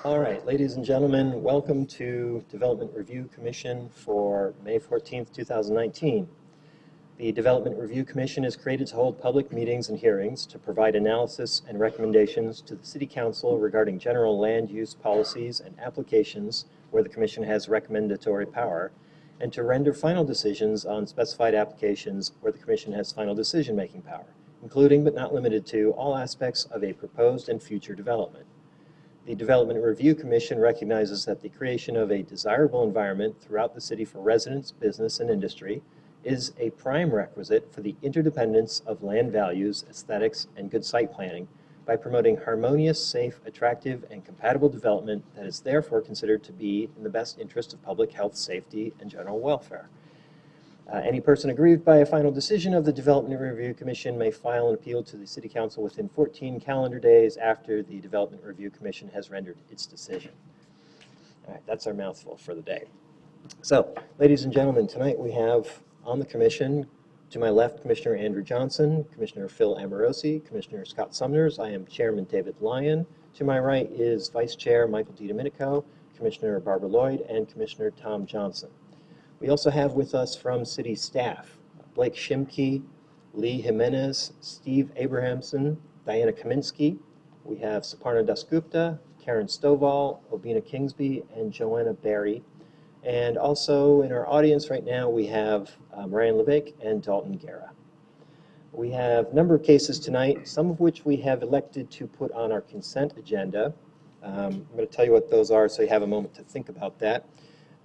All right, ladies and gentlemen, welcome to Development Review Commission for May 14th, 2019. The Development Review Commission is created to hold public meetings and hearings to provide analysis and recommendations to the City Council regarding general land use policies and applications where the Commission has recommendatory power, and to render final decisions on specified applications where the Commission has final decision-making power, including but not limited to all aspects of a proposed and future development. The Development Review Commission recognizes that the creation of a desirable environment throughout the city for residents, business, and industry is a prime requisite for the interdependence of land values, aesthetics, and good site planning by promoting harmonious, safe, attractive, and compatible development that is therefore considered to be in the best interest of public health, safety, and general welfare. Any person aggrieved by a final decision of the Development Review Commission may file an appeal to the City Council within 14 calendar days after the Development Review Commission has rendered its decision. All right, that's our mouthful for the day. So, ladies and gentlemen, tonight we have on the Commission, to my left, Commissioner Andrew Johnson, Commissioner Phil Amorosi, Commissioner Scott Sumners. I am Chairman David Lyon. To my right is Vice Chair Michael DiDomenico, Commissioner Barbara Lloyd, and Commissioner Tom Johnson. We also have with us from city staff, Blake Shimke, Lee Jimenez, Steve Abrahamson, Diana Kaminsky. We have Saparna Dasgupta, Karen Stovall, Obina Kingsby, and Joanna Berry. And also in our audience right now, we have Ryan Levick and Dalton Guerra. We have a number of cases tonight, some of which we have elected to put on our consent agenda. I'm going to tell you what those are so you have a moment to think about that.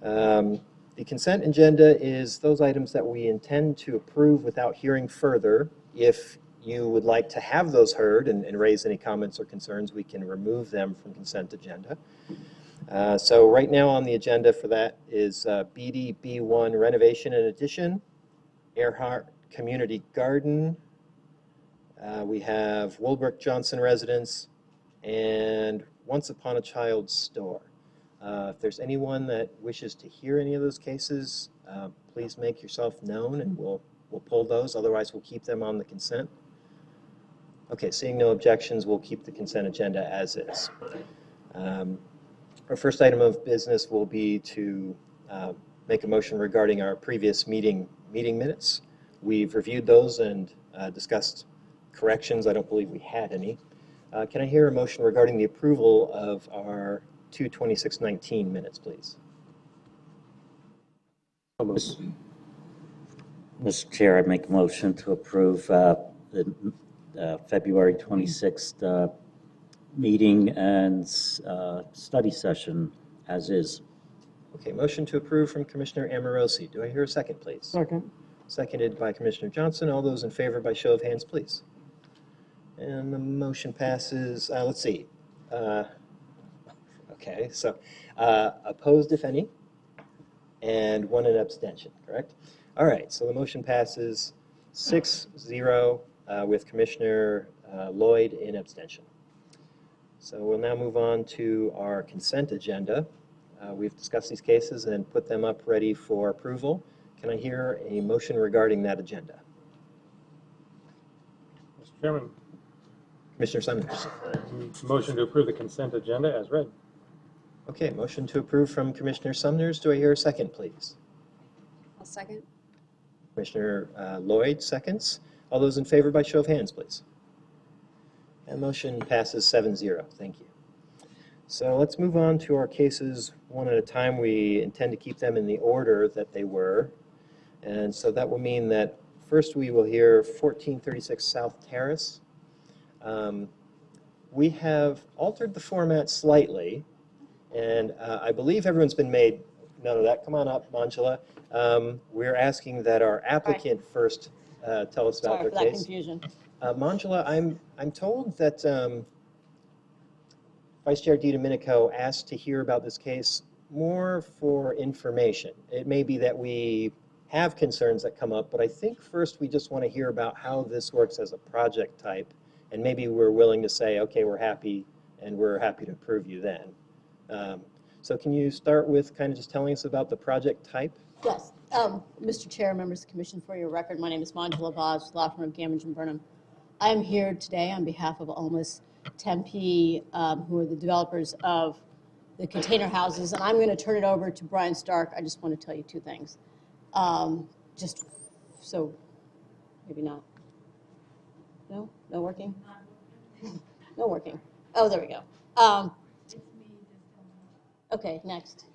The consent agenda is those items that we intend to approve without hearing further. If you would like to have those heard and raise any comments or concerns, we can remove them from consent agenda. So right now on the agenda for that is BD-B1 renovation and addition, Earhart Community Garden, we have Woolbrook Johnson Residence, and Once Upon a Child Store. If there's anyone that wishes to hear any of those cases, please make yourself known and we'll pull those. Otherwise, we'll keep them on the consent. Okay, seeing no objections, we'll keep the consent agenda as is. Our first item of business will be to make a motion regarding our previous meeting minutes. We've reviewed those and discussed corrections. I don't believe we had any. Can I hear a motion regarding the approval of our 2/26/19 minutes, please? Mr. Chair, I make a motion to approve the February 26th meeting and study session as is. Okay, motion to approve from Commissioner Amorosi. Do I hear a second, please? Second. Seconded by Commissioner Johnson. All those in favor by show of hands, please. And the motion passes. Let's see. Okay, so opposed, if any, and one in abstention, correct? All right, so the motion passes 6-0 with Commissioner Lloyd in abstention. So we'll now move on to our consent agenda. We've discussed these cases and put them up ready for approval. Can I hear a motion regarding that agenda? Mr. Chairman, Commissioner Sumners. motion to approve the consent agenda as read. Okay, motion to approve from Commissioner Sumners. Do I hear a second, please? I'll second. Commissioner Lloyd seconds. All those in favor by show of hands, please. That motion passes 7-0. Thank you. So let's move on to our cases one at a time. We intend to keep them in the order that they were. And so that will mean that first we will hear 1436 South Terrace. We have altered the format slightly, and I believe everyone's been made note of that. Come on up, Manjula. We're asking that our applicant first tell us about their case. Sorry for that confusion. Manjula, I'm told that Vice Chair DiDomenico asked to hear about this case more for information. It may be that we have concerns that come up, but I think first we just want to hear about how this works as a project type, and maybe we're willing to say, okay, we're happy, and we're happy to approve you then. So can you start with kind of just telling us about the project type? Yes. Mr. Chair, members of the Commission, for your record, my name is Manjula Baj, law firm of Gamage and Burnham. I am here today on behalf of Almas Tempe, who are the developers of the container houses, and I'm going to turn it over to Brian Stark. I just want to tell you two things. Just so, maybe not. No? No working? No working. Oh, there we go. Okay, next.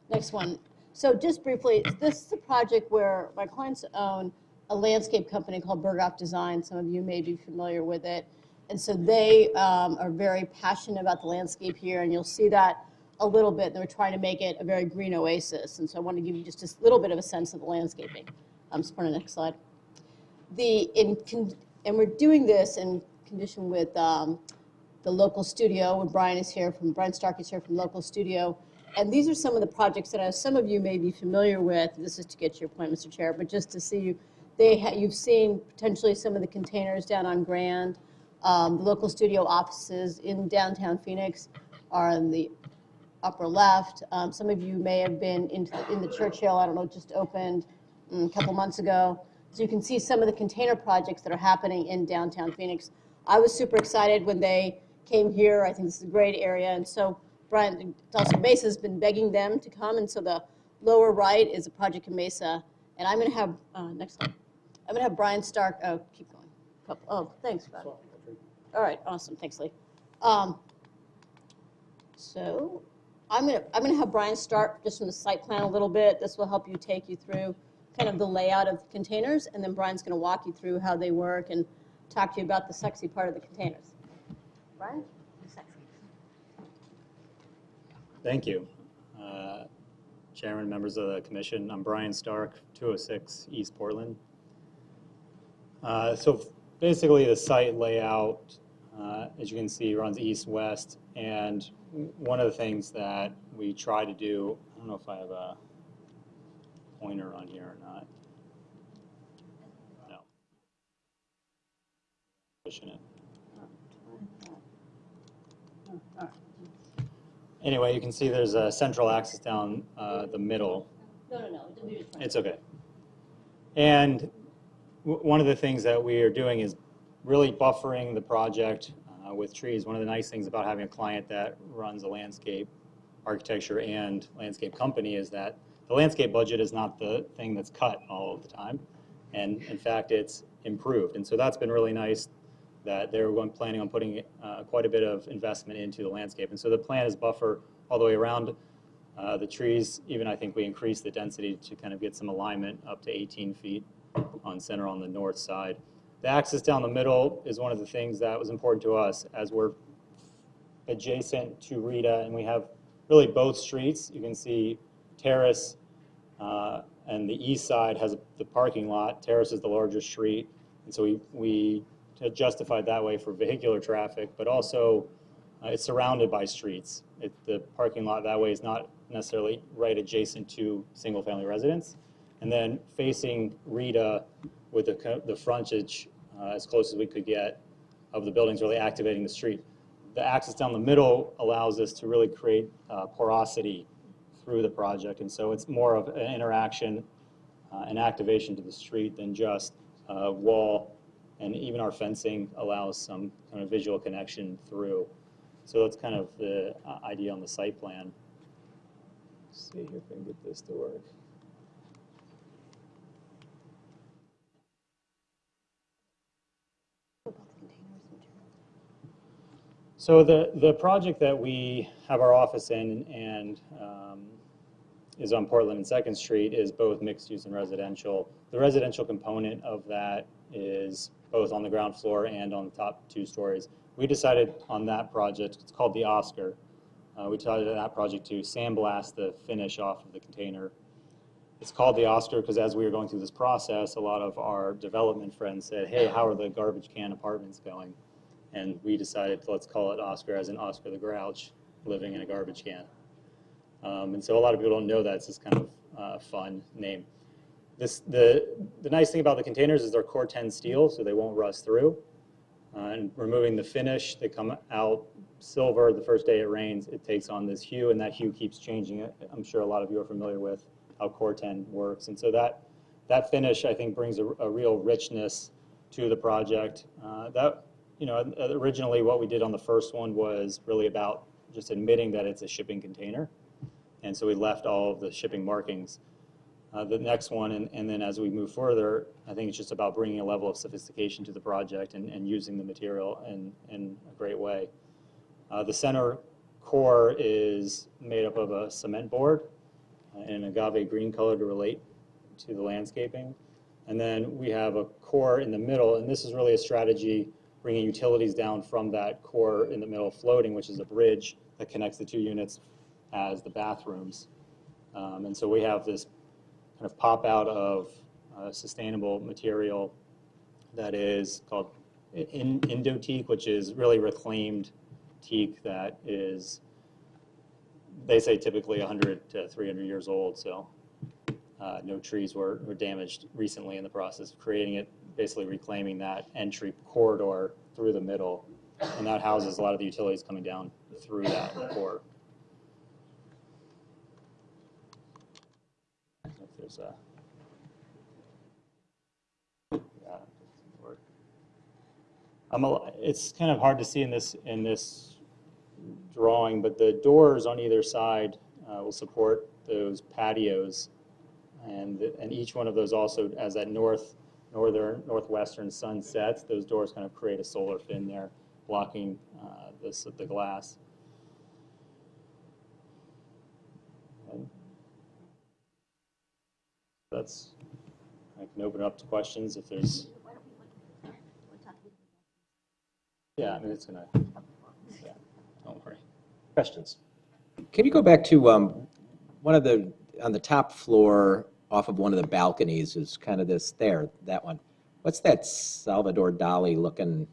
Next one. So just briefly, this is a project where my clients own a landscape company called Berghoff Design. Some of you may be familiar with it. And so they are very passionate about the landscape here, and you'll see that a little bit. They're trying to make it a very green oasis. And so I want to give you just a little bit of a sense of the landscaping. Just put on the next slide. And we're doing this in condition with the local studio, where Brian Stark is here from local studio. And these are some of the projects that some of you may be familiar with. This is to get to your point, Mr. Chair, but just to see you, you've seen potentially some of the containers down on Grand. The local studio offices in downtown Phoenix are in the upper left. Some of you may have been in the Churchill, I don't know, just opened a couple months ago. So you can see some of the container projects that are happening in downtown Phoenix. I was super excited when they came here. I think this is a great area. And so Brian, also Mesa has been begging them to come. And so the lower right is a project in Mesa. And I'm going to have, next slide. I'm going to have Brian Stark, keep going. Oh, thanks, Brad. All right, awesome. Thanks, Lee. So I'm gonna have Brian start just from the site plan a little bit. This will help you take you through kind of the layout of the containers, and then Brian's gonna walk you through how they work and talk to you about the sexy part of the containers. Brian, the sexy. Thank you. Chairman, members of the commission, I'm Brian Stark, 206 East Portland. So basically the site layout, as you can see, runs east-west, and one of the things that we try to do, I don't know if I have a pointer on here or not. No. Pushing it. Anyway, you can see there's a central axis down the middle. No. It's okay. And one of the things that we are doing is really buffering the project with trees. One of the nice things about having a client that runs a landscape architecture and landscape company is that the landscape budget is not the thing that's cut all of the time. And in fact, it's improved. And so that's been really nice that they're planning on putting quite a bit of investment into the landscape. And so the plan is buffer all the way around the trees. Even I think we increased the density to kind of get some alignment up to 18 feet on center on the north side. The axis down the middle is one of the things that was important to us as we're adjacent to Rita, and we have really both streets. You can see Terrace and the east side has the parking lot. Terrace is the larger street, and so we justified that way for vehicular traffic, but also it's surrounded by streets. The parking lot that way is not necessarily right adjacent to single-family residence. And then facing Rita with the frontage as close as we could get of the buildings, really activating the street. The axis down the middle allows us to really create porosity through the project, and so it's more of an interaction and activation to the street than just a wall, and even our fencing allows some kind of visual connection through. So that's kind of the idea on the site plan. Let's see if I can get this to work. So the project that we have our office in and is on Portland and 2nd Street is both mixed use and residential. The residential component of that is both on the ground floor and on the top 2 stories. We decided on that project, it's called the Oscar. We decided on that project to sandblast the finish off of the container. It's called the Oscar because as we were going through this process, a lot of our development friends said, hey, how are the garbage can apartments going? And we decided let's call it Oscar as in Oscar the Grouch living in a garbage can. And so a lot of people don't know that. It's this kind of fun name. The nice thing about the containers is they're Core 10 steel, so they won't rust through. And removing the finish, they come out silver. The first day it rains, it takes on this hue, and that hue keeps changing. I'm sure a lot of you are familiar with how Core 10 works. And so that finish, I think, brings a real richness to the project. Originally what we did on the first one was really about just admitting that it's a shipping container. And so we left all of the shipping markings. The next one, and then as we move further, I think it's just about bringing a level of sophistication to the project and using the material in a great way. The center core is made up of a cement board in an agave green color to relate to the landscaping. And then we have a core in the middle, and this is really a strategy bringing utilities down from that core in the middle floating, which is a bridge that connects the two units as the bathrooms. And so we have this kind of pop out of sustainable material that is called Indo teak, which is really reclaimed teak that is, they say, typically 100 to 300 years old. So no trees were damaged recently in the process of creating it, basically reclaiming that entry corridor through the middle. And that houses a lot of the utilities coming down through that core. I don't know if there's a, yeah, it's kind of hard to see in this drawing, but the doors on either side will support those patios, and each one of those also, as that northwestern sun sets, those doors kind of create a solar fin there, blocking the glass. And that's, I can open it up to questions if there's. Yeah, I mean, it's gonna, yeah, don't worry. Questions? Can you go back to one of the, on the top floor off of one of the balconies is kind of that one. What's that Salvador Dali looking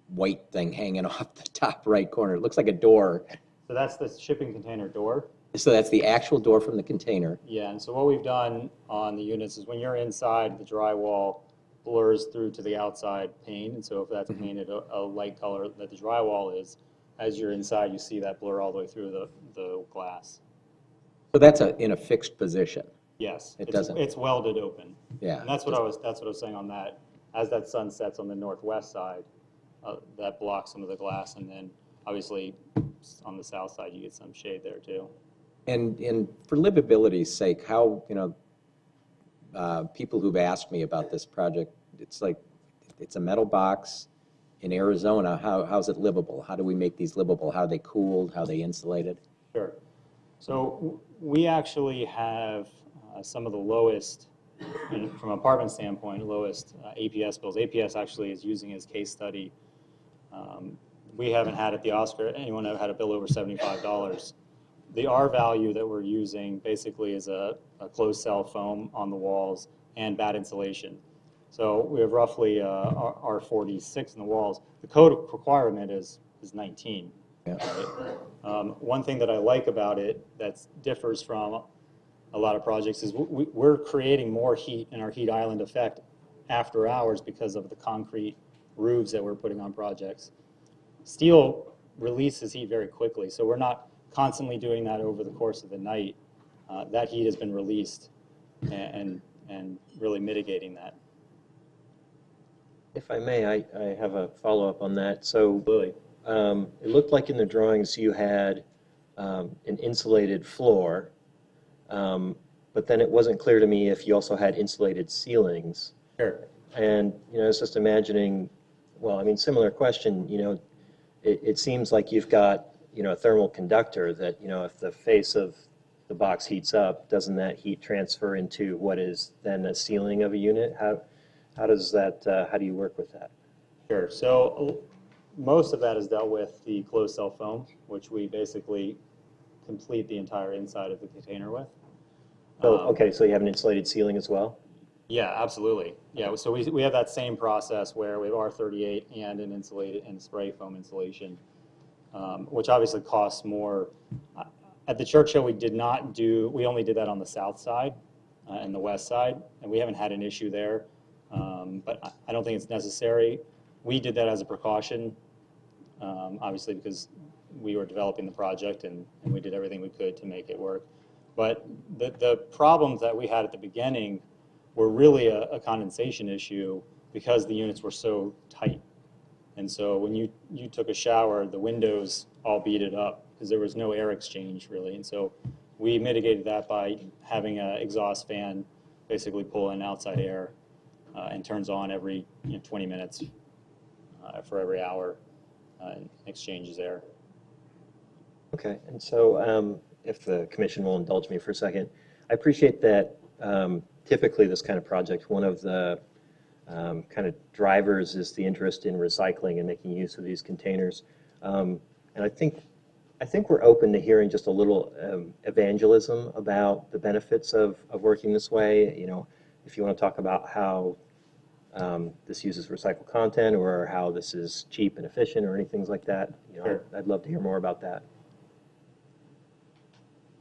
white thing hanging off the top right corner? It looks like a door. So that's the shipping container door. So that's the actual door from the container. Yeah, and so what we've done on the units is when you're inside, the drywall blurs through to the outside pane, and so if that's painted a light color that the drywall is, as you're inside, you see that blur all the way through the glass. So that's in a fixed position. Yes, doesn't. It's welded open. Yeah. And that's what I was saying on that. As that sun sets on the northwest side, that blocks some of the glass, and then obviously on the south side you get some shade there too. And for livability's sake, how, people who've asked me about this project, it's like, it's a metal box in Arizona. How's it livable? How do we make these livable? How are they cooled? How are they insulated? Sure. So we actually have some of the lowest, from an apartment standpoint, lowest APS bills. APS actually is using as case study. We haven't had at the Oscar, anyone have had a bill over $75. The R value that we're using basically is a closed cell foam on the walls and bad insulation. So we have roughly R46 in the walls. The code requirement is 19. Yeah. Right? One thing that I like about it that differs from a lot of projects is we're creating more heat in our heat island effect after hours because of the concrete roofs that we're putting on projects. Steel releases heat very quickly, so we're not constantly doing that over the course of the night. That heat has been released and really mitigating that. If I may, I have a follow-up on that. So it looked like in the drawings you had an insulated floor, but then it wasn't clear to me if you also had insulated ceilings. Sure. And, I was just imagining, well, I mean, similar question, it seems like you've got, a thermal conductor that, if the face of the box heats up, doesn't that heat transfer into what is then a ceiling of a unit? How does that, how do you work with that? Sure. So most of that is dealt with the closed cell foam, which we basically complete the entire inside of the container with. So, okay, so you have an insulated ceiling as well? Yeah, absolutely. Yeah, so we have that same process where we have R38 and an insulated and spray foam insulation, which obviously costs more. At the church show, we only did that on the south side and the west side, and we haven't had an issue there. But I don't think it's necessary. We did that as a precaution, obviously because we were developing the project and we did everything we could to make it work. But the problems that we had at the beginning were really a condensation issue because the units were so tight. And so when you took a shower, the windows all beaded up because there was no air exchange really. And so we mitigated that by having an exhaust fan basically pull in outside air and turns on every 20 minutes for every hour and exchanges air. Okay, and so if the commission will indulge me for a second, I appreciate that typically this kind of project, one of the kind of drivers is the interest in recycling and making use of these containers. And I think we're open to hearing just a little evangelism about the benefits of working this way. You know, if you want to talk about how this uses recycled content or how this is cheap and efficient or anything like that, you know, Sure. I'd love to hear more about that.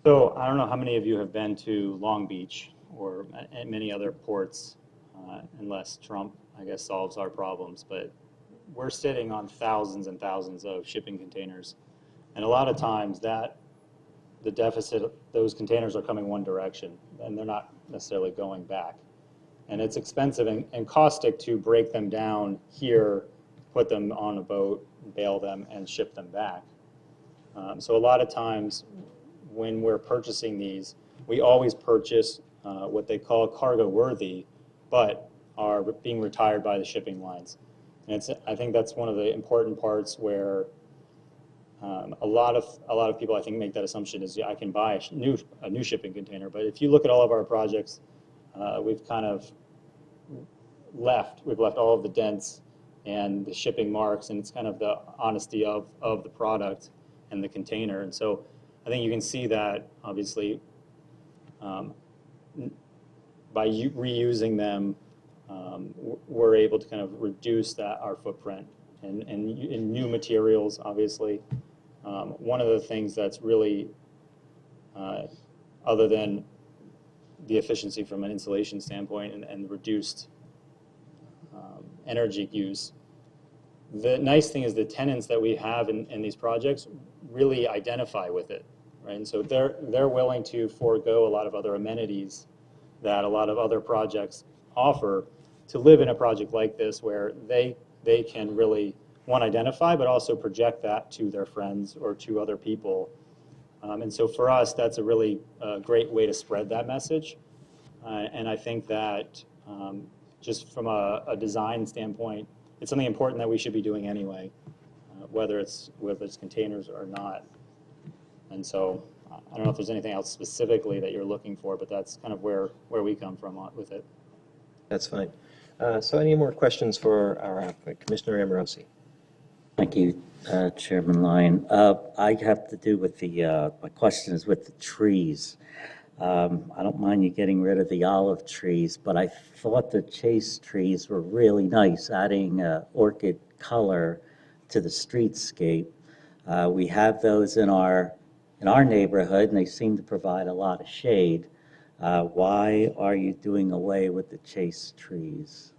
So I don't know how many of you have been to Long Beach or many other ports, unless Trump, I guess, solves our problems. But we're sitting on thousands and thousands of shipping containers. And a lot of times the deficit, those containers are coming one direction, and they're not necessarily going back. And it's expensive and caustic to break them down here, put them on a boat, bail them, and ship them back. So a lot of times when we're purchasing these, we always purchase what they call cargo worthy, but are being retired by the shipping lines. And I think that's one of the important parts where a lot of people, I think, make that assumption is I can buy a new shipping container. But if you look at all of our projects, we've kind of we've left all of the dents and the shipping marks, and it's kind of the honesty of the product and the container. And so I think you can see that, obviously, by reusing them, we're able to kind of reduce our footprint and in new materials, obviously. One of the things that's really, other than the efficiency from an insulation standpoint and reduced energy use, the nice thing is the tenants that we have in these projects really identify with it, right? And so they're willing to forego a lot of other amenities that a lot of other projects offer to live in a project like this where they can really, one, identify, but also project that to their friends or to other people. And so for us, that's a really great way to spread that message. And I think that just from a design standpoint, it's something important that we should be doing anyway, whether it's containers or not. And so I don't know if there's anything else specifically that you're looking for, but that's kind of where we come from with it. That's fine. So any more questions for our Commissioner Amorosi? Thank you, Chairman Lyon. I have to do with my question is with the trees. I don't mind you getting rid of the olive trees, but I thought the chase trees were really nice, adding orchid color to the streetscape. We have those in our neighborhood, and they seem to provide a lot of shade. Why are you doing away with the chase trees?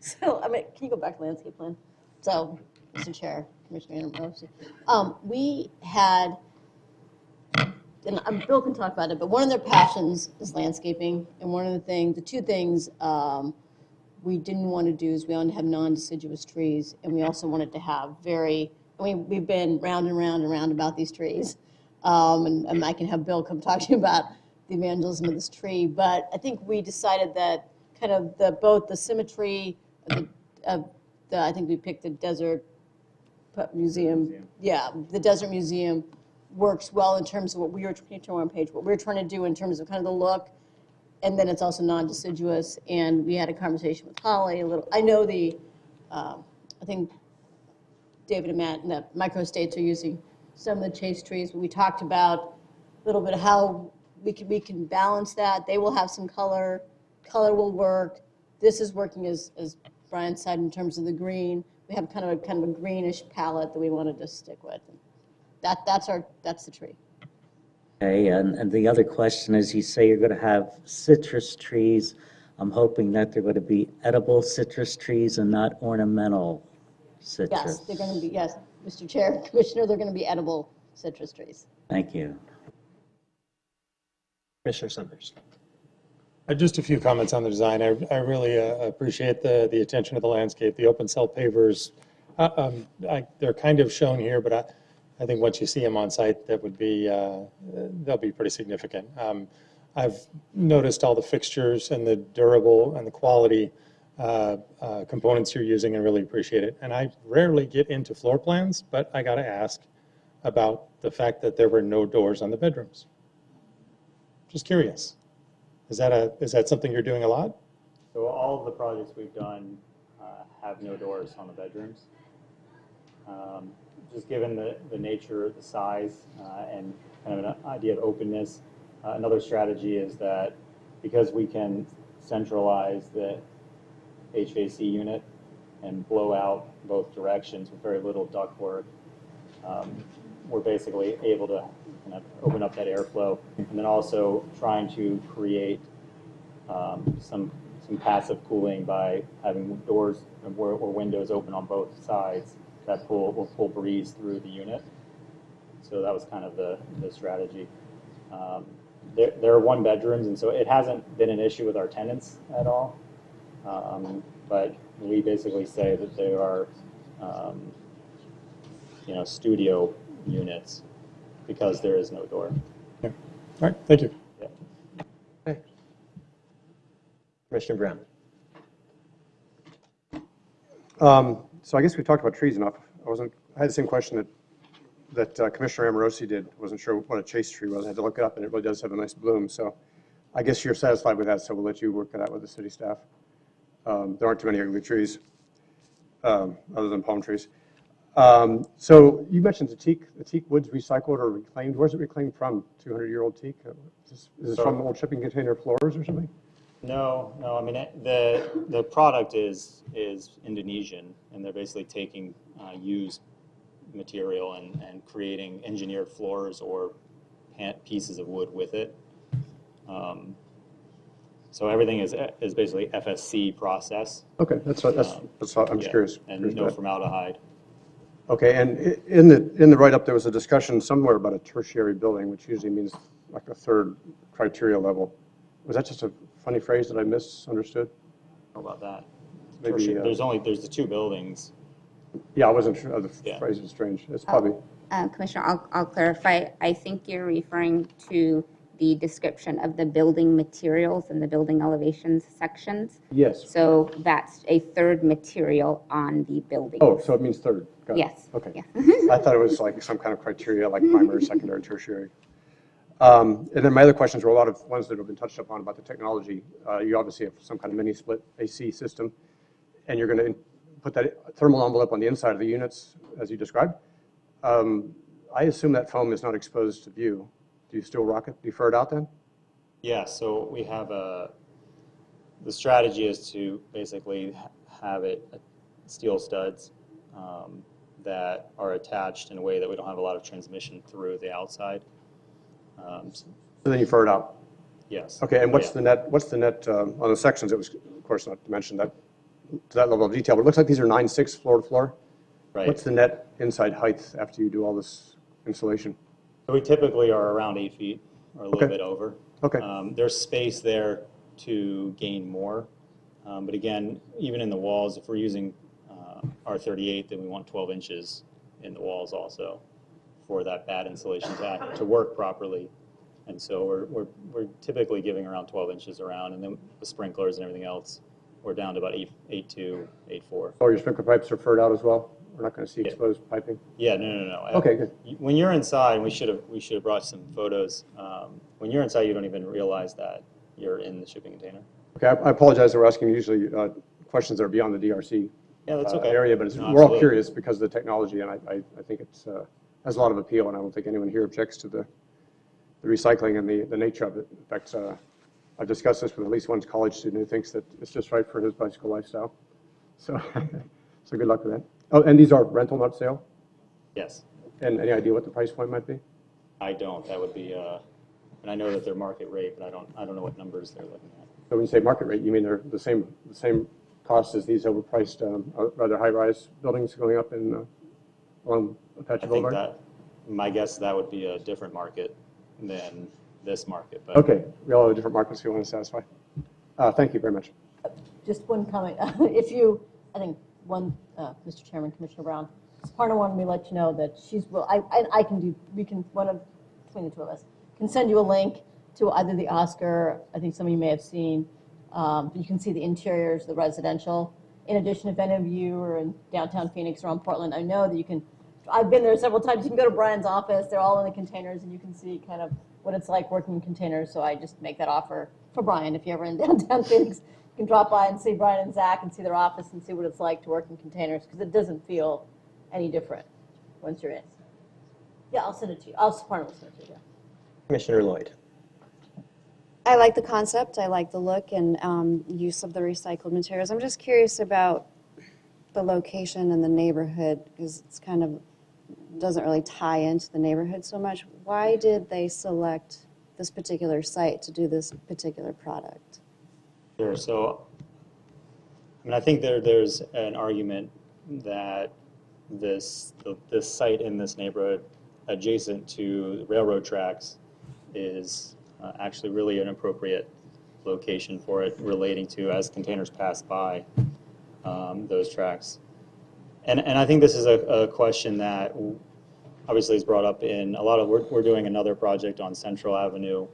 So, I mean, can you go back to landscape plan? So, Mr. Chair, Commissioner Amorosi, we had, and Bill can talk about it, but one of their passions is landscaping, and one of the two things we didn't want to do is we wanted to have non-deciduous trees, and we also wanted to have we've been round and round and round about these trees, and I can have Bill come talk to you about the evangelism of this tree, but I think we decided that kind of both the symmetry of I think we picked the Desert Museum. Yeah, the Desert Museum works well in terms of what we were trying to do in terms of kind of the look, and then it's also non-deciduous. And we had a conversation with Holly a little. I know I think David and Matt and the microstates are using some of the chase trees, but we talked about a little bit of how we can balance that. They will have some color. Color will work. This is working as Brian said in terms of the green. We have kind of a greenish palette that we wanted to stick with. That's the tree. Okay, and the other question is, you say you're going to have citrus trees. I'm hoping that they're going to be edible citrus trees and not ornamental citrus. Yes, they're going to be, yes, Mr. Chair, Commissioner, they're going to be edible citrus trees. Thank you. Commissioner Summers. Just a few comments on the design. I really appreciate the attention to the landscape. The open cell pavers They're kind of shown here, but I think once you see them on site, that would be, they'll be pretty significant. I've noticed all the fixtures and the durable and the quality components you're using and really appreciate it. And I rarely get into floor plans, but I got to ask about the fact that there were no doors on the bedrooms. Just curious. Is that something you're doing a lot? So all of the projects we've done have no doors on the bedrooms. Just given the nature, the size, and kind of an idea of openness. Another strategy is that because we can centralize the HVAC unit and blow out both directions with very little ductwork, we're basically able to kind of open up that airflow, and then also trying to create some passive cooling by having doors or windows open on both sides that will pull breeze through the unit. So that was kind of the strategy. There are one bedrooms, and so it hasn't been an issue with our tenants at all. But we basically say that they are, studio units because there is no door. Yeah. All right, thank you. Yeah. Commissioner Brown. So I guess we talked about trees enough. I had the same question that Commissioner Amorosi did. Wasn't sure what a chase tree was. I had to look it up, and it really does have a nice bloom. So I guess you're satisfied with that, so we'll let you work that out with the city staff. There aren't too many ugly trees, other than palm trees. So you mentioned the teak wood's recycled or reclaimed. Where's it reclaimed from? 200-year-old teak? Is this from old shipping container floors or something? No. I mean, the product is Indonesian, and they're basically taking used material and creating engineered floors or pieces of wood with it. So everything is basically FSC process. Okay, that's I'm just curious. And no formaldehyde. Okay, and in the write-up, there was a discussion somewhere about a tertiary building, which usually means like a third criteria level. Was that just a funny phrase that I misunderstood? How about that? Maybe, There's the two buildings. Yeah, I wasn't sure. The phrase is strange. It's probably. Commissioner, I'll clarify. I think you're referring to the description of the building materials and the building elevations sections. Yes. So that's a third material on the building. Oh, so it means third. Got it. Yes. Okay. Yeah. I thought it was like some kind of criteria, like primary, secondary, tertiary. And then my other questions were a lot of ones that have been touched upon about the technology. You obviously have some kind of mini split AC system, and you're going to put that thermal envelope on the inside of the units, as you described. I assume that foam is not exposed to view. Do you still rock it, defer it out then? Yeah, so we have the strategy is to basically have it steel studs that are attached in a way that we don't have a lot of transmission through the outside. So then you fur it out. Yes. Okay, and what's the net? What's the net on the sections? It was, of course, not to mention that to that level of detail, but it looks like these are 9/6 floor to floor. Right. What's the net inside height after you do all this insulation? So we typically are around 8 feet or a little bit over. Okay. There's space there to gain more. But again, even in the walls, if we're using R38, then we want 12 inches in the walls also for that bad insulation to work properly. And so we're typically giving around 12 inches around, and then the sprinklers and everything else, we're down to about 8.2, 8.4. Oh, your sprinkler pipes are furred out as well? We're not going to see exposed piping? Yeah, no. Okay, good. When you're inside, we should have brought some photos. When you're inside, you don't even realize that you're in the shipping container. Okay, I apologize that we're asking usually questions that are beyond the DRC Yeah, that's okay. area, but No, we're all absolutely. curious because of the technology, and I think it's has a lot of appeal, and I don't think anyone here objects to the recycling and the nature of it. In fact, I've discussed this with at least one college student who thinks that it's just right for his bicycle lifestyle. So, so good luck with that. Oh, and these are rental, not sale? Yes. And any idea what the price point might be? I don't. That would be, and I know that they're market rate, but I don't know what numbers they're looking at. So when you say market rate, you mean they're the same cost as these overpriced, rather high-rise buildings going up in along Apache I think Boulevard? that, my guess, that would be a different market than this market. But Okay, we all have different markets we want to satisfy. Thank you very much. Just one comment. I think one, Mr. Chairman, Commissioner Brown, Parna wanted me to let you know that I can do, we can, one of, between the two of us, can send you a link to either the Oscar, I think some of you may have seen, you can see the interiors, the residential. In addition, if any of you are in downtown Phoenix or on Portland, I know that you can, I've been there several times, you can go to Brian's office, they're all in the containers, and you can see kind of what it's like working in containers, so I just make that offer for Brian, if you're ever in downtown Phoenix, you can drop by and see Brian and Zach and see their office and see what it's like to work in containers, because it doesn't feel any different once you're in. Yeah, I'll send it to you. Parna will send it to you. Commissioner Lloyd. I like the concept, I like the look and use of the recycled materials. I'm just curious about the location and the neighborhood, because it's kind of, doesn't really tie into the neighborhood so much. Why did they select this particular site to do this particular product? Sure. So, I mean, I think there's an argument that this site in this neighborhood adjacent to railroad tracks is actually really an appropriate location for it, relating to as containers pass by those tracks. And I think this is a question that obviously is brought up in a lot of, we're doing another project on Central Avenue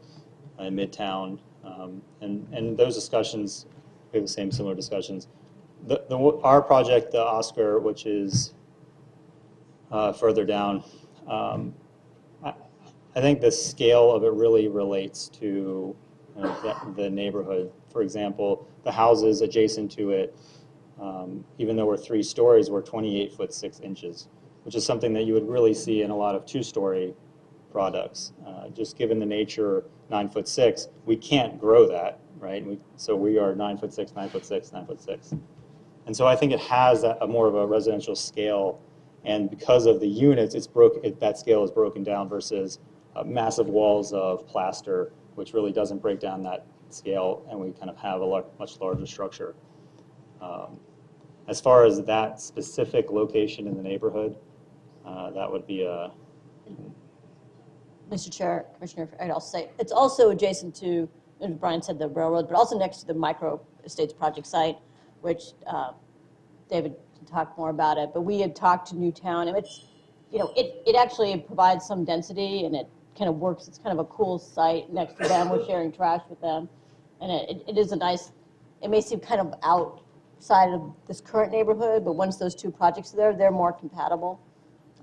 in Midtown, and those discussions, we have the same similar discussions. Our project, the Oscar, which is further down, I think the scale of it really relates to the neighborhood. For example, the houses adjacent to it, even though we're 3 stories, we're 28 foot 6 inches, which is something that you would really see in a lot of 2-story products. Just given the nature, 9 foot 6, we can't grow that, right? So we are 9 foot 6, 9 foot 6, 9 foot 6. And so I think it has a more of a residential scale, and because of the units, that scale is broken down versus massive walls of plaster, which really doesn't break down that scale, and we kind of have a much larger structure. As far as that specific location in the neighborhood, that would be a... Mr. Chair, Commissioner, I'll say, it's also adjacent to, as Brian said, the railroad, but also next to the micro estates project site, which David can talk more about it, but we had talked to Newtown, and it's, it actually provides some density, and it kind of works, it's kind of a cool site next to them, we're sharing trash with them, and it is a nice, it may seem kind of outside of this current neighborhood, but once those 2 projects are there, they're more compatible,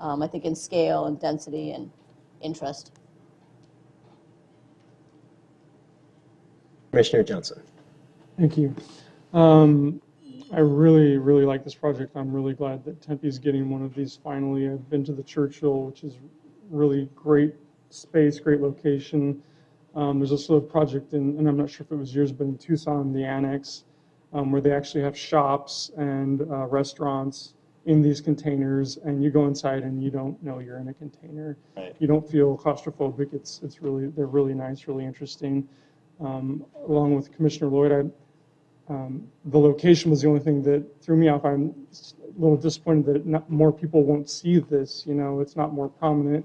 I think in scale and density and interest. Commissioner Johnson. Thank you. I really, really like this project. I'm really glad that Tempe is getting one of these finally. I've been to the Churchill, which is really great space, great location. There's also a project and I'm not sure if it was yours, but in Tucson, the Annex, where they actually have shops and restaurants in these containers, and you go inside and you don't know you're in a container. Right. You don't feel claustrophobic. They're really nice, really interesting. Along with Commissioner Lloyd, the location was the only thing that threw me off. I'm a little disappointed that not more people won't see this. It's not more prominent.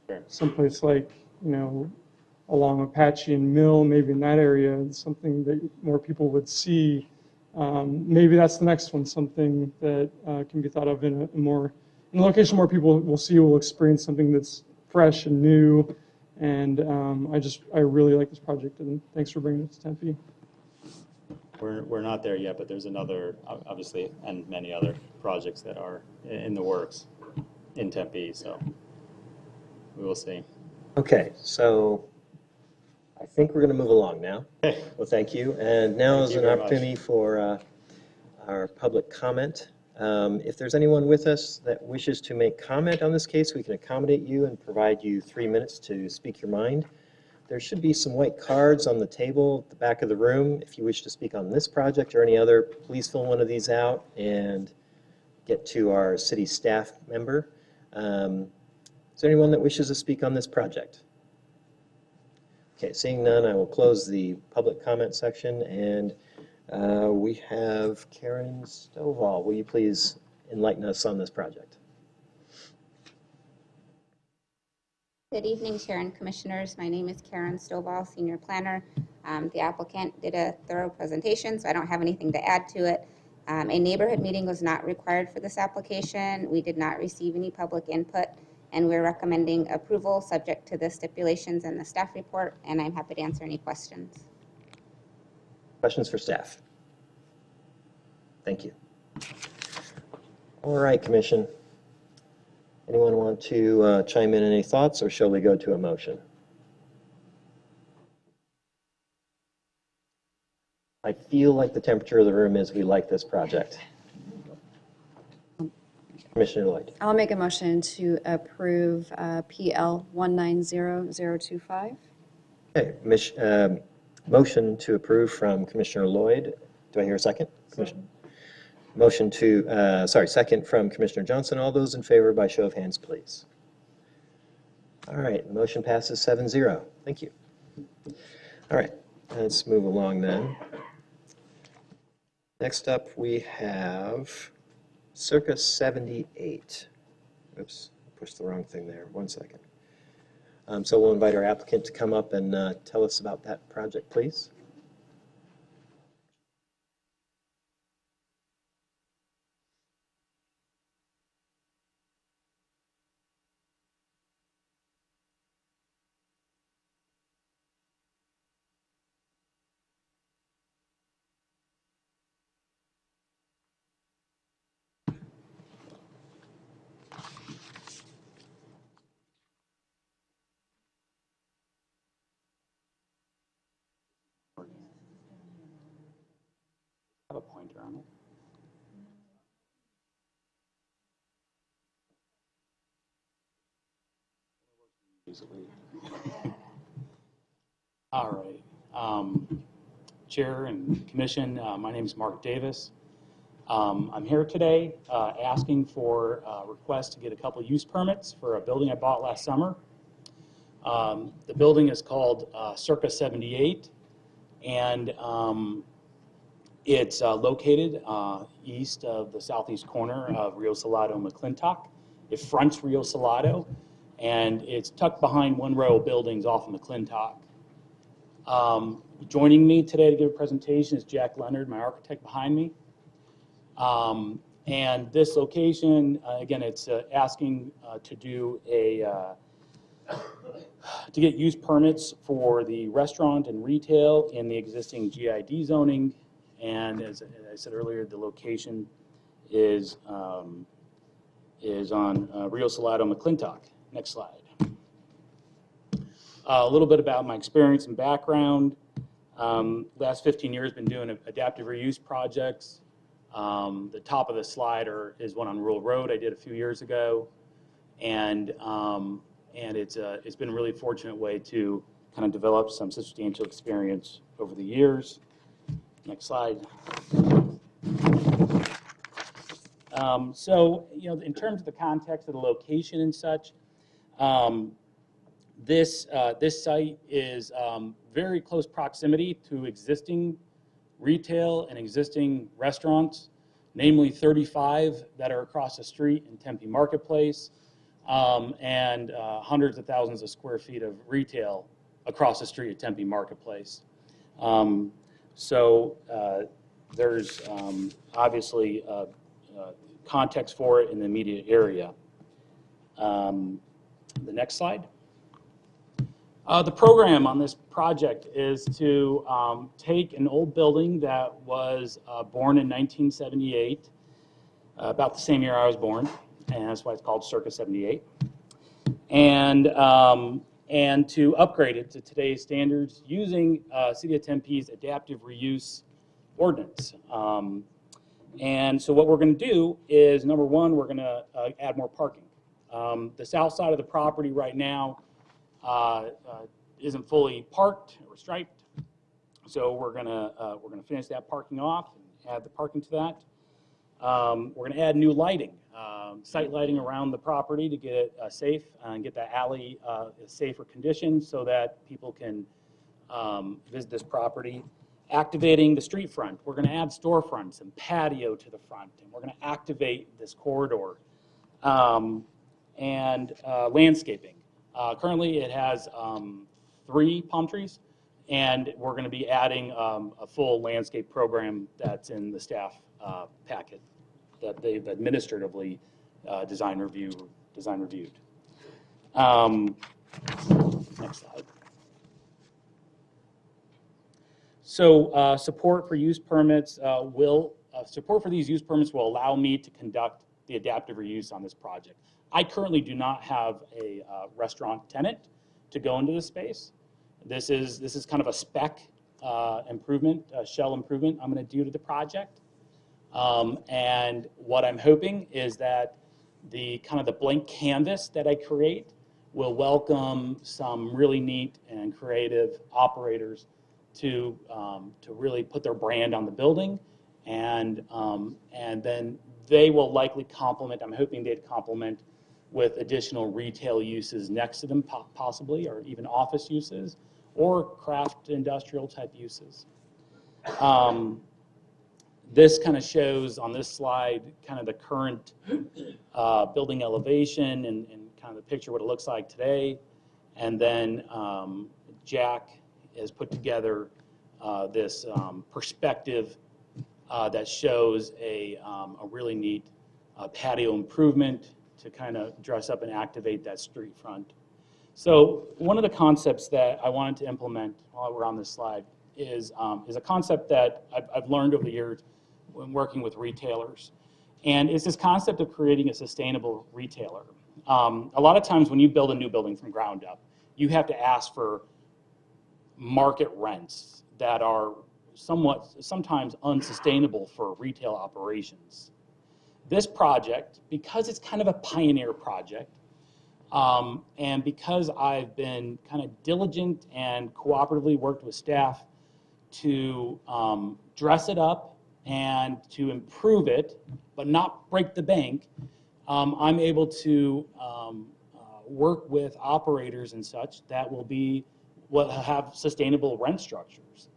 Sure. Someplace like, along Apache and Mill, maybe in that area, it's something that more people would see. Maybe that's the next one, something that can be thought of in a location more people will see, will experience something that's fresh and new. And I really like this project, and thanks for bringing it to Tempe. We're not there yet, but there's another, obviously, and many other projects that are in the works in Tempe, so we will see. Okay, so I think we're going to move along now. Okay. Well, thank you. And now Thank is you an very opportunity for our public comment. If there's anyone with us that wishes to make comment on this case, we can accommodate you and provide you 3 minutes to speak your mind. There should be some white cards on the table at the back of the room. If you wish to speak on this project or any other, please fill one of these out and get to our city staff member. Is there anyone that wishes to speak on this project? Okay, seeing none, I will close the public comment section, and we have Karen Stovall. Will you please enlighten us on this project? Good evening, Chair and Commissioners. My name is Karen Stovall, Senior Planner. The applicant did a thorough presentation, so I don't have anything to add to it. A neighborhood meeting was not required for this application. We did not receive any public input, and we're recommending approval subject to the stipulations in the staff report, and I'm happy to answer any questions. Questions for staff? Thank you. All right, Commission. Anyone want to chime in any thoughts, or shall we go to a motion? I feel like the temperature of the room is we like this project. Commissioner Lloyd. I'll make a motion to approve PL 190025. Okay, motion to approve from Commissioner Lloyd. Do I hear a second? Motion to, second from Commissioner Johnson. All those in favor by show of hands, please. All right, motion passes 7-0. Thank you. All right, let's move along then. Next up, we have Circa 78. Oops, pushed the wrong thing there. 1 second. So we'll invite our applicant to come up and tell us about that project, please. Have a pointer on it. Easily. All right. Chair and Commission, my name is Mark Davis. I'm here today asking for a request to get a couple use permits for a building I bought last summer. The building is called Circa 78, and it's located east of the southeast corner of Rio Salado and McClintock. It fronts Rio Salado, and it's tucked behind one row of buildings off of McClintock. Joining me today to give a presentation is Jack Leonard, my architect behind me. And this location, again, it's asking to get use permits for the restaurant and retail in the existing GID zoning. And as I said earlier, the location is on Rio Salado, McClintock. Next slide. A little bit about my experience and background. Last 15 years, been doing adaptive reuse projects. The top of the slide is one on Rural Road I did a few years ago, and it's been a really fortunate way to kind of develop some substantial experience over the years. Next slide. So, in terms of the context of the location and such, this site is very close proximity to existing retail and existing restaurants, namely 35 that are across the street in Tempe Marketplace, and hundreds of thousands of square feet of retail across the street at Tempe Marketplace. So there's obviously context for it in the immediate area. The next slide. The program on this project is to take an old building that was born in 1978, about the same year I was born, and that's why it's called Circa 78, and to upgrade it to today's standards using City of Tempe's adaptive reuse ordinance. And so what we're going to do is, number one, we're going to add more parking. The south side of the property right now isn't fully parked or striped, so we're gonna finish that parking off and add the parking to that. We're gonna add new lighting, site lighting around the property to get it safe and get that alley in safer condition so that people can visit this property. Activating the street front, we're gonna add storefronts and patio to the front, and we're gonna activate this corridor. And landscaping. Currently, it has 3 palm trees And we're going to be adding a full landscape program that's in the staff packet that they've administratively design reviewed. Next slide. So support for use permits support for these use permits will allow me to conduct the adaptive reuse on this project. I currently do not have a restaurant tenant to go into this space. This is kind of a spec improvement, shell improvement I'm going to do to the project. And what I'm hoping is that the blank canvas that I create will welcome some really neat and creative operators to really put their brand on the building, and then they will likely complement. I'm hoping they'd complement with additional retail uses next to them, possibly, or even office uses, or craft industrial type uses. This kind of shows on this slide kind of the current building elevation and kind of the picture what it looks like today. And then Jack has put together this perspective that shows a really neat patio improvement to kind of dress up and activate that street front. So one of the concepts that I wanted to implement while we're on this slide is a concept that I've learned over the years when working with retailers. And it's this concept of creating a sustainable retailer. A lot of times when you build a new building from ground up, you have to ask for market rents that are sometimes unsustainable for retail operations. This project, because it's kind of a pioneer project, and because I've been kind of diligent and cooperatively worked with staff to dress it up and to improve it, but not break the bank, I'm able to work with operators and such that will have sustainable rent structures.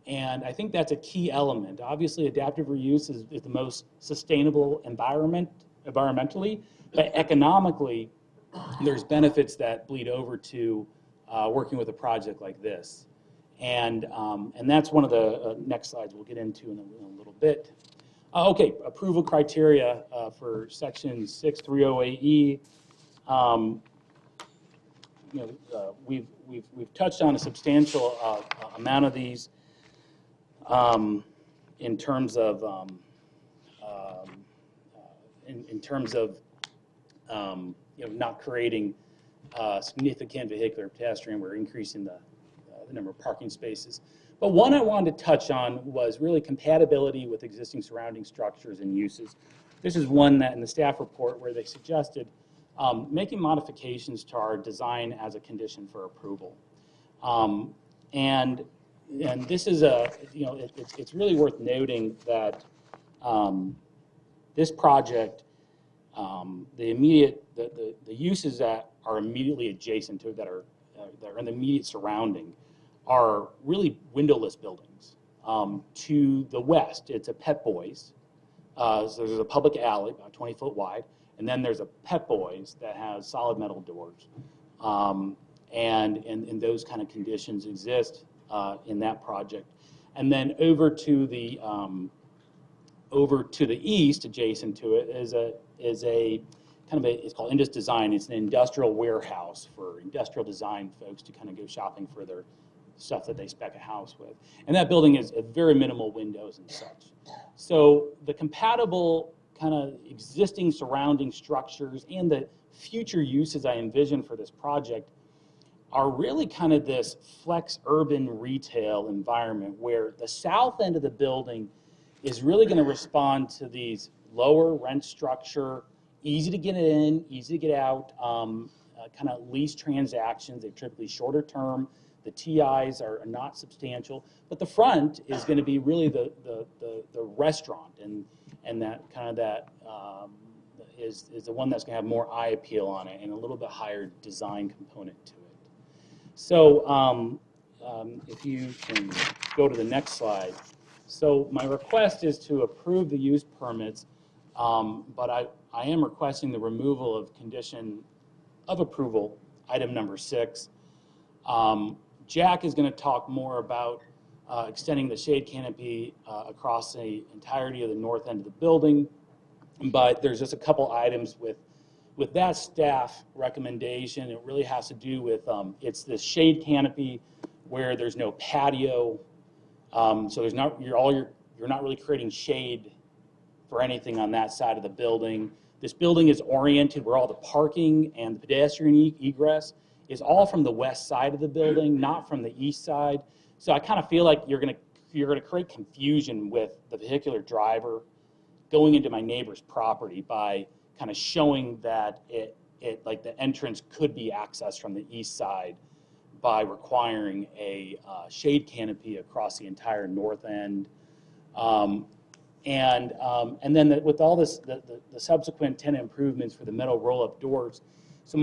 And I think that's a key element. Obviously, adaptive reuse is the most sustainable environmentally, but economically, there's benefits that bleed over to working with a project like this. And that's one of the next slides we'll get into in a little bit. Okay, approval criteria for section 6308E. We've touched on a substantial amount of these in terms of not creating significant vehicular pedestrian. We're increasing the number of parking spaces. But one I wanted to touch on was really compatibility with existing surrounding structures and uses. This is one that in the staff report where they suggested making modifications to our design as a condition for approval. And this is it's really worth noting that this project, the uses that are immediately adjacent to it, that are in the immediate surrounding, are really windowless buildings. To the west, it's a Pet Boys. So there's a public alley, about 20 foot wide, and then there's a Pet Boys that has solid metal doors. And those kind of conditions exist in that project. And then over to the east, adjacent to it, is a kind of it's called Indus Design. It's an industrial warehouse for industrial design folks to kind of go shopping for their stuff that they spec a house with. And that building is very minimal windows and such. So the compatible kind of existing surrounding structures and the future uses I envision for this project are really kind of this flex urban retail environment where the south end of the building is really going to respond to these lower rent structure, easy to get in, easy to get out, kind of lease transactions. They're typically shorter term. The TIs are not substantial, but the front is going to be really the restaurant, and that kind of that is the one that's going to have more eye appeal on it and a little bit higher design component to it. So if you can go to the next slide. So my request is to approve the use permits, but I am requesting the removal of condition of approval, item number 6. Jack is going to talk more about extending the shade canopy across the entirety of the north end of the building. But there's just a couple items with that staff recommendation. It really has to do with it's the shade canopy where there's no patio, so there's not you're not really creating shade for anything on that side of the building. This building is oriented where all the parking and the pedestrian egress is all from the west side of the building, not from the east side. So I kind of feel like you're gonna create confusion with the vehicular driver going into my neighbor's property by kind of showing that it like the entrance could be accessed from the east side by requiring a shade canopy across the entire north end. And then with all this, the subsequent tenant improvements for the metal roll-up doors. So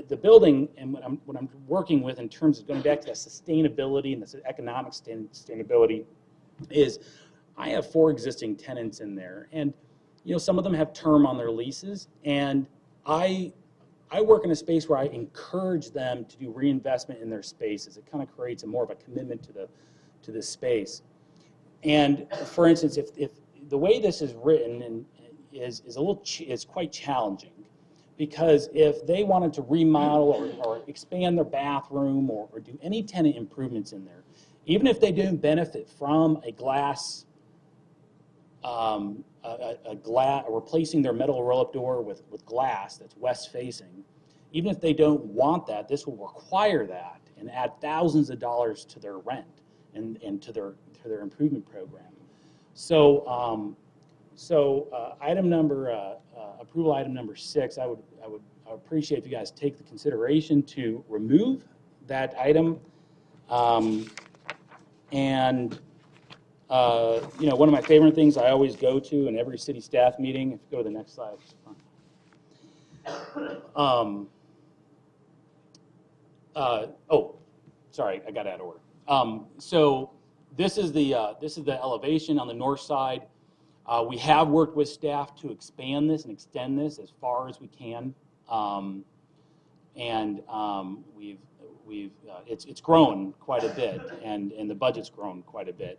the building and what I'm working with in terms of going back to that sustainability and the economic sustainability is I have 4 existing tenants in there, and some of them have term on their leases, and I work in a space where I encourage them to do reinvestment in their spaces. It kind of creates more of a commitment to the space. And for instance, if the way this is written is quite challenging, because if they wanted to remodel or expand their bathroom or do any tenant improvements in there, even if they didn't benefit from a glass, replacing their metal roll-up door with glass that's west-facing, even if they don't want that, this will require that and add thousands of dollars to their rent and to their improvement program. So, approval item number 6, I would appreciate if you guys take the consideration to remove that item. One of my favorite things I always go to in every city staff meeting, if you go to the next slide. Sorry, I got out of order. So this is the elevation on the north side. We have worked with staff to expand this and extend this as far as we can, it's grown quite a bit, and the budget's grown quite a bit.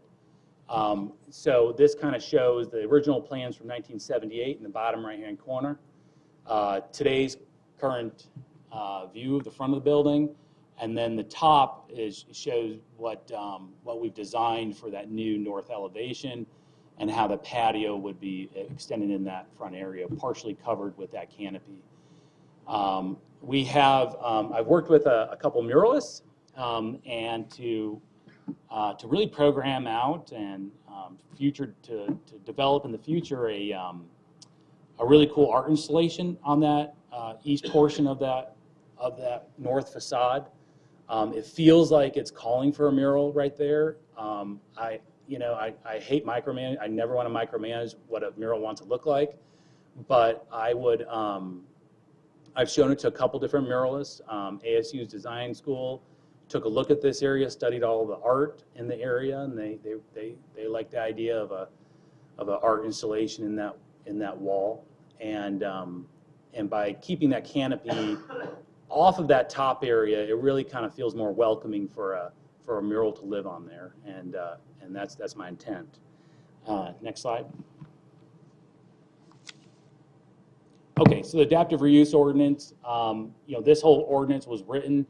So this kind of shows the original plans from 1978 in the bottom right-hand corner. Today's current view of the front of the building, and then the top shows what we've designed for that new north elevation, and how the patio would be extended in that front area, partially covered with that canopy. I've worked with a couple muralists, and to really program out and to develop in the future a really cool art installation on that east portion of that north facade. It feels like it's calling for a mural right there. I hate micromanage. I never want to micromanage what a mural wants to look like, but I would. I've shown it to a couple different muralists. ASU's design school took a look at this area, studied all the art in the area, and they like the idea of an art installation in that wall. And by keeping that canopy off of that top area, it really kind of feels more welcoming for a mural to live on there, and that's my intent. Next slide. Okay, so the adaptive reuse ordinance, this whole ordinance was written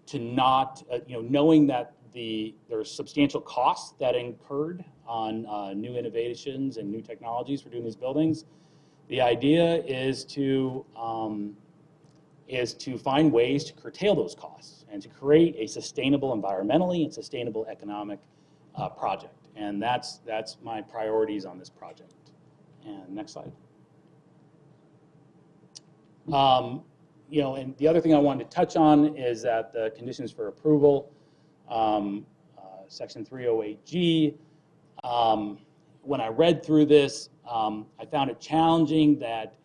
to not, knowing that there's substantial costs that incurred on new innovations and new technologies for doing these buildings. The idea is to find ways to curtail those costs and to create a sustainable environmentally and sustainable economic project. And that's my priorities on this project. And next slide. And the other thing I wanted to touch on is that the conditions for approval, Section 308G. When I read through this, I found it challenging that,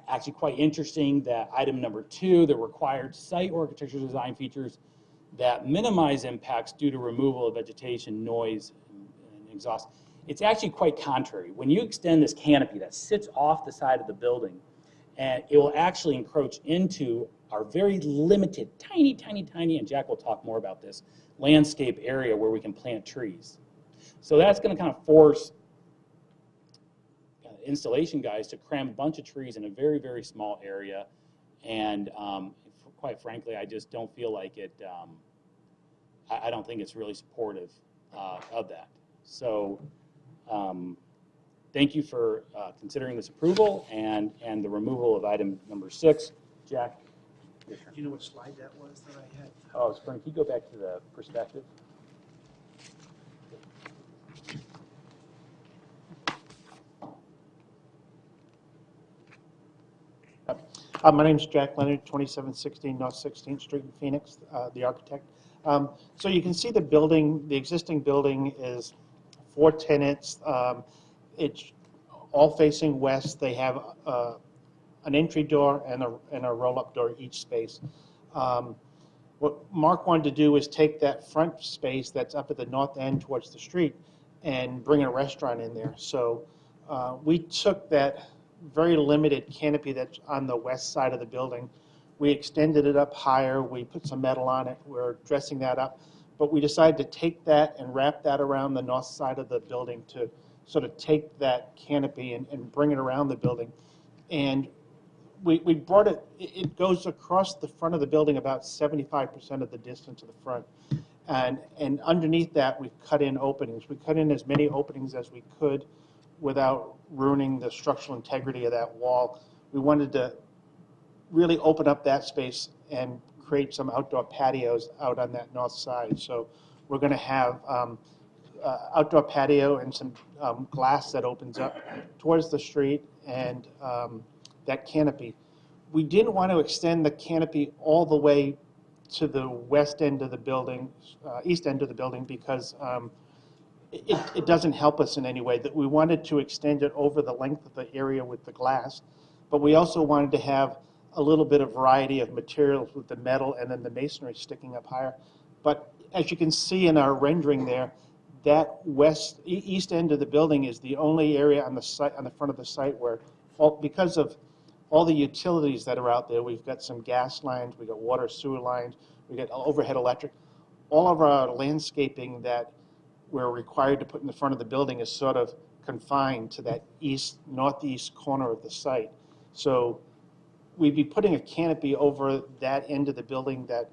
actually quite interesting, that item number 2, the required site or architectural design features that minimize impacts due to removal of vegetation, noise, and exhaust. It's actually quite contrary. When you extend this canopy that sits off the side of the building, and it will actually encroach into our very limited, tiny, and Jack will talk more about this, landscape area where we can plant trees. So that's going to kind of force installation guys to cram a bunch of trees in a very, very small area. And quite frankly, I just don't feel like it, I don't think it's really supportive of that. So thank you for considering this approval and the removal of item number 6. Jack? Do you know what slide that was that I had? Oh, Spring, can you go back to the perspective? My name's Jack Leonard, 2716 North 16th Street in Phoenix, the architect. So you can see the building, the existing building is 4 tenants. It's all facing west. They have an entry door and a roll-up door each space. What Mark wanted to do is take that front space that's up at the north end towards the street and bring a restaurant in there. So we took that very limited canopy that's on the west side of the building. We extended it up higher. We put some metal on it. We're dressing that up. But we decided to take that and wrap that around the north side of the building to sort of take that canopy and bring it around the building. And we brought it, it goes across the front of the building about 75% of the distance of the front. And underneath that, we've cut in openings. We cut in as many openings as we could without ruining the structural integrity of that wall. We wanted to really open up that space and create some outdoor patios out on that north side. So we're going to have outdoor patio and some glass that opens up towards the street and that canopy. We didn't want to extend the canopy all the way to the west end of the building, east end of the building, because it doesn't help us in any way. That we wanted to extend it over the length of the area with the glass, but we also wanted to have a little bit of variety of materials with the metal and then the masonry sticking up higher. But as you can see in our rendering there, that east end of the building is the only area on the site, on the front of the site, where because of all the utilities that are out there, we've got some gas lines, we've got water sewer lines, we've got overhead electric. All of our landscaping that we're required to put in the front of the building is sort of confined to that northeast corner of the site. So we'd be putting a canopy over that end of the building that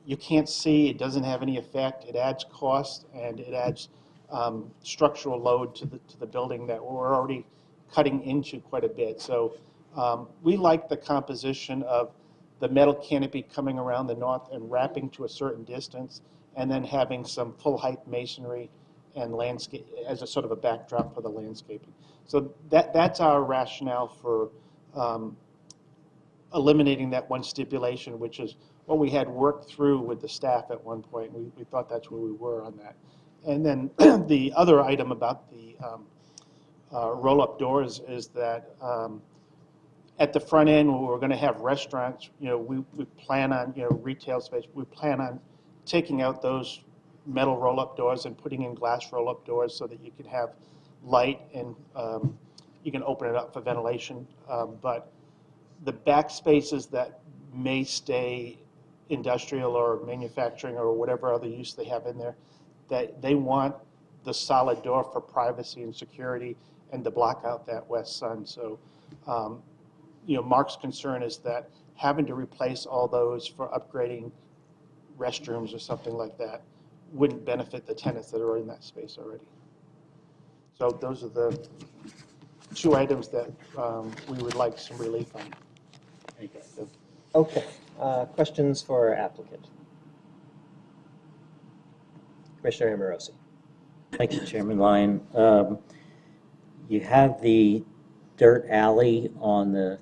you can't see. It doesn't have any effect. It adds cost and it adds structural load to the building that we're already cutting into quite a bit. So we like the composition of the metal canopy coming around the north and wrapping to a certain distance, and then having some full height masonry and landscape as a sort of a backdrop for the landscaping. So that's our rationale for eliminating that one stipulation, which is what we had worked through with the staff at one point. We thought that's where we were on that. And then the other item about the roll-up doors is that at the front end, where we're going to have restaurants, we plan on, retail space, we plan on taking out those metal roll-up doors and putting in glass roll-up doors so that you can have light and you can open it up for ventilation. But the back spaces that may stay industrial or manufacturing or whatever other use they have in there, that they want the solid door for privacy and security and to block out that west sun. So, Mark's concern is that having to replace all those for upgrading restrooms or something like that wouldn't benefit the tenants that are in that space already. So those are the 2 items that we would like some relief on. Okay, questions for our applicant? Commissioner Amorosi. Thank you, Chairman Lyon. You have the dirt alley on the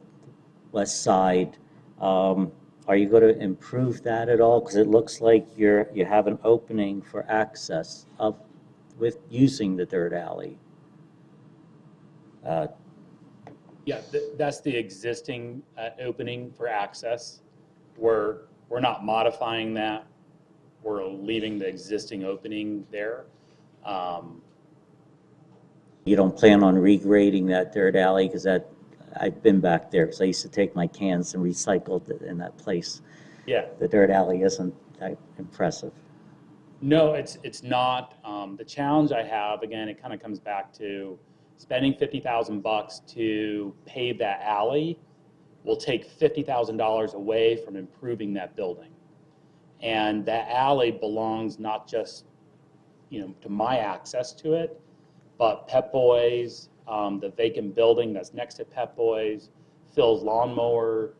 west side. Are you going to improve that at all? Because it looks like you have an opening for access with using the dirt alley. Yeah, that's the existing opening for access. We're not modifying that. We're leaving the existing opening there. You don't plan on regrading that dirt alley because that I've been back there because I used to take my cans and recycle it in that place. Yeah. The dirt alley isn't that impressive. No, it's not. The challenge I have, again, it kind of comes back to spending $50,000 to pave that alley will take $50,000 away from improving that building. And that alley belongs not just, to my access to it, but Pep Boys, the vacant building that's next to Pep Boys, Phil's lawnmower,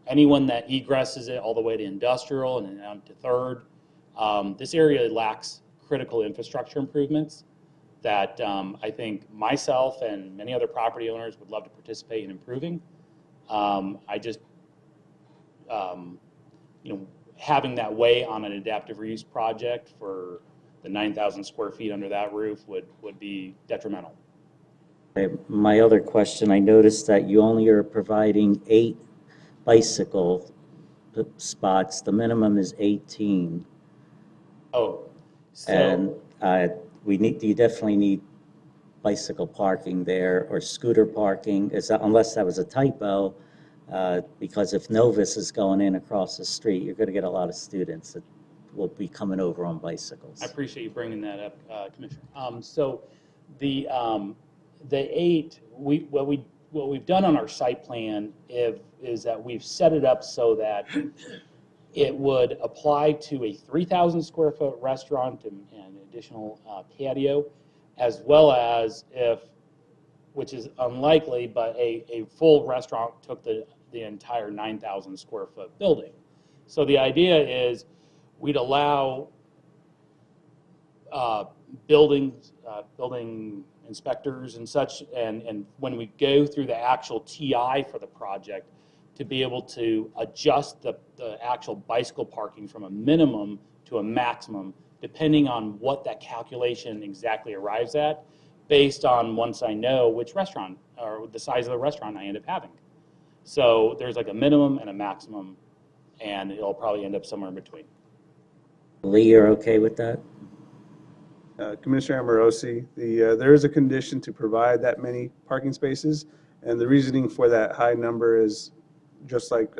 anyone that egresses it all the way to industrial and then down to Third. This area lacks critical infrastructure improvements that I think myself and many other property owners would love to participate in improving. I just, having that weigh on an adaptive reuse project for the 9,000 square feet under that roof would be detrimental. Okay, my other question, I noticed that you only are providing 8 bicycle spots. The minimum is 18. Oh, so. And you definitely need bicycle parking there or scooter parking, unless that was a typo, because if Novus is going in across the street, you're going to get a lot of students that will be coming over on bicycles. I appreciate you bringing that up, Commissioner. So the 8, what we've done on our site plan is that we've set it up so that it would apply to a 3,000 square foot restaurant and additional patio, as well as which is unlikely, but a full restaurant took the entire 9,000 square foot building. So the idea is we'd allow building inspectors and such, and when we go through the actual TI for the project, to be able to adjust the actual bicycle parking from a minimum to a maximum, depending on what that calculation exactly arrives at, based on once I know which restaurant or the size of the restaurant I end up having. So there's like a minimum and a maximum, and it'll probably end up somewhere in between. Lee, you're okay with that? Commissioner Amorosi, there is a condition to provide that many parking spaces, and the reasoning for that high number is just like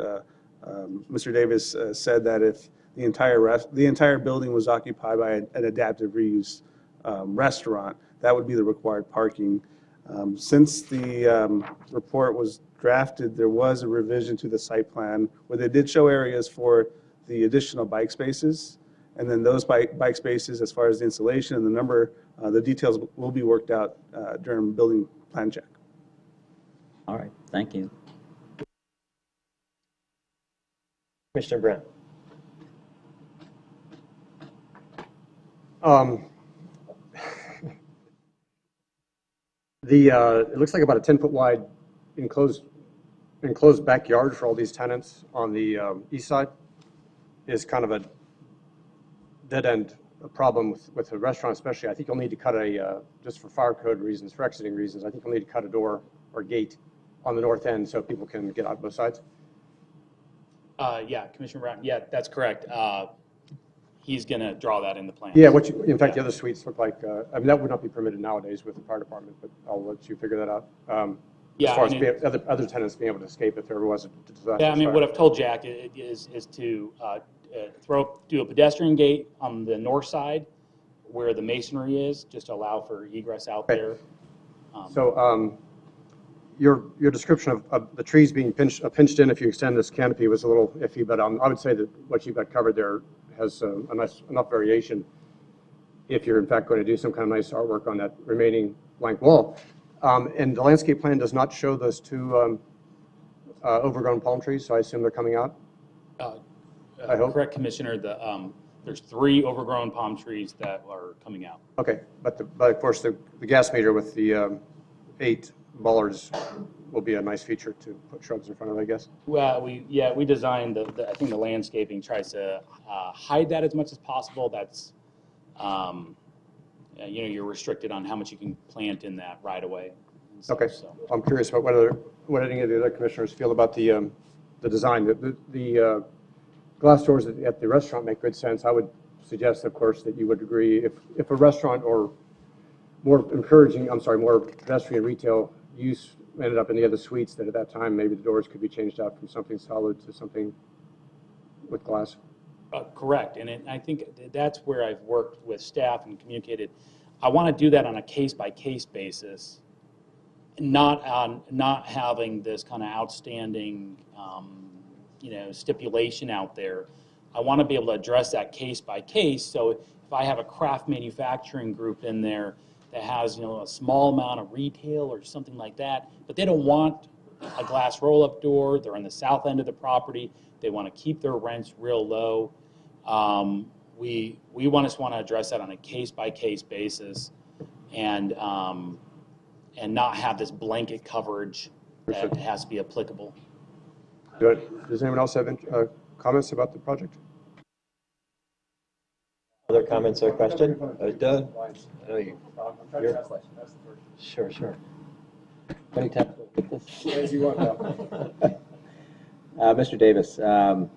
Mr. Davis said, that if the entire building was occupied by an adaptive reuse restaurant, that would be the required parking. Since the report was drafted, there was a revision to the site plan where they did show areas for the additional bike spaces. And then those bike spaces, as far as the installation and the number, the details will be worked out during building plan check. All right, thank you. Commissioner Brown. It looks like about a 10-foot wide enclosed backyard for all these tenants on the east side is kind of a dead-end problem with a restaurant especially. I think you'll need to cut just for fire code reasons, for exiting reasons, I think you'll need to cut a door or gate on the north end so people can get out both sides. Yeah, Commissioner Brown, yeah, that's correct. He's going to draw that in the plan. Yeah, in fact, the other suites look like, I mean, that would not be permitted nowadays with the fire department, but I'll let you figure that out. Yeah, as far as other tenants being able to escape if there was a disaster. Yeah, I mean, what I've told Jack is to do a pedestrian gate on the north side where the masonry is, just to allow for egress out there. So your description of the trees being pinched in if you extend this canopy was a little iffy, but I would say that what you've got covered there has enough variation if you're in fact going to do some kind of nice artwork on that remaining blank wall. And the landscape plan does not show those 2 overgrown palm trees, so I assume they're coming out? I hope. Correct, Commissioner. There's 3 overgrown palm trees that are coming out. Okay, but of course the gas meter with the 8 bollards will be a nice feature to put shrubs in front of, I guess. Well, we designed I think the landscaping tries to hide that as much as possible. That's you're restricted on how much you can plant in that right away. Okay, so I'm curious about what any of the other commissioners feel about the design. The glass doors at the restaurant make good sense. I would suggest, of course, that you would agree if a restaurant or more pedestrian retail use ended up in the other suites, that at that time, maybe the doors could be changed out from something solid to something with glass. Correct, and I think that's where I've worked with staff and communicated. I want to do that on a case-by-case basis, not having this kind of outstanding, stipulation out there. I want to be able to address that case by case. So if I have a craft manufacturing group in there that has, a small amount of retail or something like that, but they don't want a glass roll-up door. They're on the south end of the property. They want to keep their rents real low. We just want to address that on a case-by-case basis, and not have this blanket coverage that has to be applicable. Good. Does anyone else have comments about the project? Other comments or question? Doug? Sure. As you want. Mr. Davis, the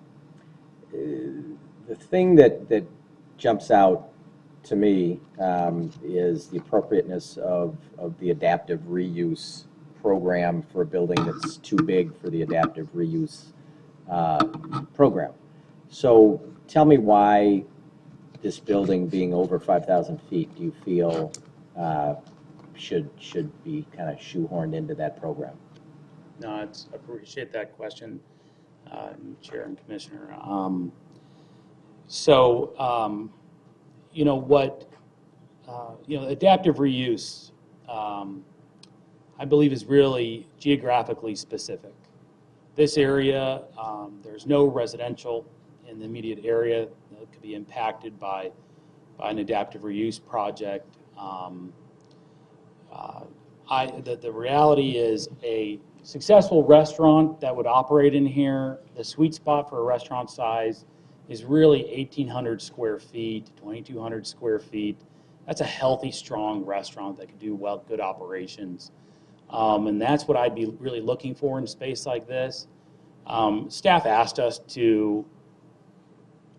thing that jumps out to me is the appropriateness of the adaptive reuse program for a building that's too big for the adaptive reuse program. So tell me why this building being over 5,000 feet, do you feel should be kind of shoehorned into that program? No, I appreciate that question, Chair and Commissioner. Adaptive reuse, I believe, is really geographically specific. This area, there's no residential in the immediate area that could be impacted by an adaptive reuse project. The reality is a successful restaurant that would operate in here, the sweet spot for a restaurant size is really 1,800 square feet, 2,200 square feet. That's a healthy, strong restaurant that could do good operations. And that's what I'd be really looking for in a space like this. Staff asked us to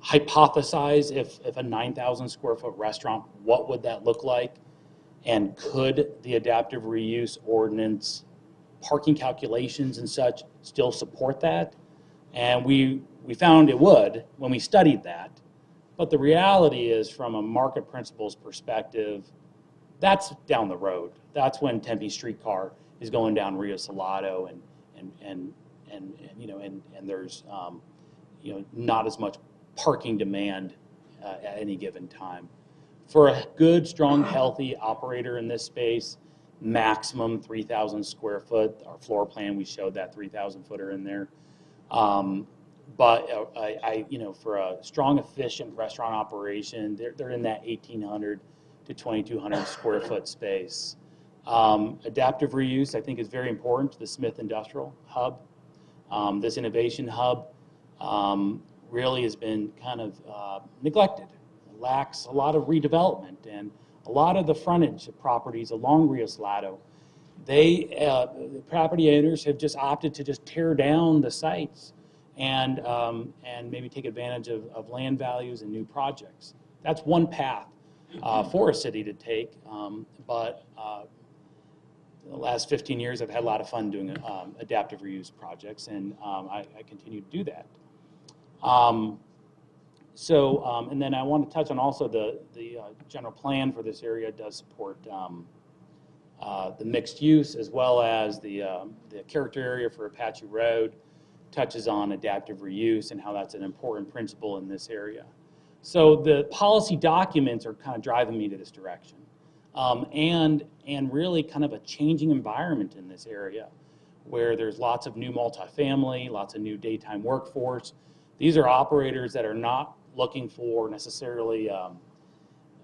hypothesize if a 9,000 square foot restaurant, what would that look like? And could the adaptive reuse ordinance, parking calculations and such still support that? And we found it would when we studied that. But the reality is, from a market principles perspective, that's down the road. That's when Tempe Streetcar is going down Rio Salado and there's not as much parking demand at any given time. For a good, strong, healthy operator in this space, maximum 3,000 square foot. Our floor plan, we showed that 3,000 footer in there. But for a strong, efficient restaurant operation, they're in that 1,800 to 2,200 square foot space. Adaptive reuse, I think, is very important to the Smith Industrial Hub. This innovation hub really has been kind of neglected. It lacks a lot of redevelopment, and a lot of the frontage properties along Rio Salado, the property owners have just opted to just tear down the sites and maybe take advantage of land values and new projects. That's one path for a city to take, but the last 15 years I've had a lot of fun doing adaptive reuse projects, and I continue to do that. And then I want to touch on also the general plan for this area does support the mixed use, as well as the character area for Apache Road touches on adaptive reuse and how that's an important principle in this area. So the policy documents are kind of driving me to this direction, and really kind of a changing environment in this area where there's lots of new multifamily, lots of new daytime workforce. These are operators that are not looking for necessarily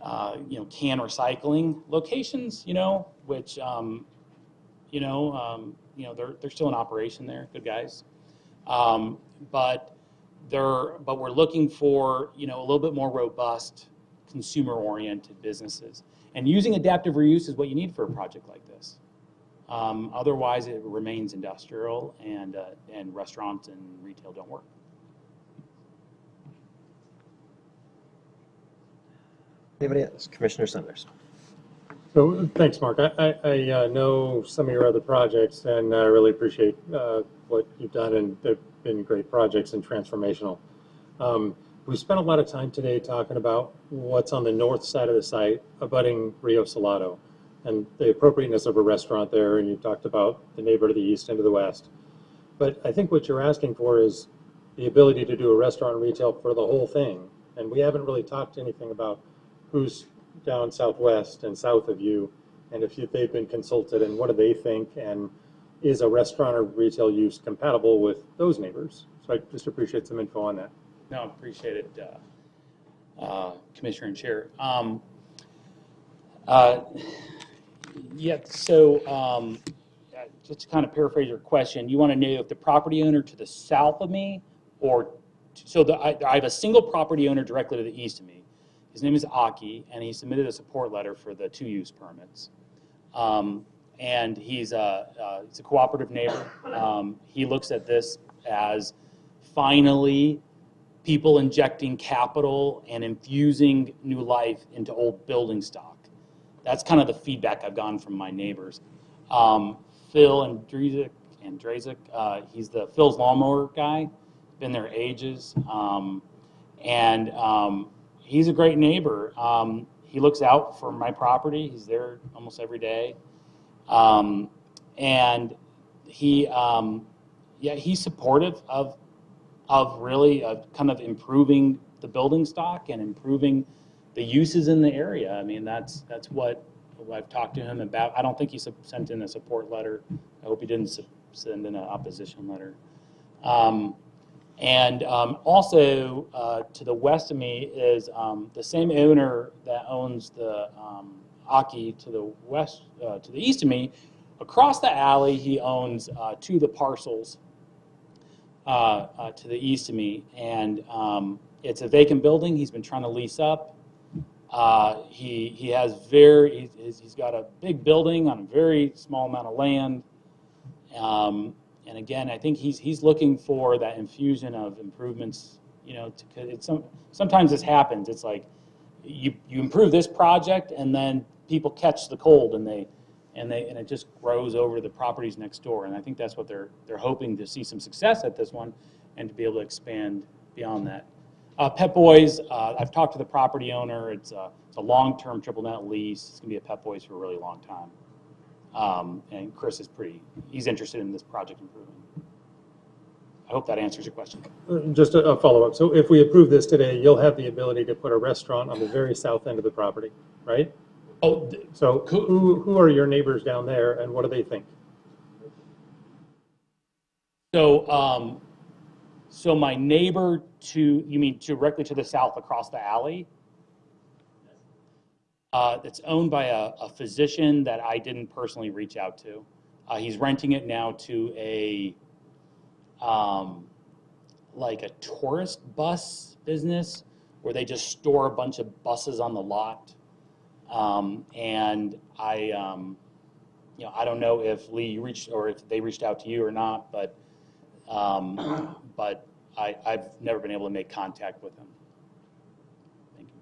can recycling locations, which they're still in operation there, good guys. But we're looking for a little bit more robust, consumer-oriented businesses. And using adaptive reuse is what you need for a project like this. Otherwise, it remains industrial, and restaurants and retail don't work. Anybody else? Commissioner Summers. So thanks, Mark. I know some of your other projects, and I really appreciate what you've done, and they've been great projects and transformational. We spent a lot of time today talking about what's on the north side of the site abutting Rio Salado and the appropriateness of a restaurant there, and you talked about the neighbor to the east and to the west. But I think what you're asking for is the ability to do a restaurant and retail for the whole thing. And we haven't really talked anything about who's down southwest and south of you, and if they've been consulted, and what do they think, and is a restaurant or retail use compatible with those neighbors? So I just appreciate some info on that. No, appreciate it, Commissioner and Chair. Yeah, so just to kind of paraphrase your question, you want to know if the property owner to the south of me, or I have a single property owner directly to the east of me. His name is Aki, and he submitted a support letter for the 2 use permits. And he's a cooperative neighbor. He looks at this as finally people injecting capital and infusing new life into old building stock. That's kind of the feedback I've gotten from my neighbors. Phil and Drazik, Phil's lawnmower guy, been there ages, and he's a great neighbor. He looks out for my property. He's there almost every day, and he's supportive of really kind of improving the building stock and improving the uses in the area. I mean, that's what I've talked to him about. I don't think he sent in a support letter. I hope he didn't send in an opposition letter. Also, to the west of me is the same owner that owns the Aki to the west, to the east of me. Across the alley, he owns 2 of the parcels to the east of me, and it's a vacant building. He's been trying to lease up. He's got a big building on a very small amount of land. And again, I think he's looking for that infusion of improvements. You know, sometimes this happens. It's like you improve this project, and then people catch the cold, and it just grows over the properties next door. And I think that's what they're hoping to see some success at this one, and to be able to expand beyond that. Pep Boys, I've talked to the property owner. It's a long-term triple net lease. It's going to be a Pep Boys for a really long time. And Chris he's interested in this project improvement. I hope that answers your question. Just a follow-up. So if we approve this today, you'll have the ability to put a restaurant on the very south end of the property, right? Oh, so who are your neighbors down there, and what do they think? So, so my neighbor you mean directly to the south across the alley? It's owned by a physician that I didn't personally reach out to. He's renting it now to a like a tourist bus business where they just store a bunch of buses on the lot. And I don't know if Lee reached, or if they reached out to you or not, but I've never been able to make contact with him. Thank you.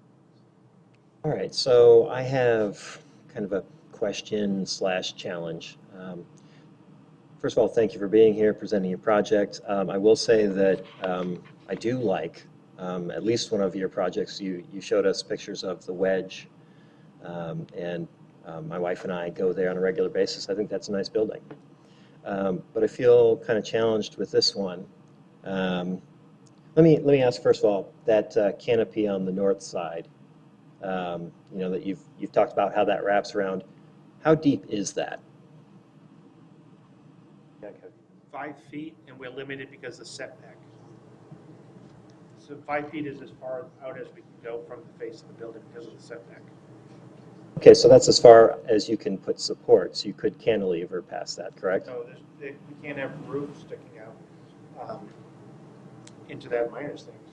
All right, so I have kind of a question/challenge. First of all, thank you for being here, presenting your project. I will say that I do like at least one of your projects. You showed us pictures of the Wedge, and my wife and I go there on a regular basis. I think that's a nice building. But I feel kind of challenged with this one. Let me ask, first of all, that canopy on the north side, that you've talked about how that wraps around. How deep is that? 5 feet, and we're limited because of setback. So 5 feet is as far out as we can go from the face of the building because of the setback. Okay, so that's as far as you can put supports. You could cantilever past that, correct? So we can't have roofs sticking out into that minus things.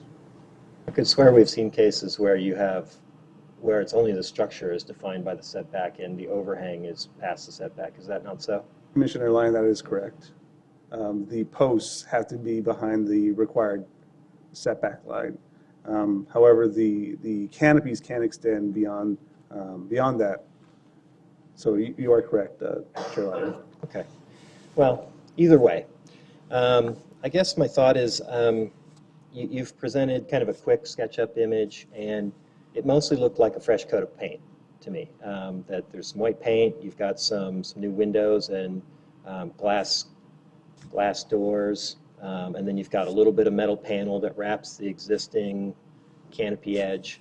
I could swear we've seen cases where where it's only the structure is defined by the setback and the overhang is past the setback. Is that not so? Commissioner Lyon, that is correct. The posts have to be behind the required setback line. However, the canopies can extend beyond that. So you are correct, Chair Lyon. Okay. Well, either way, I guess my thought is you've presented kind of a quick SketchUp image, and it mostly looked like a fresh coat of paint to me. That there's some white paint, you've got some new windows and glass doors, and then you've got a little bit of metal panel that wraps the existing canopy edge.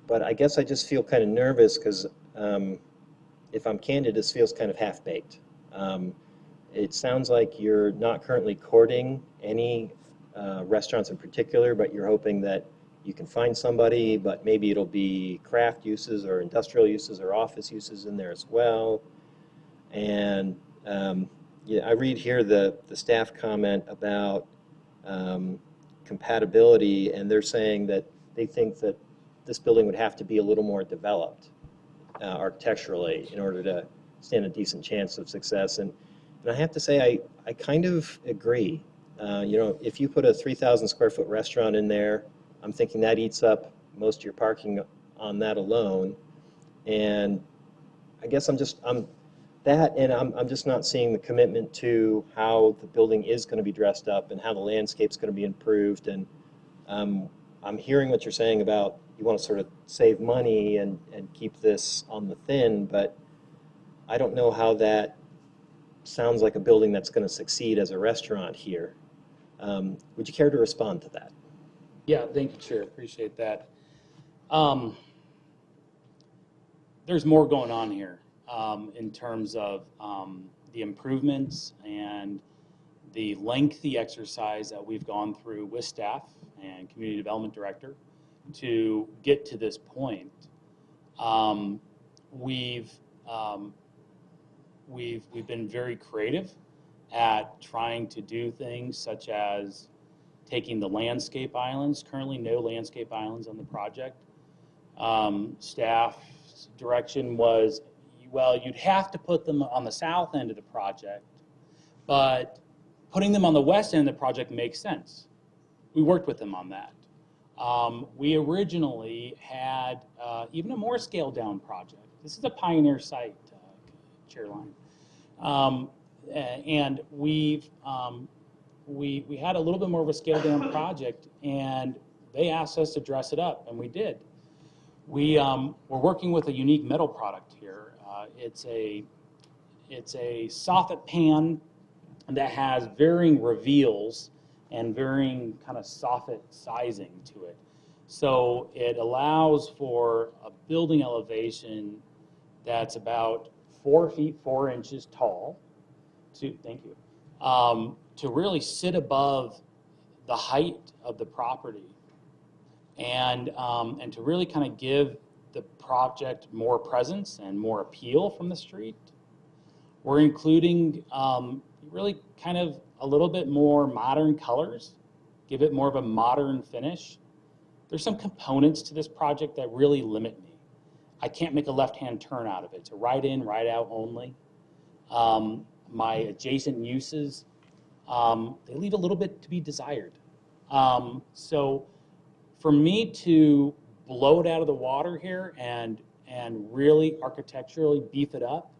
But I guess I just feel kind of nervous because if I'm candid, this feels kind of half-baked. It sounds like you're not currently courting any restaurants in particular, but you're hoping that you can find somebody, but maybe it'll be craft uses or industrial uses or office uses in there as well. And yeah, I read here the staff comment about compatibility, and they're saying that they think that this building would have to be a little more developed architecturally in order to stand a decent chance of success. And I have to say, I kind of agree. You know, if you put a 3,000 square foot restaurant in there, I'm thinking that eats up most of your parking on that alone. And I guess I'm just not seeing the commitment to how the building is going to be dressed up and how the landscape's going to be improved. And I'm hearing what you're saying about you want to sort of save money and keep this on the thin, but I don't know how that sounds like a building that's going to succeed as a restaurant here. Would you care to respond to that? Yeah, thank you, Chair. Appreciate that. There's more going on here in terms of the improvements and the lengthy exercise that we've gone through with staff and community development director to get to this point. We've been very creative at trying to do things such as taking the landscape islands, currently no landscape islands on the project. Staff's direction was, well, you'd have to put them on the south end of the project, but putting them on the west end of the project makes sense. We worked with them on that. We originally had even a more scaled down project. This is a pioneer site, Chair Lyon. And we had a little bit more of a scaled down project, and they asked us to dress it up, and we did. We're working with a unique metal product here. It's a soffit pan that has varying reveals and varying kind of soffit sizing to it. So it allows for a building elevation that's about 4 feet 4 inches tall. Thank you. To really sit above the height of the property, and to really kind of give the project more presence and more appeal from the street. We're including really kind of a little bit more modern colors, give it more of a modern finish. There's some components to this project that really limit me. I can't make a left-hand turn out of it. It's a right in, right out only. My adjacent uses, they leave a little bit to be desired. So for me to blow it out of the water here and really architecturally beef it up,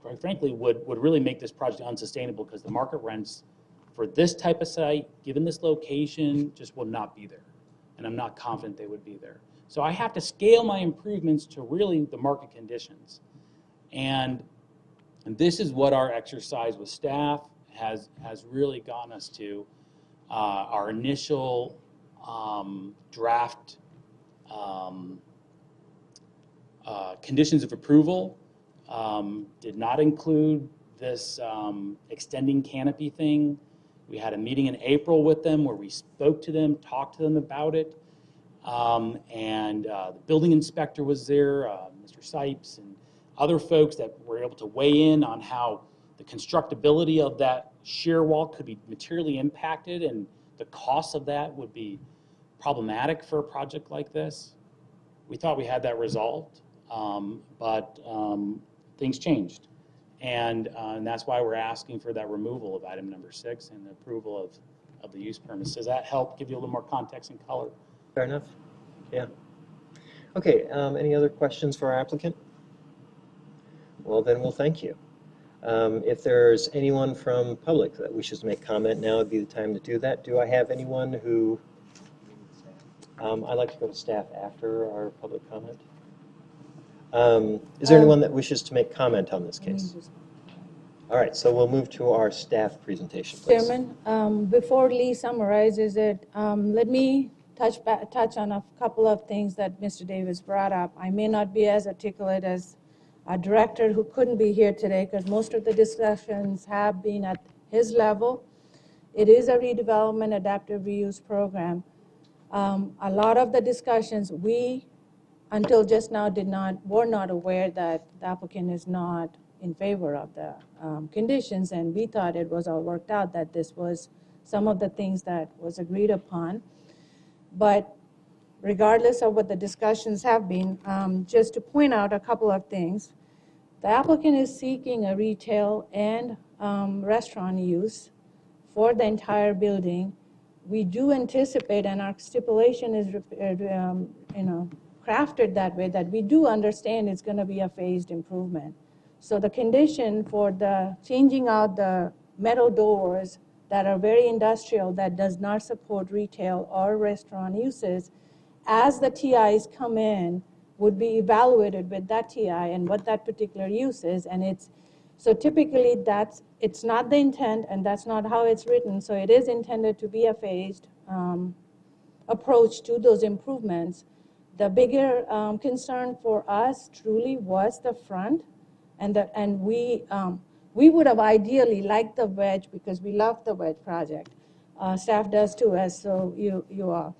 quite frankly, would really make this project unsustainable, because the market rents for this type of site, given this location, just will not be there. And I'm not confident they would be there. So I have to scale my improvements to really the market conditions. And this is what our exercise with staff has really gotten us to. Our initial draft conditions of approval did not include this extending canopy thing. We had a meeting in April with them where we spoke to them, talked to them about it. And the building inspector was there, Mr. Sipes, and other folks that were able to weigh in on how the constructability of that shear wall could be materially impacted, and the cost of that would be problematic for a project like this. We thought we had that resolved, but things changed. And that's why we're asking for that removal of item number 6 and the approval of the use permits. Does that help give you a little more context and color? Fair enough. Yeah. Okay, any other questions for our applicant? Well, then we'll thank you. If there's anyone from public that wishes to make comment, now would be the time to do that. Do I have anyone who, I'd like to go to staff after our public comment. Is there anyone that wishes to make comment on this case? All right, so we'll move to our staff presentation, please. Chairman, before Lee summarizes it, let me touch on a couple of things that Mr. Davis brought up. I may not be as articulate as a director who couldn't be here today because most of the discussions have been at his level. It is a redevelopment adaptive reuse program. A lot of the discussions, we, until just now, were not aware that the applicant is not in favor of the conditions, and we thought it was all worked out, that this was some of the things that was agreed upon. But regardless of what the discussions have been, just to point out a couple of things, the applicant is seeking a retail and restaurant use for the entire building. We do anticipate, and our stipulation is crafted that way, that we do understand it's going to be a phased improvement. So the condition for the changing out the metal doors that are very industrial, that does not support retail or restaurant uses, as the TIs come in, would be evaluated with that TI and what that particular use is. And it's, so typically it's not the intent, and that's not how it's written. So it is intended to be a phased approach to those improvements. The bigger concern for us truly was the front, and we would have ideally liked the wedge because we love the wedge project. Staff does too, as so you are.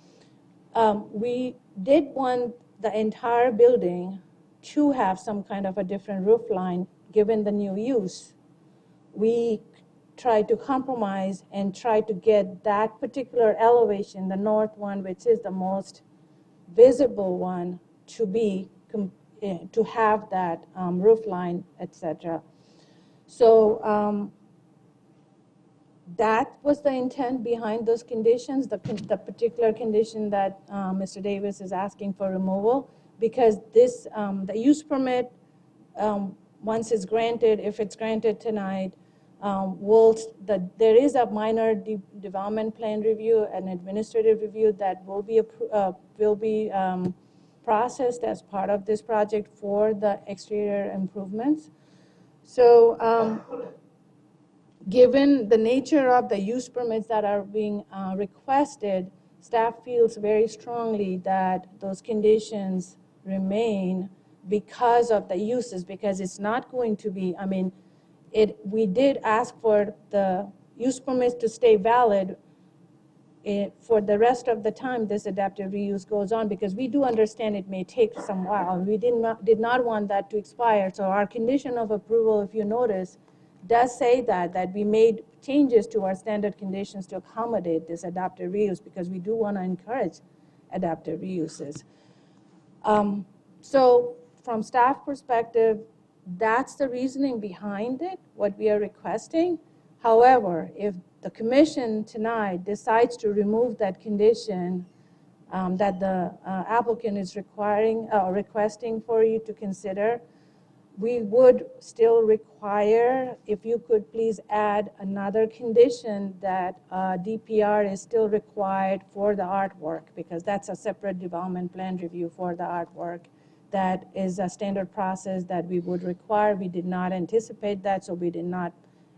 We did want the entire building to have some kind of a different roof line given the new use. We tried to compromise and try to get that particular elevation, the north one, which is the most visible one, to be to have that roof line, etc. So that was the intent behind those conditions, the particular condition that Mr. Davis is asking for removal, because this, the use permit, once it's granted, if it's granted tonight, there is a minor development plan review, an administrative review that will be processed as part of this project for the exterior improvements. So given the nature of the use permits that are being requested, staff feels very strongly that those conditions remain because of the uses, because it's not going to be, I mean, we did ask for the use permits to stay valid for the rest of the time this adaptive reuse goes on, because we do understand it may take some while. We did not want that to expire. So our condition of approval, if you notice, does say that we made changes to our standard conditions to accommodate this adaptive reuse, because we do want to encourage adaptive reuses. So from staff perspective, that's the reasoning behind it, what we are requesting. However, if the commission tonight decides to remove that condition that the applicant is requesting for you to consider, we would still require, if you could please add another condition that DPR is still required for the artwork, because that's a separate development plan review for the artwork. That is a standard process that we would require. We did not anticipate that, so we did not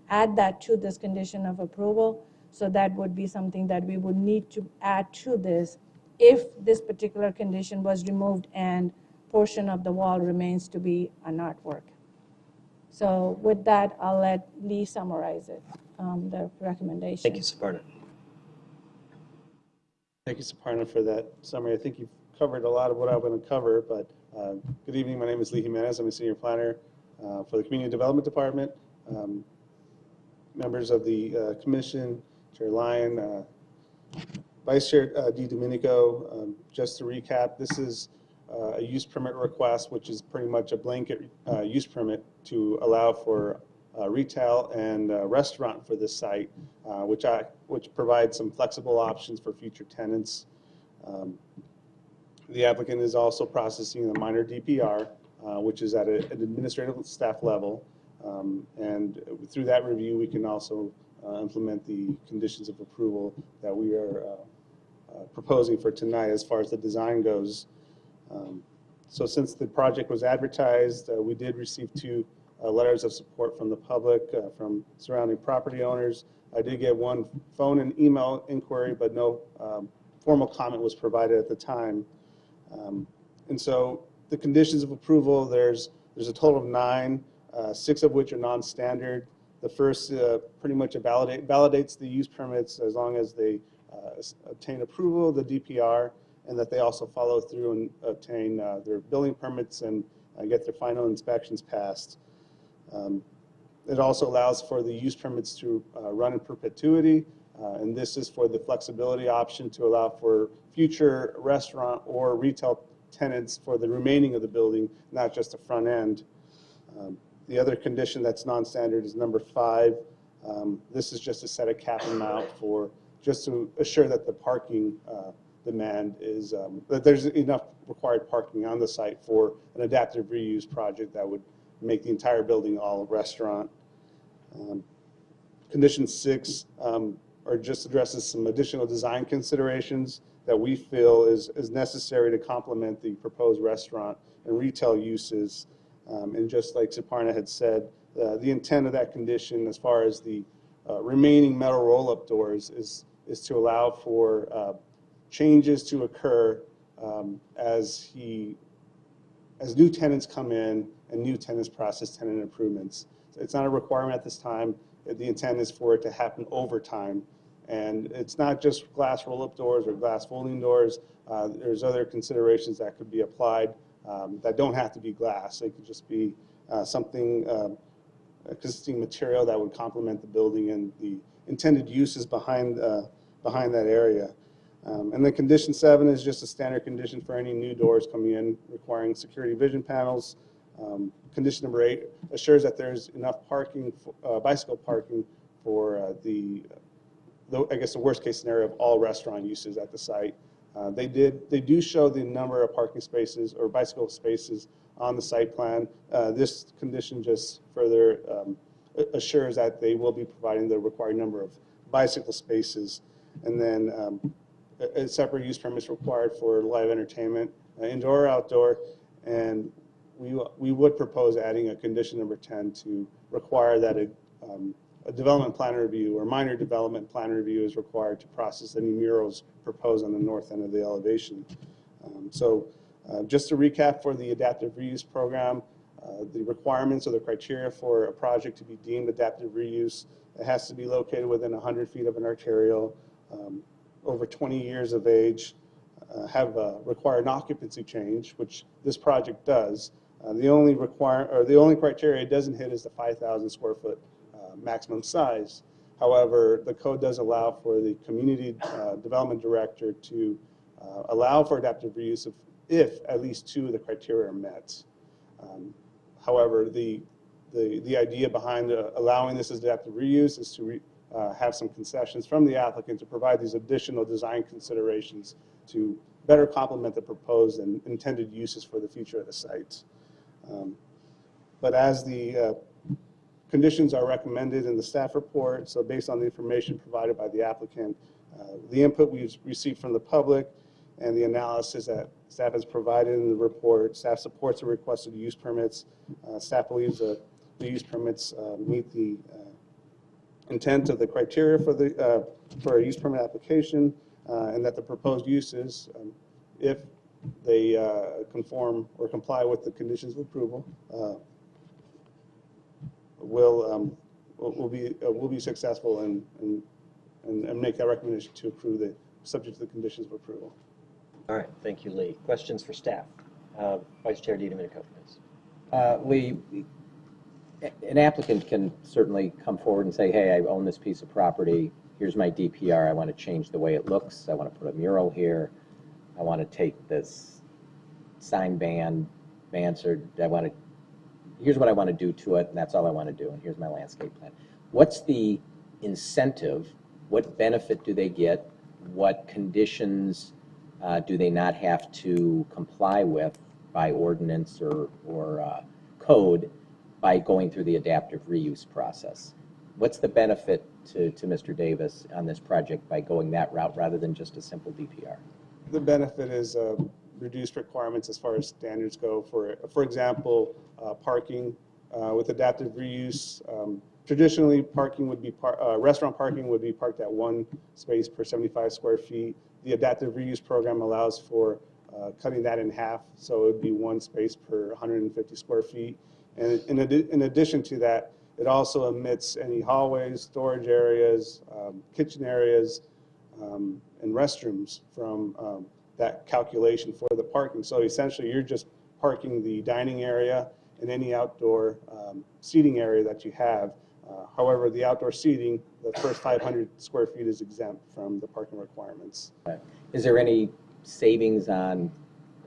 add that to this condition of approval. So that would be something that we would need to add to this if this particular condition was removed and portion of the wall remains to be an artwork. So with that, I'll let Lee summarize it, the recommendation. Thank you, Suparna. Thank you, Suparna, for that summary. I think you've covered a lot of what I'm going to cover, but good evening. My name is Lee Jimenez. I'm a senior planner for the Community Development Department. Members of the Commission, Chair Lyon, Vice Chair DiDomenico, just to recap, this is a use permit request, which is pretty much a blanket use permit to allow for retail and restaurant for this site, which provides some flexible options for future tenants. The applicant is also processing a minor DPR, which is at an administrative staff level. And through that review, we can also implement the conditions of approval that we are proposing for tonight as far as the design goes. So since the project was advertised, we did receive 2 letters of support from the public, from surrounding property owners. I did get 1 phone and email inquiry, but no formal comment was provided at the time. And so the conditions of approval, there's a total of 9, 6 of which are non-standard. The first pretty much validates the use permits as long as they obtain approval of the DPR, and that they also follow through and obtain their building permits and get their final inspections passed. It also allows for the use permits to run in perpetuity, and this is for the flexibility option to allow for future restaurant or retail tenants for the remaining of the building, not just the front end. The other condition that's non-standard is number 5. This is just to set a cap amount for, just to assure that the parking demand is, that there's enough required parking on the site for an adaptive reuse project that would make the entire building all restaurant. Condition 6 or just addresses some additional design considerations that we feel is necessary to complement the proposed restaurant and retail uses. And just like Suparna had said, the intent of that condition as far as the remaining metal roll-up doors is to allow for changes to occur as new tenants come in and new tenants process tenant improvements. It's not a requirement at this time. The intent is for it to happen over time. And it's not just glass roll-up doors or glass folding doors. There's other considerations that could be applied that don't have to be glass. They could just be something, existing material that would complement the building and the intended uses behind that area. And then condition 7 is just a standard condition for any new doors coming in requiring security vision panels. Condition number 8 assures that there's enough parking, bicycle parking for I guess the worst case scenario of all restaurant uses at the site. They do show the number of parking spaces or bicycle spaces on the site plan. This condition just further assures that they will be providing the required number of bicycle spaces. And then a separate use permit is required for live entertainment, indoor or outdoor. And we would propose adding a condition number 10 to require that a development plan review or minor development plan review is required to process any murals proposed on the north end of the elevation. Just to recap for the adaptive reuse program, the requirements or the criteria for a project to be deemed adaptive reuse, it has to be located within 100 feet of an arterial, over 20 years of age, require an occupancy change, which this project does. The only criteria it doesn't hit is the 5,000 square foot maximum size. However, the code does allow for the community development director to allow for adaptive reuse if at least 2 of the criteria are met. However, the idea behind allowing this as adaptive reuse is to have some concessions from the applicant to provide these additional design considerations to better complement the proposed and intended uses for the future of the site. But as the conditions are recommended in the staff report, so based on the information provided by the applicant, the input we've received from the public, and the analysis that staff has provided in the report, staff supports the requested use permits. Staff believes the use permits meet the intent of the criteria for a use permit application, and that the proposed uses, if they conform or comply with the conditions of approval, will be successful and make that recommendation to approve the subject to the conditions of approval. All right, thank you, Lee. Questions for staff? Vice Chair Diedemann, Lee, an applicant can certainly come forward and say, hey, I own this piece of property. Here's my DPR. I want to change the way it looks. I want to put a mural here. I want to take this sign ban, mansard. Here's what I want to do to it, and that's all I want to do, and here's my landscape plan. What's the incentive? What benefit do they get? What conditions do they not have to comply with by ordinance or code by going through the adaptive reuse process? What's the benefit to Mr. Davis on this project by going that route rather than just a simple DPR? The benefit is reduced requirements as far as standards go. For example, parking with adaptive reuse. Traditionally, parking would be restaurant parking would be parked at one space per 75 square feet. The adaptive reuse program allows for cutting that in half, so it would be one space per 150 square feet. And in addition to that, it also omits any hallways, storage areas, kitchen areas, and restrooms from that calculation for the parking. So essentially, you're just parking the dining area and any outdoor seating area that you have. However, the outdoor seating, the first 500 square feet is exempt from the parking requirements. Is there any savings on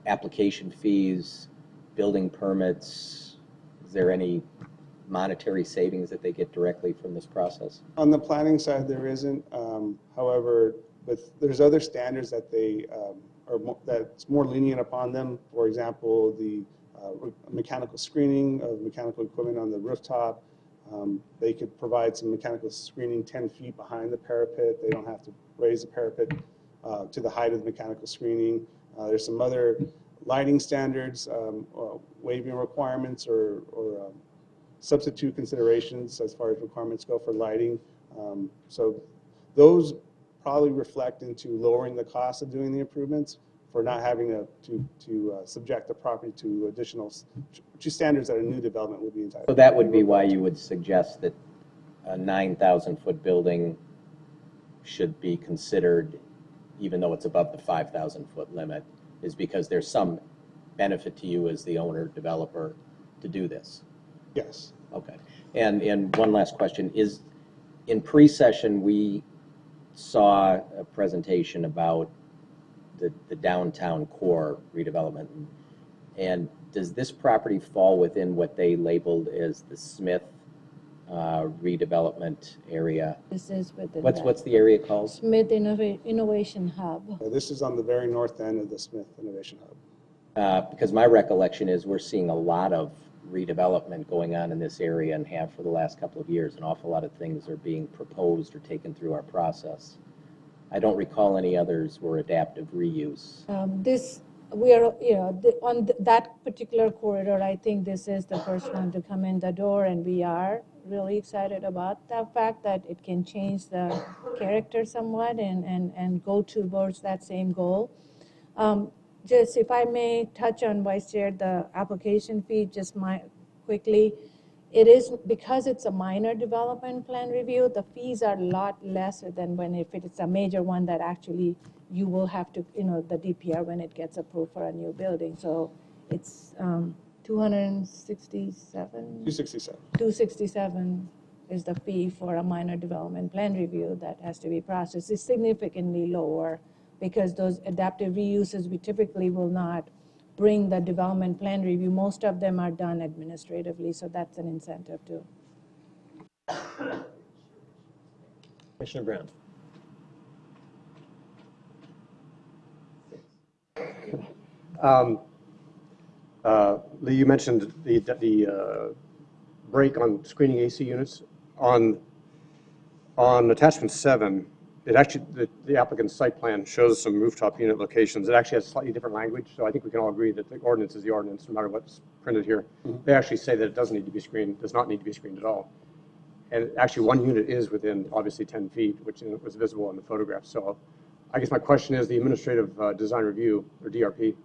application fees, building permits? Is there any monetary savings that they get directly from this process? On the planning side, there isn't. However, there's other standards that that's more lenient upon them. For example, the mechanical screening of mechanical equipment on the rooftop. They could provide some mechanical screening 10 feet behind the parapet. They don't have to raise the parapet to the height of the mechanical screening. There's some other lighting standards, waiving requirements or substitute considerations as far as requirements go for lighting. So those probably reflect into lowering the cost of doing the improvements for not having to subject the property to additional standards that a new development would be entitled. So that would be why you would suggest that a 9,000-foot building should be considered, even though it's above the 5,000-foot limit, is because there's some benefit to you as the owner developer to do this. Yes. Okay. And one last question is, in pre-session we saw a presentation about the downtown core redevelopment, and does this property fall within what they labeled as the Smith redevelopment area? This is within What's the area called? Smith Innovation Hub. This is on the very north end of the Smith Innovation Hub. Because my recollection is we're seeing a lot of redevelopment going on in this area and have for the last couple of years. An awful lot of things are being proposed or taken through our process. I don't recall any others were adaptive reuse. We are, on that particular corridor, I think this is the first one to come in the door, and we are really excited about the fact that it can change the character somewhat and go towards that same goal. Just if I may touch on, Vice Chair, the application fee, quickly. It is, because it's a minor development plan review, the fees are a lot lesser than if it's a major one that actually you will have to, the DPR when it gets approved for a new building. So it's 267? 267. 267 is the fee for a minor development plan review that has to be processed. It's significantly lower because those adaptive reuses, we typically will not bring the development plan review. Most of them are done administratively, so that's an incentive too. Commissioner Brown. Lee, you mentioned the break on screening AC units. On attachment 7, it actually, the applicant's site plan shows some rooftop unit locations. It actually has slightly different language, so I think we can all agree that the ordinance is the ordinance, no matter what's printed here. They actually say that it doesn't need to be screened, does not need to be screened at all. And actually, one unit is within, obviously, 10 feet, which was visible in the photograph. So I guess my question is, the administrative design review, or DRP,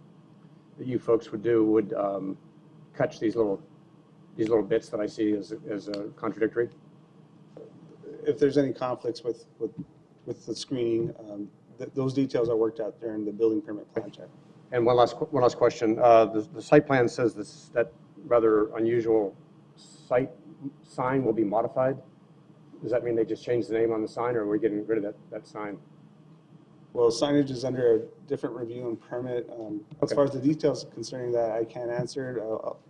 that you folks would do would catch these little bits that I see as contradictory? If there's any conflicts with the screening, those details are worked out during the building permit plan check. And one last question. The site plan says that rather unusual site sign will be modified. Does that mean they just changed the name on the sign, or are we getting rid of that sign? Well, signage is under a different review and permit. As far as the details concerning that, I can't answer.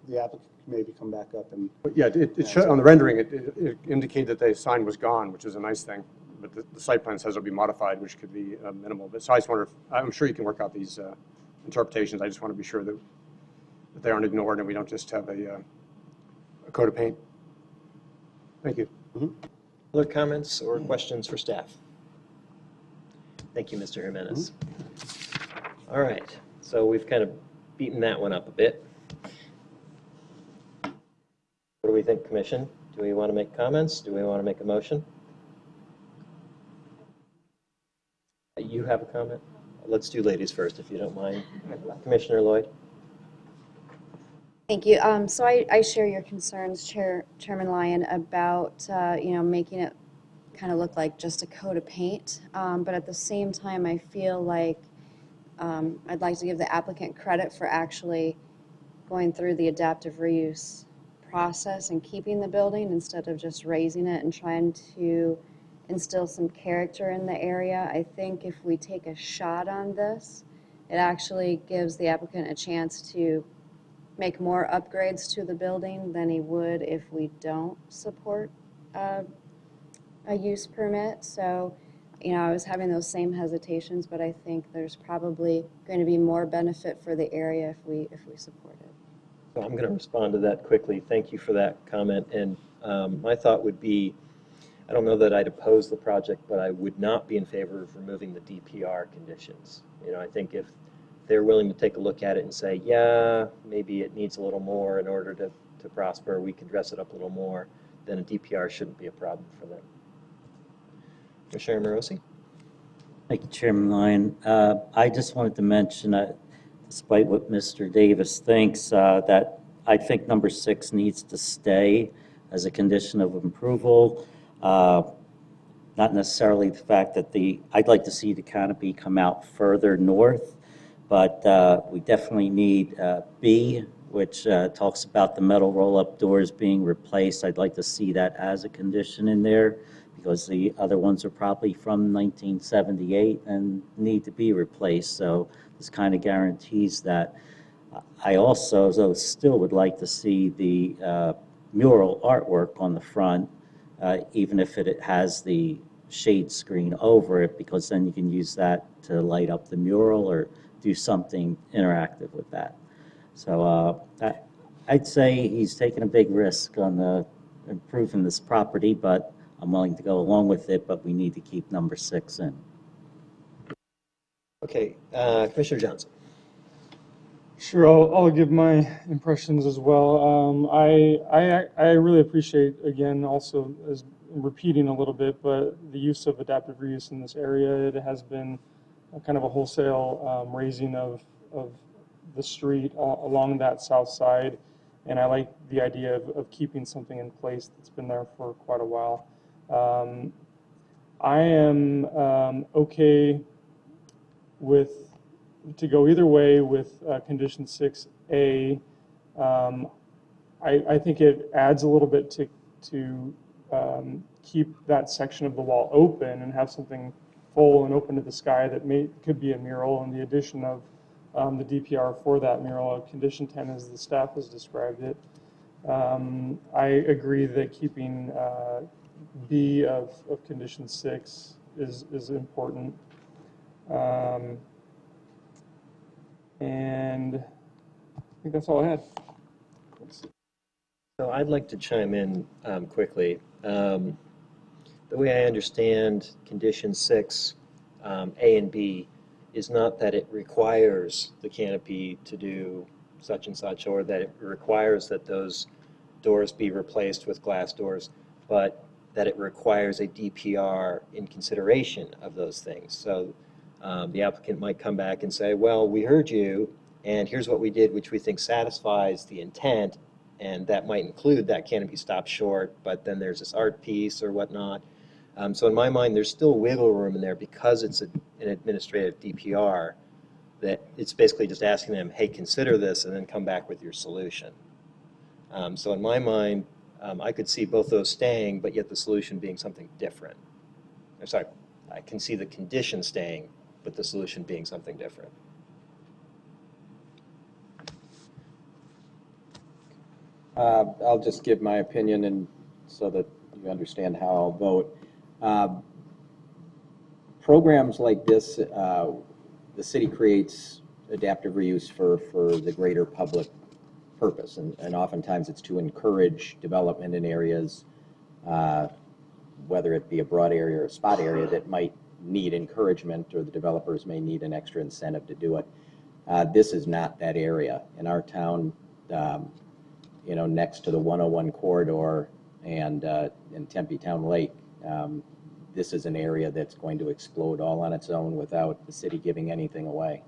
The applicant can maybe come back up and. But yeah, it showed on the rendering. It indicated that the sign was gone, which is a nice thing. but the site plan says it'll be modified, which could be minimal. But so I just wonder, I'm sure you can work out these interpretations. I just want to be sure that they aren't ignored and we don't just have a coat of paint. Thank you. Other comments or questions for staff? Thank you, Mr. Jimenez. All right, so we've kind of beaten that one up a bit. What do we think, Commission? Do we want to make comments? Do we want to make a motion? You have a comment? Let's do ladies first, if you don't mind. Commissioner Lloyd? Thank you. So I share your concerns, Chairman Lyon, about, making it kind of look like just a coat of paint. But at the same time, I feel like I'd like to give the applicant credit for actually going through the adaptive reuse process and keeping the building instead of just raising it and trying to instill some character in the area. I think if we take a shot on this, it actually gives the applicant a chance to make more upgrades to the building than he would if we don't support a use permit. So, I was having those same hesitations, but I think there's probably going to be more benefit for the area if we support it. So I'm going to respond to that quickly. Thank you for that comment. And my thought would be, I don't know that I'd oppose the project, but I would not be in favor of removing the DPR conditions. I think if they're willing to take a look at it and say, yeah, maybe it needs a little more in order to prosper, we can dress it up a little more, then a DPR shouldn't be a problem for them. Commissioner Morosi? Thank you, Chairman Lyon. I just wanted to mention, despite what Mr. Davis thinks, that I think number 6 needs to stay as a condition of approval. Not necessarily the fact that I'd like to see the canopy come out further north, but we definitely need B, which talks about the metal roll-up doors being replaced. I'd like to see that as a condition in there, because the other ones are probably from 1978 and need to be replaced. So this kind of guarantees that. I also, though, still would like to see the mural artwork on the front, even if it has the shade screen over it, because then you can use that to light up the mural or do something interactive with that. So I'd say he's taking a big risk on improving this property, but I'm willing to go along with it, but we need to keep number 6 in. Okay, Commissioner Johnson. Sure, I'll give my impressions as well. I really appreciate, again, also as repeating a little bit, but the use of adaptive reuse in this area. It has been kind of a wholesale raising of the street along that south side, and I like the idea of keeping something in place that's been there for quite a while. I am okay to go either way with condition 6A. I think it adds a little bit to keep that section of the wall open and have something full and open to the sky that could be a mural, and the addition of the DPR for that mural, condition 10 as the staff has described it. I agree that keeping B of condition 6 is important. And I think that's all I had. So I'd like to chime in quickly. The way I understand condition 6, A and B, is not that it requires the canopy to do such and such, or that it requires that those doors be replaced with glass doors, but that it requires a DPR in consideration of those things. So the applicant might come back and say, well, we heard you, and here's what we did, which we think satisfies the intent, and that might include that canopy stopped short, but then there's this art piece or whatnot. So in my mind, there's still wiggle room in there because it's an administrative DPR, that it's basically just asking them, hey, consider this, and then come back with your solution. So in my mind, I could see both those staying, but yet the solution being something different. Or sorry, I can see the condition staying, but the solution being something different. I'll just give my opinion, and so that you understand how I'll vote. programs like this, the city creates adaptive reuse for the greater public purpose, and oftentimes it's to encourage development in areas, whether it be a broad area or a spot area that might need encouragement, or the developers may need an extra incentive to do it. This is not that area. In our town, next to the 101 corridor and Tempe Town Lake, this is an area that's going to explode all on its own without the city giving anything away.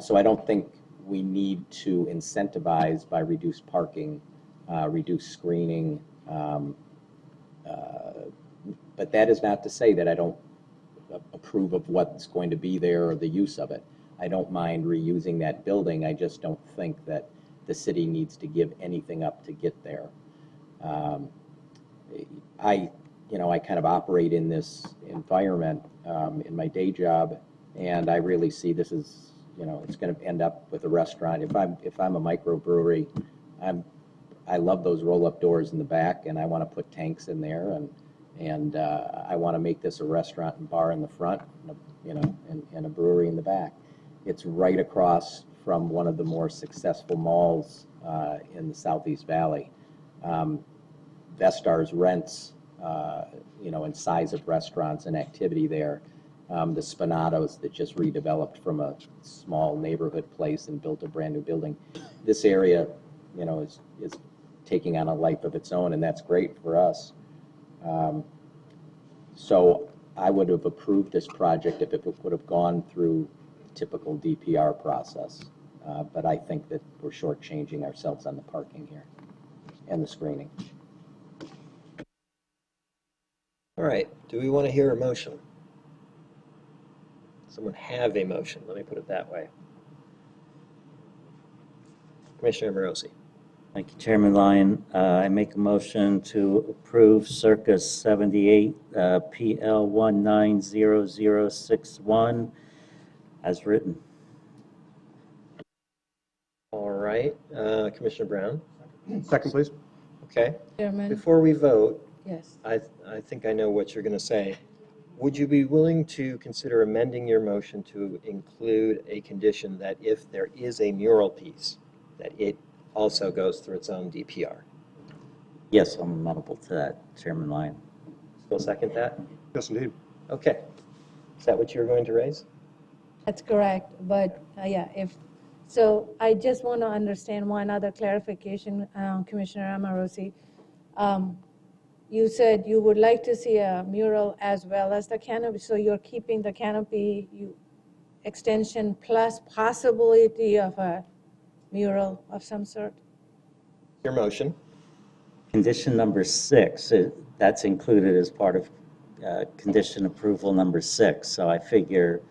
So I don't think we need to incentivize by reduced parking, reduced screening. But that is not to say that I don't approve of what's going to be there or the use of it. I don't mind reusing that building. I just don't think that the city needs to give anything up to get there. I kind of operate in this environment in my day job, and I really see this as, it's going to end up with a restaurant. If I'm a microbrewery, I love those roll-up doors in the back, and I want to put tanks in there, and I want to make this a restaurant and bar in the front, and a brewery in the back. It's right across from one of the more successful malls in the Southeast Valley. Vestar's rents, and size of restaurants and activity there. The Spinatos that just redeveloped from a small neighborhood place and built a brand new building. This area, is taking on a life of its own, and that's great for us. So I would have approved this project if it would have gone through typical DPR process. But I think that we're shortchanging ourselves on the parking here and the screening. All right, do we want to hear a motion? Someone have a motion, let me put it that way. Commissioner Morosi. Thank you, Chairman Lyon. I make a motion to approve Circus 78 PL 190061 as written. All right, Commissioner Brown. Second, please. Okay. Chairman, Before we vote, yes. I think I know what you're going to say. Would you be willing to consider amending your motion to include a condition that if there is a mural piece, that it also goes through its own DPR? Yes, I'm amenable to that, Chairman Lyon. Still second that? Yes, indeed. Okay. Is that what you're going to raise? That's correct, but so I just want to understand one other clarification, Commissioner Amorosi. You said you would like to see a mural as well as the canopy, so you're keeping the canopy extension plus possibility of a mural of some sort? Your motion. Condition number 6, that's included as part of condition approval number 6. So I figure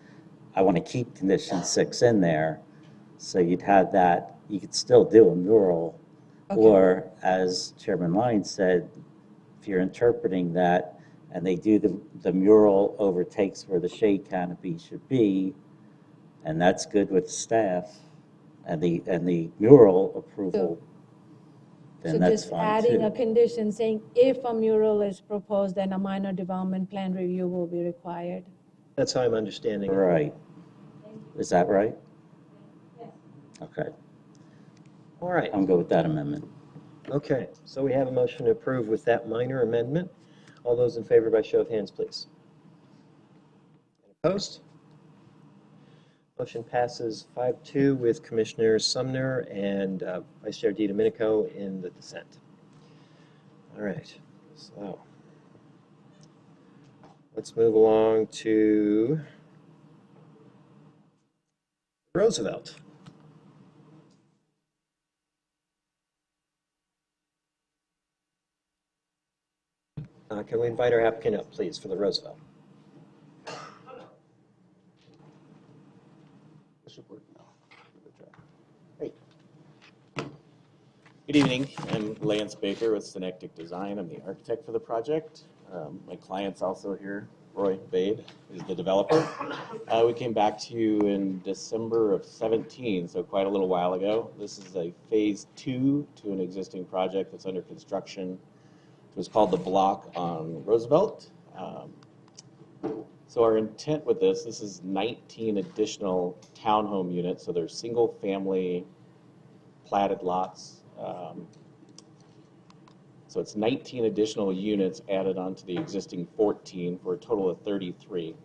I want to keep condition 6 in there. So you'd have that, you could still do a mural. Okay. Or as Chairman Lyon said, if you're interpreting that and they do the mural overtakes where the shade canopy should be, and that's good with staff, and the mural approval, then that's fine too. So just adding a condition saying if a mural is proposed, then a minor development plan review will be required. That's how I'm understanding it. Right. Is that right? Yes. Okay. All right. I'm good with that amendment. Okay, so we have a motion to approve with that minor amendment. All those in favor by show of hands, please. Opposed? Motion passes 5-2 with Commissioner Sumner and Vice Chair DiDomenico in the dissent. All right, so let's move along to Roosevelt. Can we invite our applicant up, please, for the Roosevelt? Good evening. I'm Lance Baker with Synectic Design. I'm the architect for the project. My client's also here, Roy Bade, is the developer. We came back to you in December of 17, so quite a little while ago. This is a phase 2 to an existing project that's under construction. It was called The Block on Roosevelt. So our intent with this is 19 additional townhome units. So they're single-family platted lots. So it's 19 additional units added onto the existing 14 for a total of 33.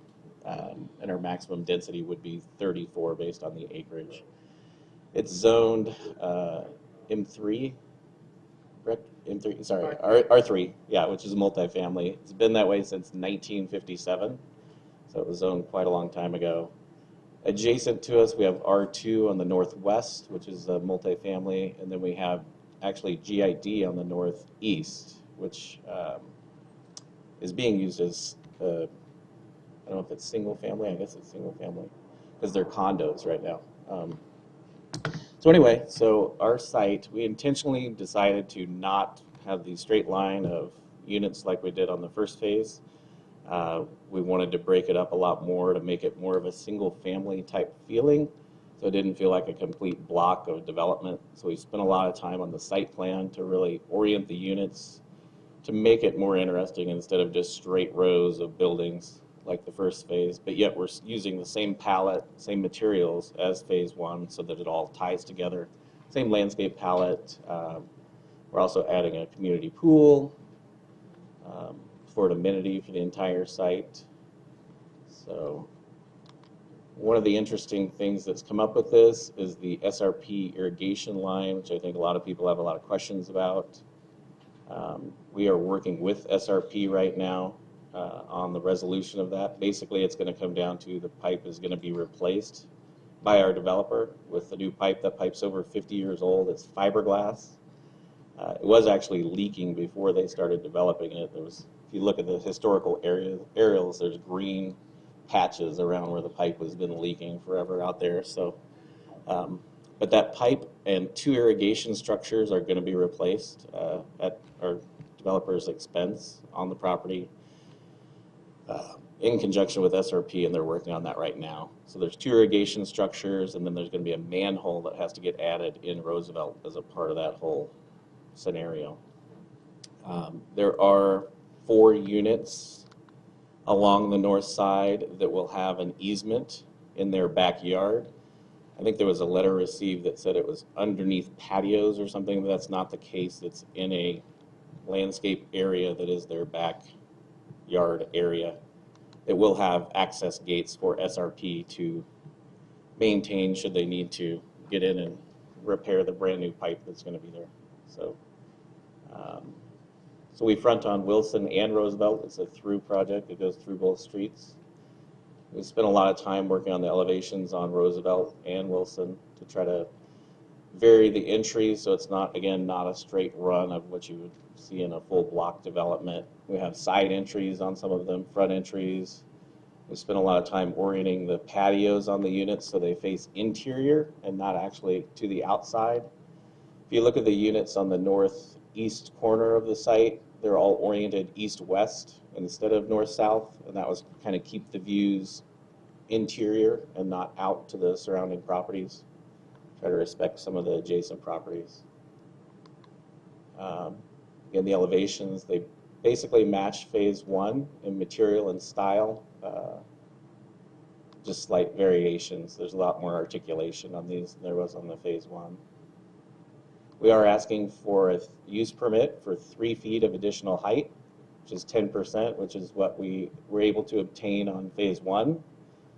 And our maximum density would be 34 based on the acreage. It's zoned M3, correct? M3, sorry, R3, yeah, which is multifamily. It's been that way since 1957, so it was zoned quite a long time ago. Adjacent to us, we have R2 on the northwest, which is a multifamily, and then we have actually GID on the northeast, which is being used as, I don't know if it's single family, I guess it's single family, because they're condos right now. So anyway, so our site, we intentionally decided to not have the straight line of units like we did on the first phase. We wanted to break it up a lot more to make it more of a single family type feeling, so it didn't feel like a complete block of development. So we spent a lot of time on the site plan to really orient the units to make it more interesting instead of just straight rows of buildings like the first phase, but yet we're using the same palette, same materials as phase one so that it all ties together. Same landscape palette. We're also adding a community pool for an amenity for the entire site. So one of the interesting things that's come up with this is the SRP irrigation line, which I think a lot of people have a lot of questions about. We are working with SRP right now on the resolution of that. Basically, it's going to come down to the pipe is going to be replaced by our developer with the new pipe. That pipe's over 50 years old. It's fiberglass. It was actually leaking before they started developing it. There was, if you look at the historical aerials, there's green patches around where the pipe has been leaking forever out there. So, but that pipe and 2 irrigation structures are going to be replaced at our developer's expense on the property. In conjunction with SRP, and they're working on that right now. So there's 2 irrigation structures, and then there's going to be a manhole that has to get added in Roosevelt as a part of that whole scenario. There are 4 units along the north side that will have an easement in their backyard. I think there was a letter received that said it was underneath patios or something, but that's not the case. It's in a landscape area that is their backyard area. It will have access gates for SRP to maintain should they need to get in and repair the brand new pipe that's going to be there. So, so we front on Wilson and Roosevelt. It's a through project. It goes through both streets. We spent a lot of time working on the elevations on Roosevelt and Wilson to try to vary the entries so it's not, again, not a straight run of what you would see in a full block development. We have side entries on some of them, front entries. We spent a lot of time orienting the patios on the units so they face interior and not actually to the outside. If you look at the units on the northeast corner of the site, they're all oriented east-west instead of north-south, and that was kind of keep the views interior and not out to the surrounding properties. Try to respect some of the adjacent properties. Again, the elevations, they basically match phase one in material and style, just slight variations. There's a lot more articulation on these than there was on the phase one. We are asking for a use permit for 3 feet of additional height, which is 10%, which is what we were able to obtain on phase one.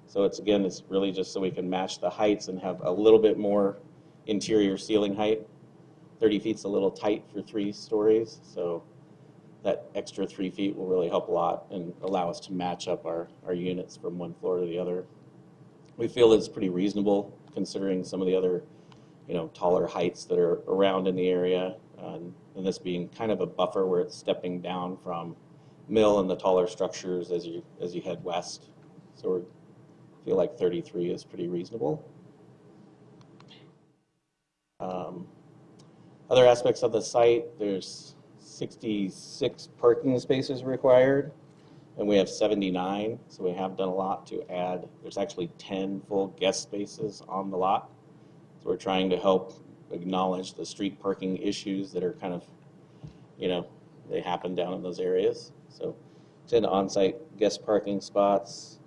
So it's, again, it's really just so we can match the heights and have a little bit more interior ceiling height. 30 feet's a little tight for 3 stories, so that extra 3 feet will really help a lot and allow us to match up our units from one floor to the other. We feel it's pretty reasonable considering some of the other, taller heights that are around in the area, and this being kind of a buffer where it's stepping down from mill and the taller structures as you head west. So we feel like 33 is pretty reasonable. Other aspects of the site, there's 66 parking spaces required, and we have 79, so we have done a lot to add. There's actually 10 full guest spaces on the lot, so we're trying to help acknowledge the street parking issues that are kind of, they happen down in those areas. So 10 on-site guest parking spots.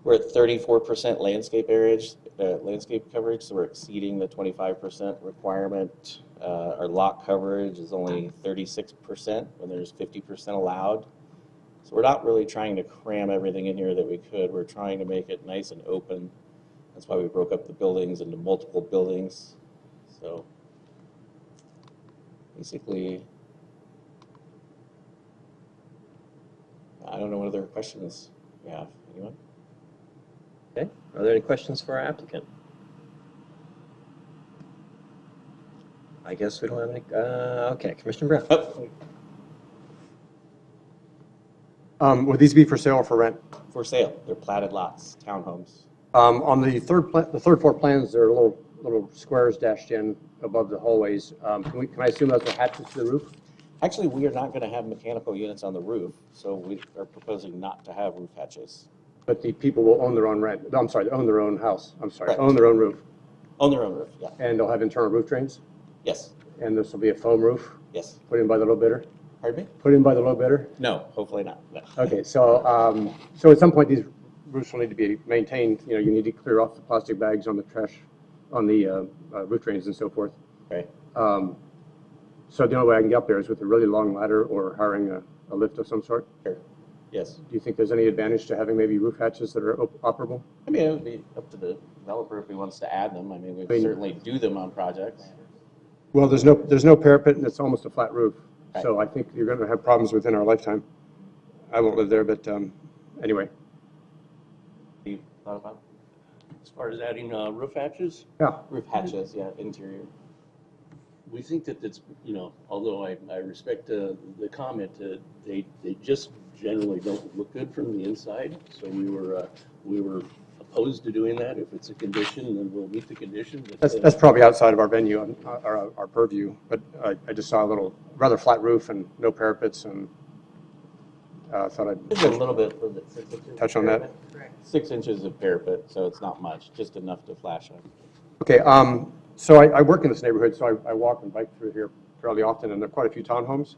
We're at 34% landscape coverage, so we're exceeding the 25% requirement. Our lot coverage is only 36% when there's 50% allowed. So we're not really trying to cram everything in here that we could. We're trying to make it nice and open. That's why we broke up the buildings into multiple buildings. So basically, I don't know what other questions you have. Anyone? Okay, are there any questions for our applicant? I guess we don't have any, okay, Commissioner Brown. Would these be for sale or for rent? For sale. They're platted lots, townhomes. On the third floor plans, there are little squares dashed in above the hallways. Can I assume those are hatches to the roof? Actually, we are not going to have mechanical units on the roof, so we are proposing not to have roof hatches. But the people will own their own own their own house. Correct. Own their own roof. On their own roof, yeah. And they'll have internal roof drains? Yes. And this will be a foam roof? Yes. Put in by the low bidder? Pardon me? Put in by the low bidder? No, hopefully not. No. Okay, so so at some point these roofs will need to be maintained. You know, you need to clear off the plastic bags on the trash, on the roof drains and so forth. Right. So the only way I can get up there is with a really long ladder or hiring a lift of some sort? Sure. Yes. Do you think there's any advantage to having maybe roof hatches that are operable? I mean, it would be up to the developer if he wants to add them. I mean, we certainly do them on projects. Well, there's no parapet and it's almost a flat roof. Right. So I think you're going to have problems within our lifetime. I won't live there, but anyway. You thought about As far as adding roof hatches? Yeah. roof hatches? Yeah, interior. We think that it's, you know, although I respect the comment, they just generally don't look good from the inside. So we were opposed to doing that. If it's a condition, then we'll meet the condition. But, That's probably outside of our venue, and our purview, but I just saw a little, rather flat roof and no parapets, and thought I'd Just a little bit, 6 inches. touch on that. 6 inches of parapet, so it's not much, just enough to flash on. Okay, so I work in this neighborhood, so I walk and bike through here fairly often, and there are quite a few townhomes,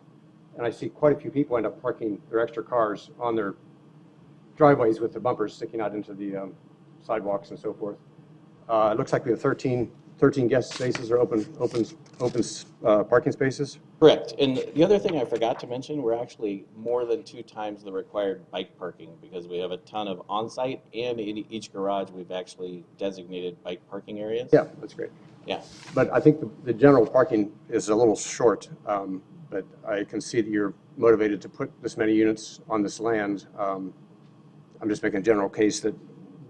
and I see quite a few people end up parking their extra cars on their driveways with the bumpers sticking out into the sidewalks and so forth. It looks like we have 13 guest spaces or open parking spaces. Correct. And the other thing I forgot to mention, we're actually more than 2 times the required bike parking because we have a ton of on-site, and in each garage we've actually designated bike parking areas. Yeah, that's great. Yeah. But I think the general parking is a little short, but I can see that you're motivated to put this many units on this land. I'm just making a general case that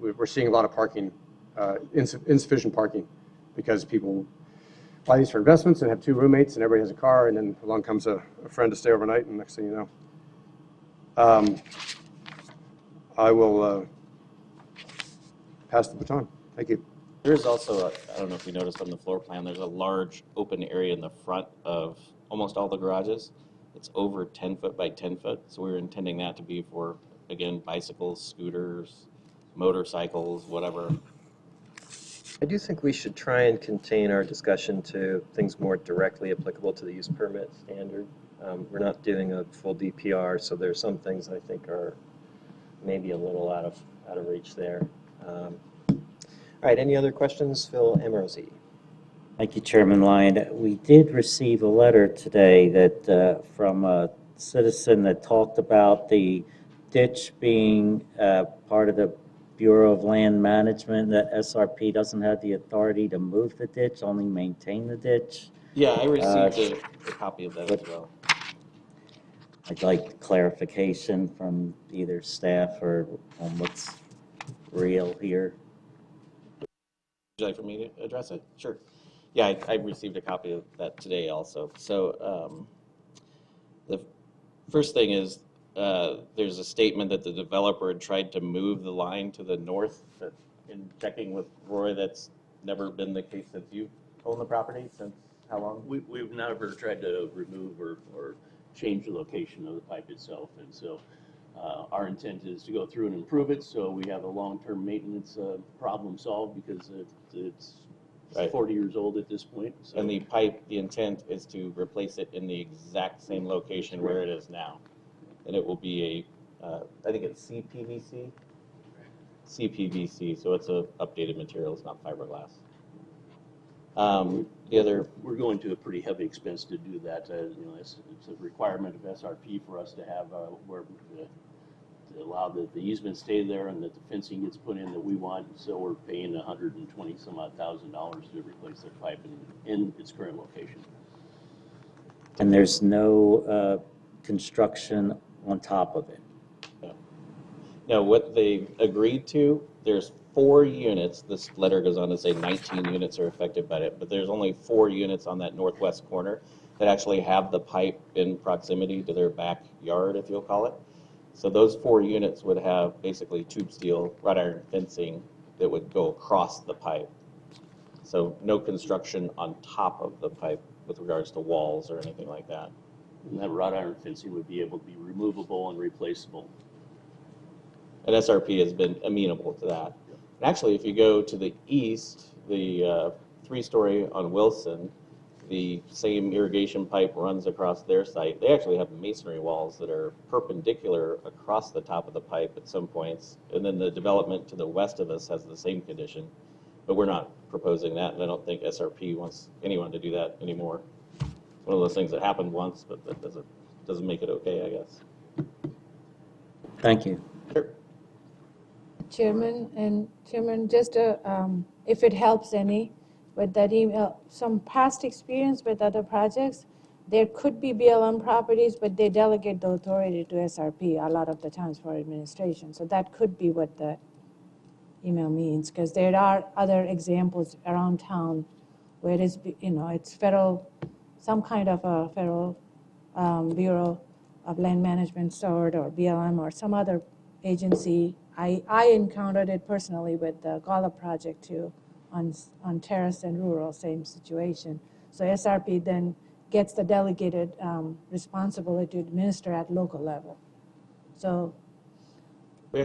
we're seeing a lot of parking, insufficient parking, because people buy these for investments and have 2 roommates and everybody has a car, and then along comes a friend to stay overnight, and next thing you know. I will pass the baton. Thank you. There's also, I don't know if you noticed on the floor plan, there's a large open area in the front of almost all the garages. It's over 10 foot by 10 foot, so we were intending that to be for, again, bicycles, scooters, motorcycles, whatever. I do think we should try and contain our discussion to things more directly applicable to the use permit standard. We're not doing a full DPR, so there are some things I think are maybe a little out of reach there. All right, any other questions? Phil Amorosi. Thank you, Chairman Lyon. We did receive a letter today that from a citizen that talked about the ditch being part of the Bureau of Land Management, that SRP doesn't have the authority to move the ditch, only maintain the ditch. Yeah, I received a copy of that as well. I'd like clarification from either staff or on what's real here. Would you like for me to address it? Sure. Yeah, I received a copy of that today also. So the first thing is there's a statement that the developer had tried to move the line to the north. But in checking with Roy, that's never been the case since you've owned the property. Since how long? We've never tried to remove or change the location of the pipe itself, and so our intent is to go through and improve it so we have a long-term maintenance problem solved, because it's Right. 40 years old at this point. So. And the pipe, the intent is to replace it in the exact same location where it is now. And it will be a, I think it's CPVC. CPVC, so it's a updated material, it's not fiberglass. The other, We're going to a pretty heavy expense to do that. You know, it's a requirement of SRP for us to have where to allow the easement stay there and that the fencing gets put in that we want. So we're paying $120 some odd thousand to replace their pipe in its current location. And there's no construction on top of it? No. Now, what they agreed to, there's 4 units. This letter goes on to say 19 units are affected by it, but there's only 4 units on that northwest corner that actually have the pipe in proximity to their backyard, if you'll call it. So those 4 units would have basically tube steel, wrought iron fencing that would go across the pipe. So no construction on top of the pipe with regards to walls or anything like that. And that wrought iron fencing would be able to be removable and replaceable. And SRP has been amenable to that. And actually, if you go to the east, the 3-story on Wilson, the same irrigation pipe runs across their site. They actually have masonry walls that are perpendicular across the top of the pipe at some points. And then the development to the west of us has the same condition. But we're not proposing that, and I don't think SRP wants anyone to do that anymore. It's one of those things that happened once, but that doesn't make it okay, I guess. Thank you. Sure. Chairman, just if it helps any, with that email, some past experience with other projects, there could be BLM properties, but they delegate the authority to SRP a lot of the times for administration. So that could be what the email means, because there are other examples around town where it's, it's federal, some kind of a federal Bureau of Land Management stored, or BLM, or some other agency. I encountered it personally with the Gala project too, on terrace and rural, same situation. So SRP then gets the delegated responsibility to administer at local level. So we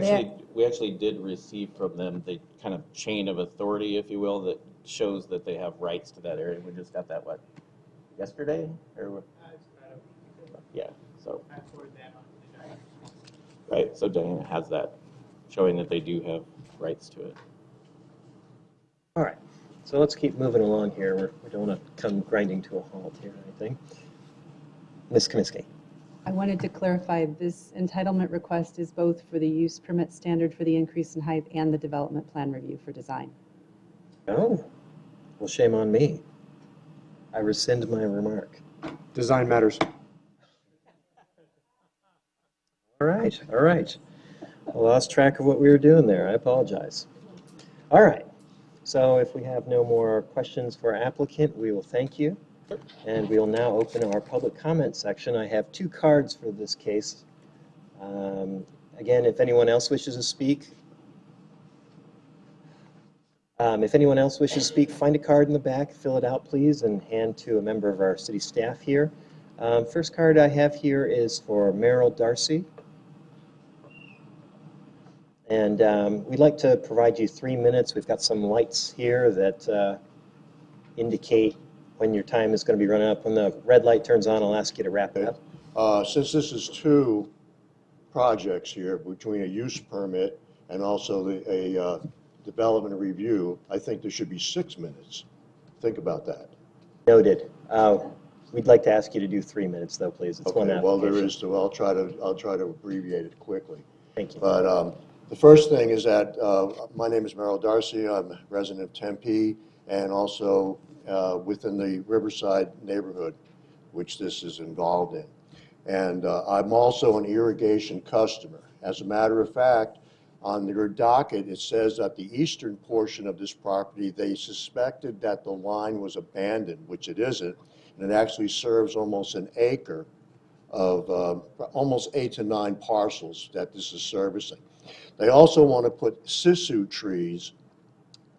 actually did receive from them the kind of chain of authority, if you will, that shows that they have rights to that area. We just got that, what, yesterday? Or yeah, so. Right, so Diana has that, showing that they do have rights to it. All right, so let's keep moving along here. We don't want to come grinding to a halt here or anything. Ms. Kaminsky. I wanted to clarify, this entitlement request is both for the use permit standard for the increase in height and the development plan review for design. Oh, well, shame on me. I rescind my remark. Design matters. All right, all right. I lost track of what we were doing there. I apologize. All right, so if we have no more questions for our applicant, we will thank you. And we will now open our public comment section. I have 2 cards for this case. Again, if anyone else wishes to speak, find a card in the back, fill it out, please, and hand to a member of our city staff here. First card I have here is for Merrill Darcy. And we'd like to provide you 3 minutes. We've got some lights here that indicate when your time is going to be running up. When the red light turns on, I'll ask you to wrap it up. Since this is 2 projects here, between a use permit and also a development review, I think there should be 6 minutes. Think about that. Noted. We'd like to ask you to do 3 minutes, though, please. It's one Okay, well, there application. is, so I'll try to abbreviate it quickly. Thank you. But the first thing is that my name is Merrill Darcy. I'm a resident of Tempe and also within the Riverside neighborhood, which this is involved in. And I'm also an irrigation customer. As a matter of fact, on your docket, it says that the eastern portion of this property, they suspected that the line was abandoned, which it isn't, and it actually serves almost an acre of almost 8 to 9 parcels that this is servicing. They also want to put sisu trees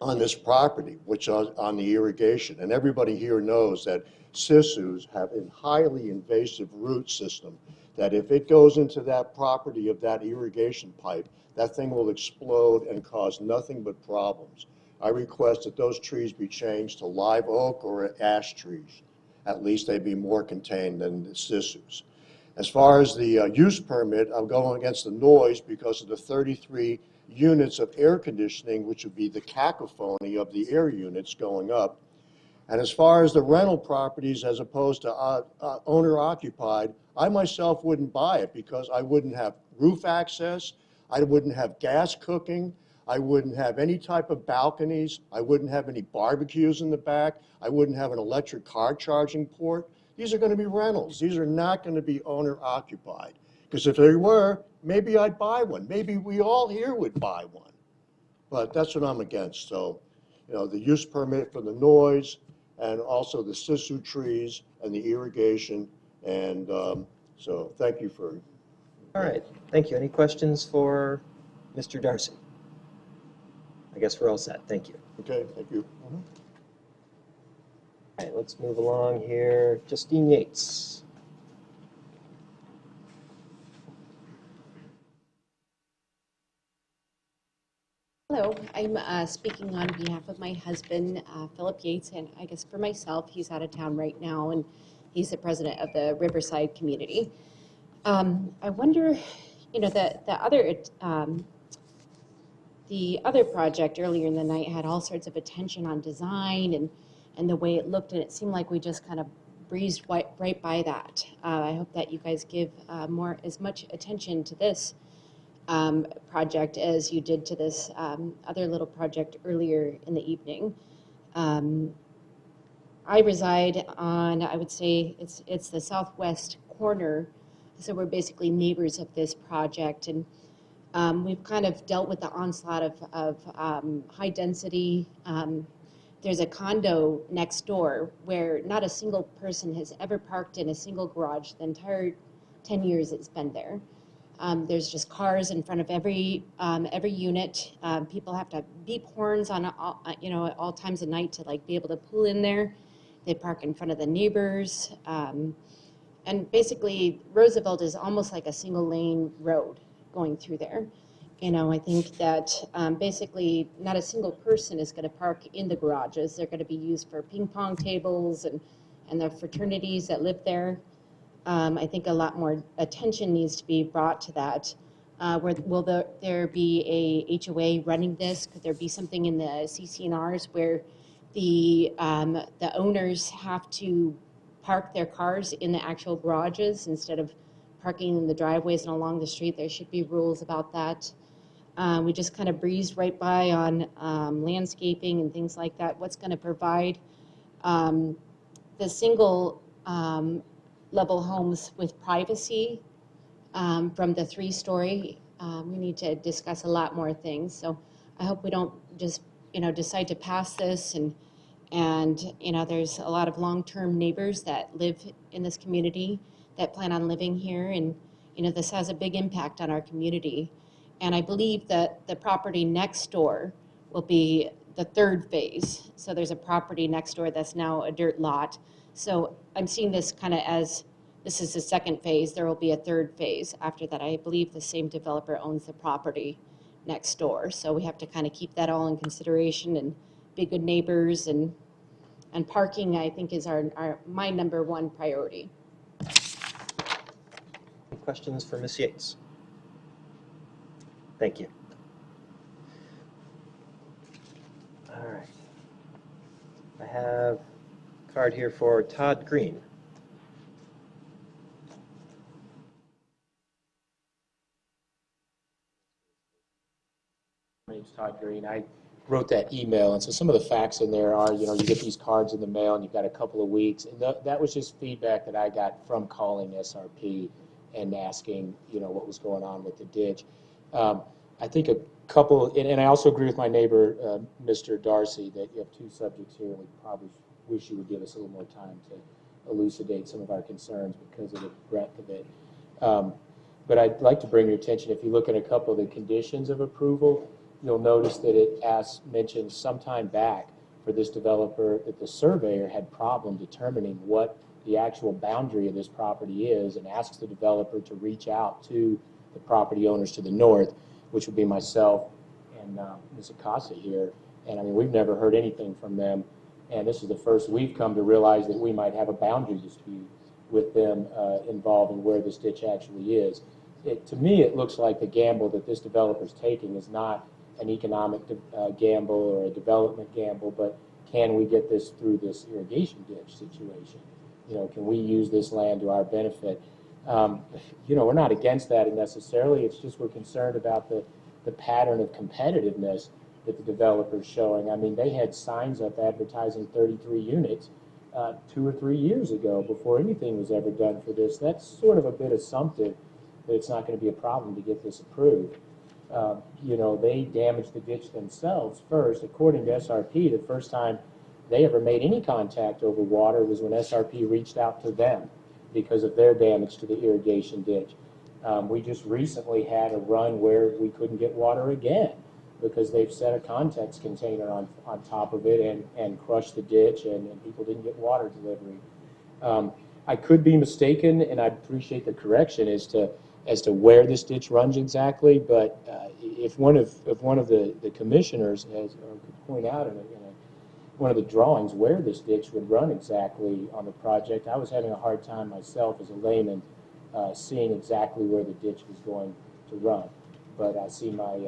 on this property, which are on the irrigation. And everybody here knows that sisus have a highly invasive root system that if it goes into that property of that irrigation pipe, that thing will explode and cause nothing but problems. I request that those trees be changed to live oak or ash trees. At least they'd be more contained than the sisus. As far as the use permit, I'm going against the noise because of the 33 units of air conditioning, which would be the cacophony of the air units going up. And as far as the rental properties, as opposed to owner occupied, I myself wouldn't buy it because I wouldn't have roof access, I wouldn't have gas cooking, I wouldn't have any type of balconies, I wouldn't have any barbecues in the back, I wouldn't have an electric car charging port. These are going to be rentals. These are not going to be owner occupied. Because if they were, maybe I'd buy one. Maybe we all here would buy one. But that's what I'm against. So, you know, the use permit for the noise, and also the sisu trees and the irrigation. And so thank you for. All right, thank you. Any questions for Mr. Darcy? I guess we're all set. Thank you. Okay, thank you. All right, let's move along here. Justine Yates. Hello, I'm speaking on behalf of my husband, Philip Yates, and I guess for myself, he's out of town right now, and he's the president of the Riverside community. I wonder, you know, the other project earlier in the night had all sorts of attention on design and the way it looked, and it seemed like we just kind of breezed right by that. I hope that you guys give as much attention to this project as you did to this other little project earlier in the evening. I reside on, I would say, it's the southwest corner, so we're basically neighbors of this project, and we've kind of dealt with the onslaught of high density. There's a condo next door where not a single person has ever parked in a single garage the entire 10 years it's been there. There's just cars in front of every unit. People have to beep horns on you know, at all times of night to like be able to pull in there. They park in front of the neighbors, and basically Roosevelt is almost like a single lane road going through there. You know, I think that basically not a single person is going to park in the garages. They're going to be used for ping pong tables and the fraternities that live there. I think a lot more attention needs to be brought to that. Will there be a HOA running this? Could there be something in the CC&Rs where the owners have to park their cars in the actual garages instead of parking in the driveways and along the street? There should be rules about that. We just kind of breezed right by on landscaping and things like that. What's going to provide the single level homes with privacy from the 3-story. We need to discuss a lot more things. So I hope we don't just, you know, decide to pass this and you know, there's a lot of long-term neighbors that live in this community that plan on living here, and you know, this has a big impact on our community. And I believe that the property next door will be the 3rd phase. So there's a property next door that's now a dirt lot. So I'm seeing this kind of as this is the 2nd phase. There will be a 3rd phase after that. I believe the same developer owns the property next door. So we have to kind of keep that all in consideration and be good neighbors, and parking, I think, is my #1 priority. Any questions for Ms. Yates? Thank you. All right. I have a card here for Todd Green. My name's Todd Green. I wrote that email, and so some of the facts in there are, you know, you get these cards in the mail and you've got a couple of weeks, and that was just feedback that I got from calling SRP and asking, you know, what was going on with the ditch. I think a couple, and I also agree with my neighbor, Mr. Darcy, that you have 2 subjects here, and we probably wish you would give us a little more time to elucidate some of our concerns because of the breadth of it. But I'd like to bring your attention, if you look at a couple of the conditions of approval, you'll notice that it mentioned sometime back for this developer that the surveyor had problem determining what the actual boundary of this property is, and asks the developer to reach out to the property owners to the north, which would be myself and Ms. Acosta here. And I mean, we've never heard anything from them, and this is the first we've come to realize that we might have a boundary dispute with them involving where this ditch actually is. to me, it looks like the gamble that this developer's taking is not an economic gamble or a development gamble, but can we get this through this irrigation ditch situation? You know, can we use this land to our benefit? You know, we're not against that necessarily. It's just we're concerned about the pattern of competitiveness that the developer's showing. I mean, they had signs up advertising 33 units 2 or 3 years ago before anything was ever done for this. That's sort of a bit assumptive that it's not going to be a problem to get this approved. You know, they damaged the ditch themselves first. According to SRP, the first time they ever made any contact over water was when SRP reached out to them because of their damage to the irrigation ditch. We just recently had a run where we couldn't get water again because they've set a context container on top of it and crushed the ditch, and people didn't get water delivery. I could be mistaken, and I appreciate the correction as to where this ditch runs exactly, but if one of the commissioners has, or could point out in one of the drawings where this ditch would run exactly on the project, I was having a hard time myself as a layman seeing exactly where the ditch was going to run. But I see my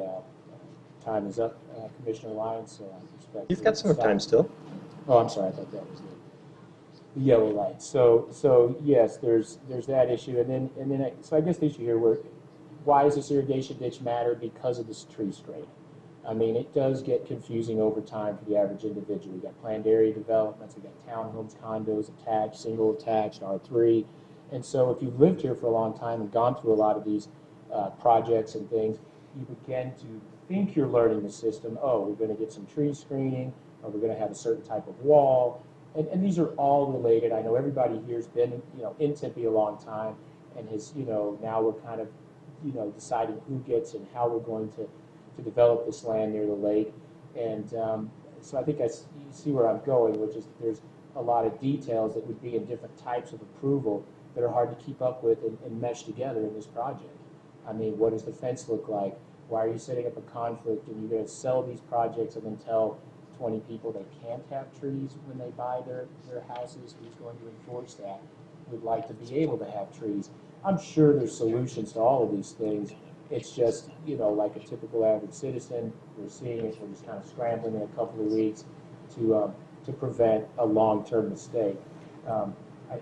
time is up, Commissioner Lyons, so I respect. You've got some time still. Oh, I'm sorry, I thought that was the yellow light. So yes, there's that issue, and then so I guess the issue here, why does this irrigation ditch matter? Because of this tree strain. I mean, it does get confusing over time for the average individual. We got planned area developments, we got townhomes, condos attached, single attached, R3, and so if you've lived here for a long time and gone through a lot of these projects and things, you begin to think you're learning the system. Oh, we're going to get some tree screening, or we're going to have a certain type of wall. And these are all related. I know everybody here's been, in Tempe a long time, and has, now we're kind of, deciding who gets and how we're going to develop this land near the lake. And so I think you see where I'm going, which is that there's a lot of details that would be in different types of approval that are hard to keep up with and mesh together in this project. I mean, what does the fence look like? Why are you setting up a conflict and you're going to sell these projects and then tell 20 people they can't have trees when they buy their houses? Who's going to enforce that? We'd like to be able to have trees. I'm sure there's solutions to all of these things. It's just, like a typical average citizen, we're seeing it, we're just kind of scrambling in a couple of weeks to prevent a long-term mistake.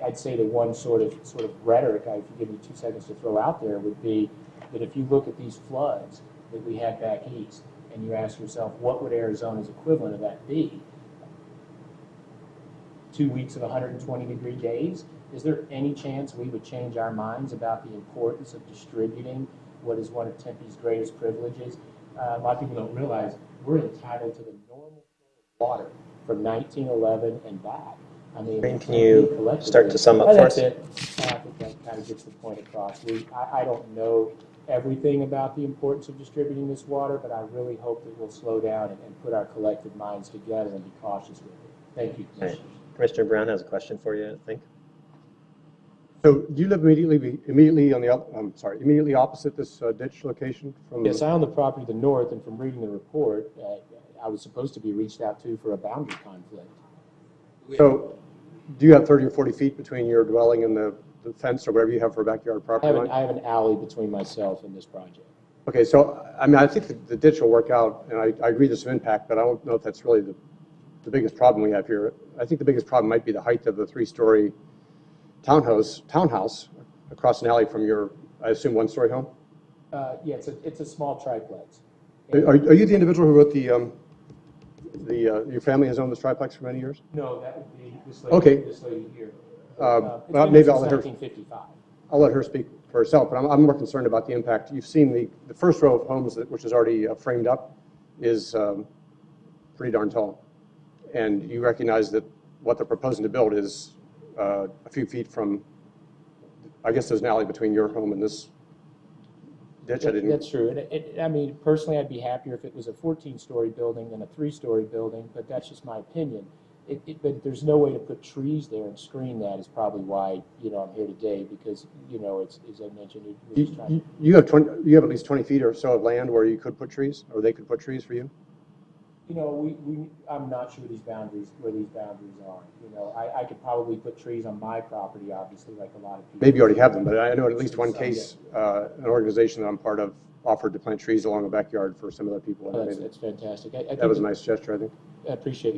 I'd say that one sort of rhetoric, if you give me 2 seconds to throw out there, would be that if you look at these floods that we had back east, and you ask yourself, what would Arizona's equivalent of that be? 2 weeks of 120-degree days? Is there any chance we would change our minds about the importance of distributing what is one of Tempe's greatest privileges? A lot of people don't realize we're entitled to the normal flow of water from 1911 and back. I mean, Can you start to sum up for us? That's it. I think that kind of gets the point across. I don't know everything about the importance of distributing this water, but I really hope that we'll slow down and put our collective minds together and be cautious with it. Thank you, Commissioner. Commissioner Brown has a question for you, I think. So do you live immediately opposite this ditch location? Yes, I own the property to the north, and from reading the report, I was supposed to be reached out to for a boundary conflict. So do you have 30 or 40 feet between your dwelling and the fence or whatever you have for a backyard property line? I have an alley between myself and this project. Okay, so I mean, I think the ditch will work out, and I agree there's some impact, but I don't know if that's really the biggest problem we have here. I think the biggest problem might be the height of the 3-story townhouse across an alley from your, I assume, 1-story home? Yeah, it's a small triplex. Are you the individual who wrote your family has owned this triplex for many years? No, that would be this lady here. Well, maybe I'll let her. 1955. I'll let her speak for herself, but I'm more concerned about the impact. You've seen the first row of homes, which is already framed up, is pretty darn tall. And you recognize that what they're proposing to build is a few feet from, I guess there's an alley between your home and this ditch. That's true. And I mean, personally, I'd be happier if it was a 14-story building than a 3-story building, but that's just my opinion. But there's no way to put trees there and screen that is probably why, I'm here today, because, it's, as I mentioned, we're just trying you have at least 20 feet or so of land where you could put trees, or they could put trees for you? You know, I'm not sure where these boundaries are. You know, I could probably put trees on my property, obviously, like a lot of people. Maybe you already have them, but I know in at least one Some, case, an organization that I'm part of offered to plant trees along the backyard for some other people. Oh, that's fantastic. I That was a nice gesture, I think. I appreciate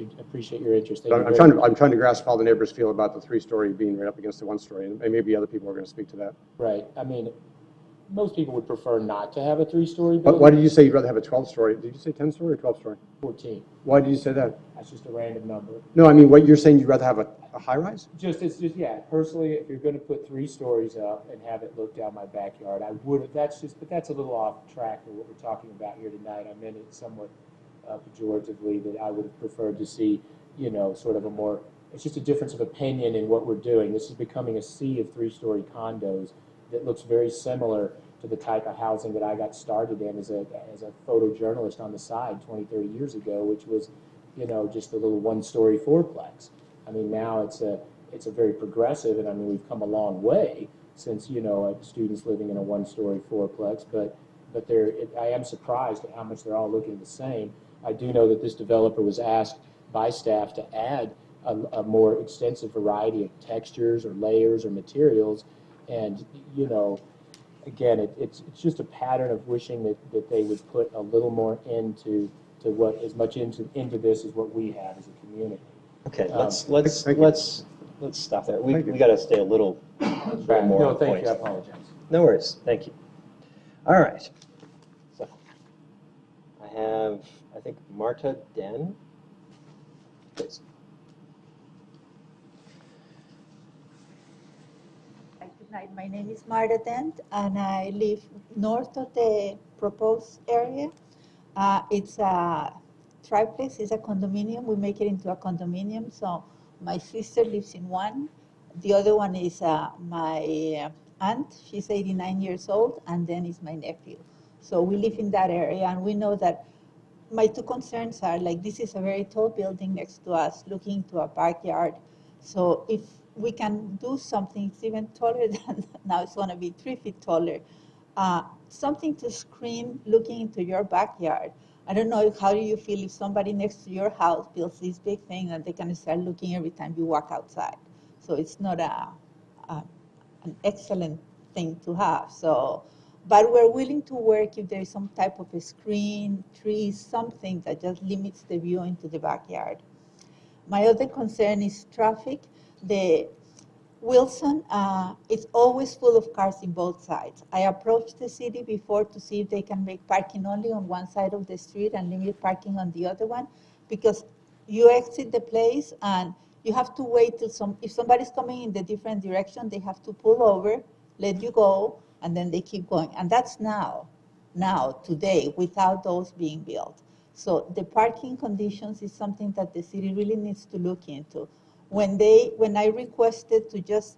your interest. But I'm trying to grasp how the neighbors feel about the 3-story being right up against the 1-story, and maybe other people are going to speak to that. Right. I mean, most people would prefer not to have a 3-story building. But why did you say you'd rather have a 12-story? Did you say 10-story or 12-story? 14. Why did you say that? That's just a random number. No, I mean, what you're saying, you'd rather have a high-rise? Yeah. Personally, if you're going to put 3 stories up and have it look down my backyard, I would. But that's a little off track for what we're talking about here tonight. I meant it somewhat pejoratively, that I would have preferred to see, you know, sort of a more. It's just a difference of opinion in what we're doing. This is becoming a sea of 3-story condos that looks very similar to the type of housing that I got started in as a photojournalist on the side 20, 30 years ago, which was, you know, just a little 1-story fourplex. I mean, now it's a very progressive, and I mean, we've come a long way since, you know, students living in a 1-story fourplex, but I am surprised at how much they're all looking the same. I do know that this developer was asked by staff to add a more extensive variety of textures or layers or materials, and, you know, again, it's just a pattern of wishing that they would put a little more into what as much into this as what we have as a community. Okay, let's stop there. We got to stay a little more No, on thank point. you. I apologize. No worries. Thank you. All right. So I have, I think, Marta Den. Please. Good night. My name is Marta Dent, and I live north of the proposed area. It's a triplex. It's a condominium. We make it into a condominium. So my sister lives in one. The other one is my aunt. She's 89 years old, and then is my nephew. So we live in that area, and we know that my two concerns are, like, this is a very tall building next to us, looking to a backyard. So if we can do something, it's even taller than, now it's going to be 3 feet taller, something to screen looking into your backyard. I don't know, how do you feel if somebody next to your house builds this big thing and they can start looking every time you walk outside? So it's not an excellent thing to have. So, but we're willing to work if there is some type of a screen, trees, something that just limits the view into the backyard. My other concern is traffic. The Wilson, it's always full of cars in both sides. I approached the city before to see if they can make parking only on one side of the street and limit parking on the other one, because you exit the place and you have to wait till if somebody's coming in the different direction, they have to pull over, let you go, and then they keep going. And that's now, today, without those being built. So the parking conditions is something that the city really needs to look into. When I requested to just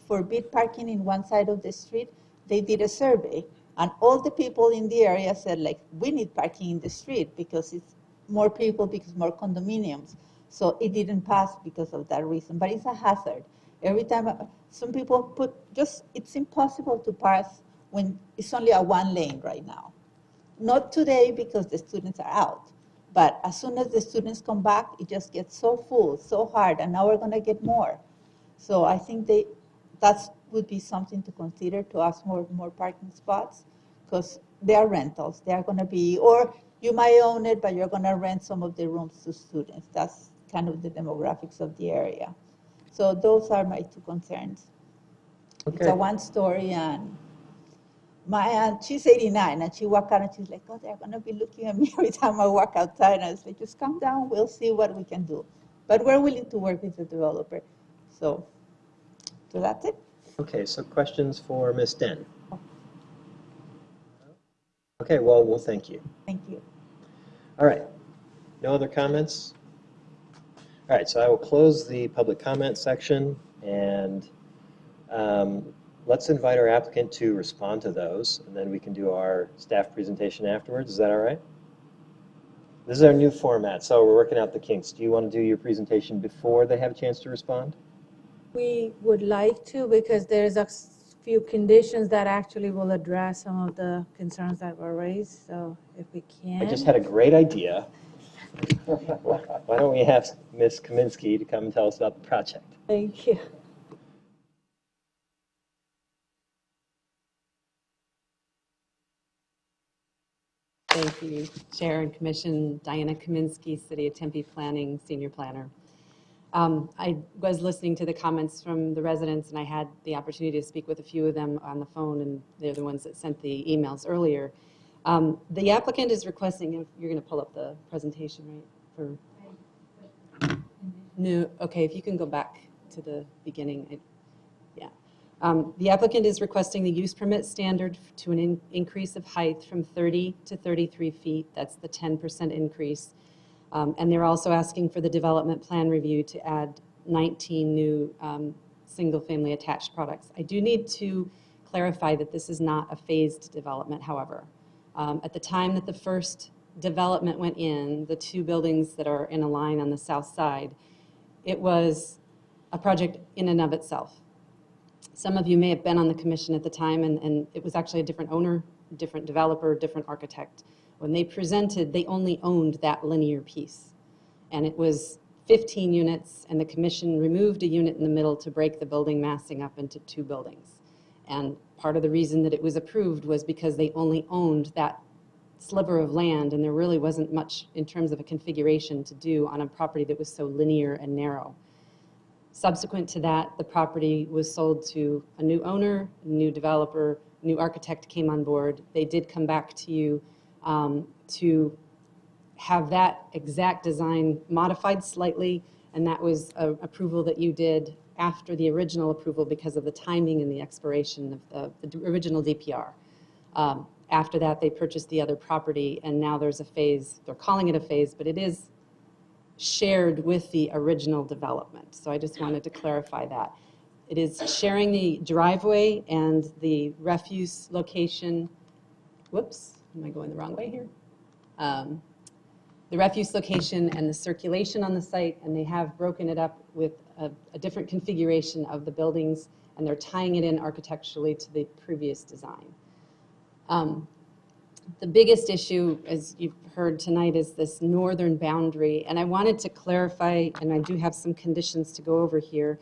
forbid parking in one side of the street, they did a survey, and all the people in the area said, like, we need parking in the street because it's more people, because more condominiums. So it didn't pass because of that reason, but it's a hazard. Every time, some people it's impossible to pass when it's only a 1 lane right now. Not today because the students are out. But as soon as the students come back, it just gets so full, so hard, and now we're going to get more. So I think that would be something to consider, to ask more parking spots, because they are rentals. They are going to be, or you might own it, but you're going to rent some of the rooms to students. That's kind of the demographics of the area. So those are my two concerns. Okay. It's a 1-story, and my aunt, she's 89, and she walked out and she's like, oh, they're going to be looking at me every time I walk outside. And I was like, just calm down, we'll see what we can do. But we're willing to work with the developer. So that's it. Okay, so questions for Ms. Den? Okay, well, thank you. Thank you. All right, no other comments? All right, so I will close the public comment section, and let's invite our applicant to respond to those, and then we can do our staff presentation afterwards. Is that all right? This is our new format, so we're working out the kinks. Do you want to do your presentation before they have a chance to respond? We would like to, because there's a few conditions that actually will address some of the concerns that were raised. So if we can. I just had a great idea. Why don't we have Ms. Kaminsky to come and tell us about the project? Thank you. Thank you, Chair and Commission. Diana Kaminsky, City of Tempe Planning Senior Planner. I was listening to the comments from the residents, and I had the opportunity to speak with a few of them on the phone, and they're the ones that sent the emails earlier. The applicant is requesting, if you're going to pull up the presentation, right? No, okay, if you can go back to the beginning. The applicant is requesting the use permit standard to an increase of height from 30 to 33 feet. That's the 10% increase. And they're also asking for the development plan review to add 19 new single-family attached products. I do need to clarify that this is not a phased development, however. At the time that the first development went in, the two buildings that are in a line on the south side, it was a project in and of itself. Some of you may have been on the commission at the time, and it was actually a different owner, different developer, different architect. When they presented, they only owned that linear piece. And it was 15 units, and the commission removed a unit in the middle to break the building massing up into two buildings. And part of the reason that it was approved was because they only owned that sliver of land, and there really wasn't much in terms of a configuration to do on a property that was so linear and narrow. Subsequent to that, the property was sold to a new owner, a new developer, new architect came on board. They did come back to you to have that exact design modified slightly, and that was an approval that you did after the original approval because of the timing and the expiration of the original DPR. After that, they purchased the other property, and now there's a phase. They're calling it a phase, but it is shared with the original development. So I just wanted to clarify that. It is sharing the driveway and the refuse location. Whoops, am I going the wrong way here? The refuse location and the circulation on the site, and they have broken it up with a different configuration of the buildings, and they're tying it in architecturally to the previous design. The biggest issue, as you've heard tonight, is this northern boundary. And I wanted to clarify, and I do have some conditions to go over here.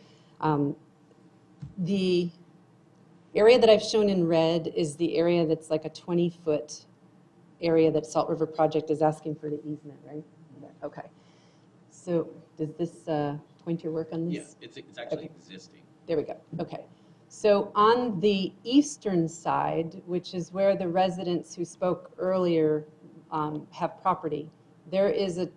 The area that I've shown in red is the area that's like a 20-foot area that Salt River Project is asking for the easement, right? Okay. So does this pointer work on this? Yes, it's actually existing. There we go. Okay. So on the eastern side, which is where the residents who spoke earlier have property, there is an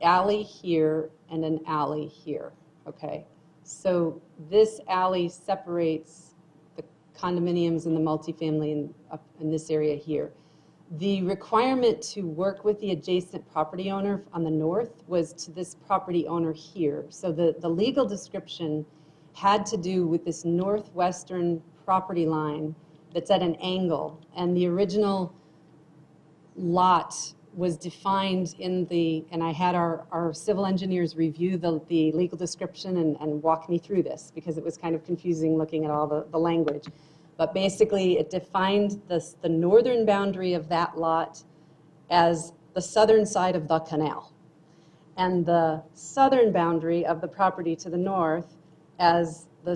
alley here and an alley here, okay? So this alley separates the condominiums and the multifamily up in this area here. The requirement to work with the adjacent property owner on the north was to this property owner here. So the legal description had to do with this northwestern property line that's at an angle, and the original lot was defined in the, and I had our civil engineers review the legal description and walk me through this because it was kind of confusing looking at all the language. But basically it defined the northern boundary of that lot as the southern side of the canal, and the southern boundary of the property to the north as the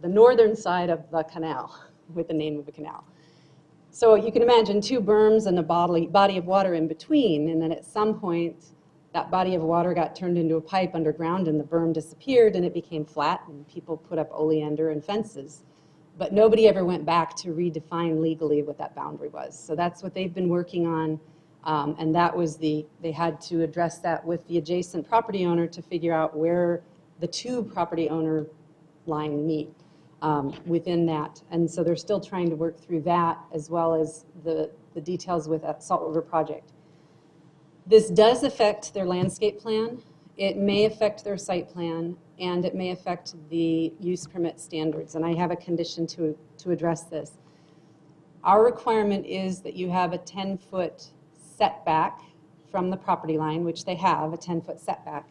northern side of the canal, with the name of the canal. So you can imagine two berms and a body of water in between, and then at some point that body of water got turned into a pipe underground and the berm disappeared and it became flat and people put up oleander and fences. But nobody ever went back to redefine legally what that boundary was. So that's what they've been working on, and that was they had to address that with the adjacent property owner to figure out where the two property owner line meet within that. And so they're still trying to work through that as well as the details with that Salt River project. This does affect their landscape plan. It may affect their site plan, and it may affect the use permit standards. And I have a condition to address this. Our requirement is that you have a 10-foot setback from the property line, which they have, a 10-foot setback.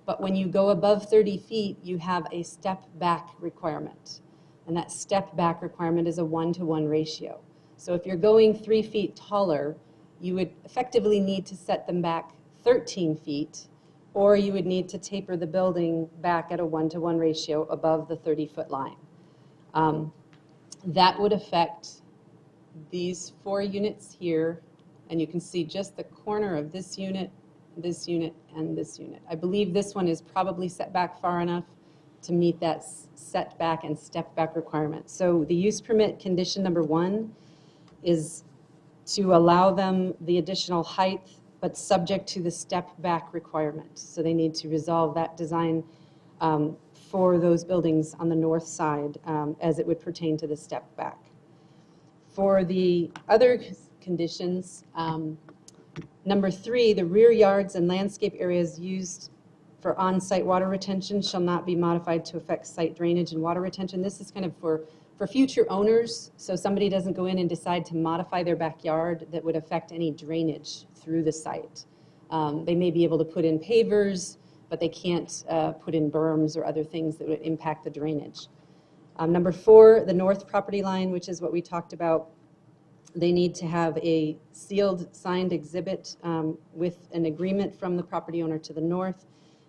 But when you go above 30 feet, you have a step back requirement. And that step back requirement is a 1-to-1 ratio. So if you're going 3 feet taller, you would effectively need to set them back 13 feet, or you would need to taper the building back at a 1-to-1 ratio above the 30-foot line. That would affect these 4 units here, and you can see just the corner of this unit, and this unit. I believe this one is probably set back far enough to meet that setback and step back requirement. So the use permit condition number 1 is to allow them the additional height, but subject to the step back requirement. So they need to resolve that design for those buildings on the north side as it would pertain to the step back. For the other conditions, number 3, the rear yards and landscape areas used for on-site water retention shall not be modified to affect site drainage and water retention. This is kind of for future owners, so somebody doesn't go in and decide to modify their backyard that would affect any drainage through the site. They may be able to put in pavers, but they can't put in berms or other things that would impact the drainage. Number 4, the north property line, which is what we talked about, they need to have a sealed signed exhibit with an agreement from the property owner to the north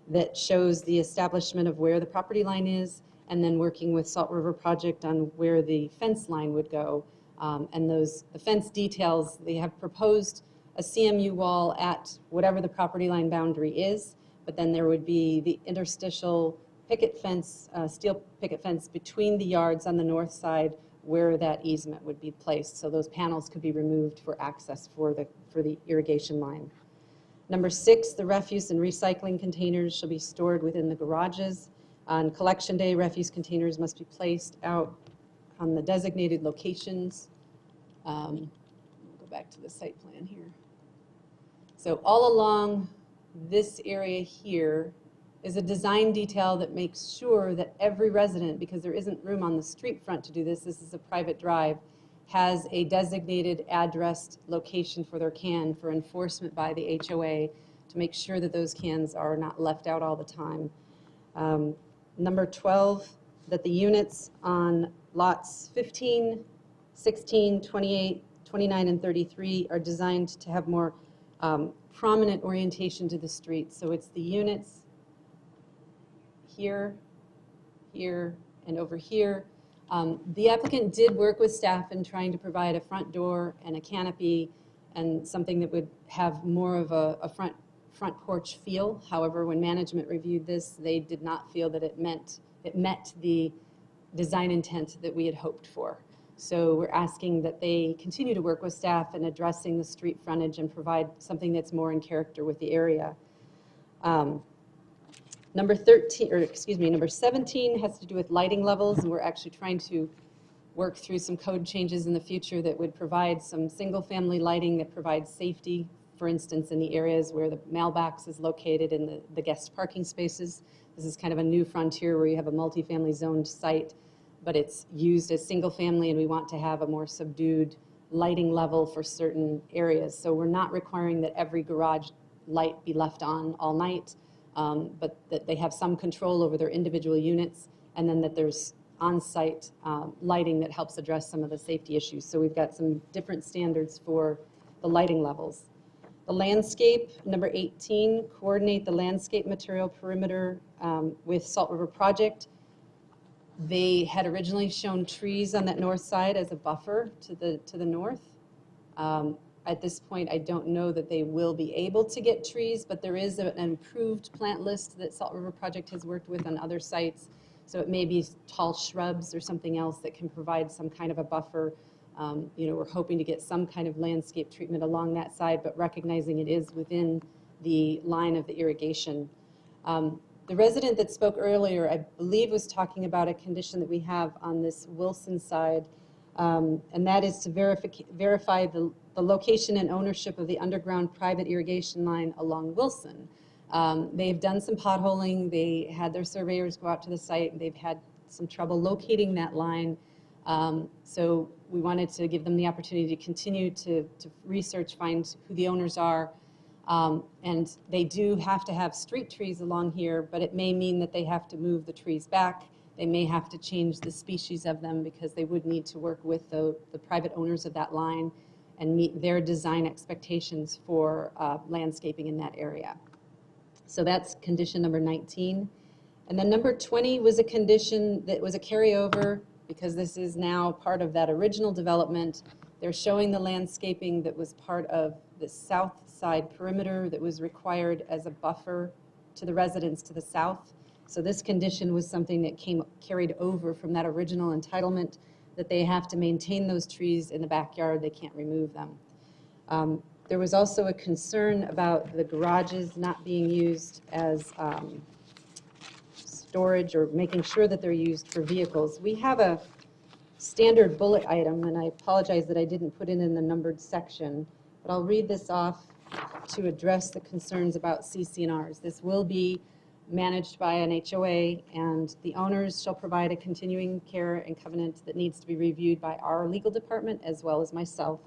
that shows the establishment of where the property line is, and then working with Salt River Project on where the fence line would go. And the fence details, they have proposed a CMU wall at whatever the property line boundary is, but then there would be the interstitial picket fence, steel picket fence between the yards on the north side where that easement would be placed. So those panels could be removed for access for the irrigation line. Number 6, the refuse and recycling containers shall be stored within the garages. On collection day, refuse containers must be placed out on the designated locations. We'll go back to the site plan here. So all along this area here is a design detail that makes sure that every resident, because there isn't room on the street front to do this, this is a private drive, has a designated addressed location for their can for enforcement by the HOA to make sure that those cans are not left out all the time. Number 12, that the units on lots 15, 16, 28, 29, and 33 are designed to have more prominent orientation to the street. So it's the units here, here, and over here. The applicant did work with staff in trying to provide a front door and a canopy and something that would have more of a front porch feel. However, when management reviewed this, they did not feel that it met the design intent that we had hoped for. So we're asking that they continue to work with staff in addressing the street frontage and provide something that's more in character with the area. Number 17 has to do with lighting levels, and we're actually trying to work through some code changes in the future that would provide some single-family lighting that provides safety, for instance, in the areas where the mailbox is located in the guest parking spaces. This is kind of a new frontier where you have a multifamily zoned site, but it's used as single-family, and we want to have a more subdued lighting level for certain areas. So we're not requiring that every garage light be left on all night, but that they have some control over their individual units, and then that there's on-site lighting that helps address some of the safety issues. So we've got some different standards for the lighting levels. The landscape, number 18, coordinate the landscape material perimeter with Salt River Project. They had originally shown trees on that north side as a buffer to the north. At this point, I don't know that they will be able to get trees, but there is an improved plant list that Salt River Project has worked with on other sites. So it may be tall shrubs or something else that can provide some kind of a buffer. We're hoping to get some kind of landscape treatment along that side, but recognizing it is within the line of the irrigation. The resident that spoke earlier, I believe, was talking about a condition that we have on this Wilson side, and that is to verify the location and ownership of the underground private irrigation line along Wilson. They've done some potholing. They had their surveyors go out to the site, and they've had some trouble locating that line. So we wanted to give them the opportunity to continue to research, find who the owners are. And they do have to have street trees along here, but it may mean that they have to move the trees back. They may have to change the species of them because they would need to work with the private owners of that line and meet their design expectations for landscaping in that area. So that's condition number 19. And then number 20 was a condition that was a carryover because this is now part of that original development. They're showing the landscaping that was part of the south side perimeter that was required as a buffer to the residents to the south. So this condition was something that carried over from that original entitlement, that they have to maintain those trees in the backyard, they can't remove them. There was also a concern about the garages not being used as storage or making sure that they're used for vehicles. We have a standard bullet item, and I apologize that I didn't put it in the numbered section, but I'll read this off to address the concerns about CC&Rs. This will be managed by an HOA, and the owners shall provide a continuing care and covenant that needs to be reviewed by our legal department as well as myself.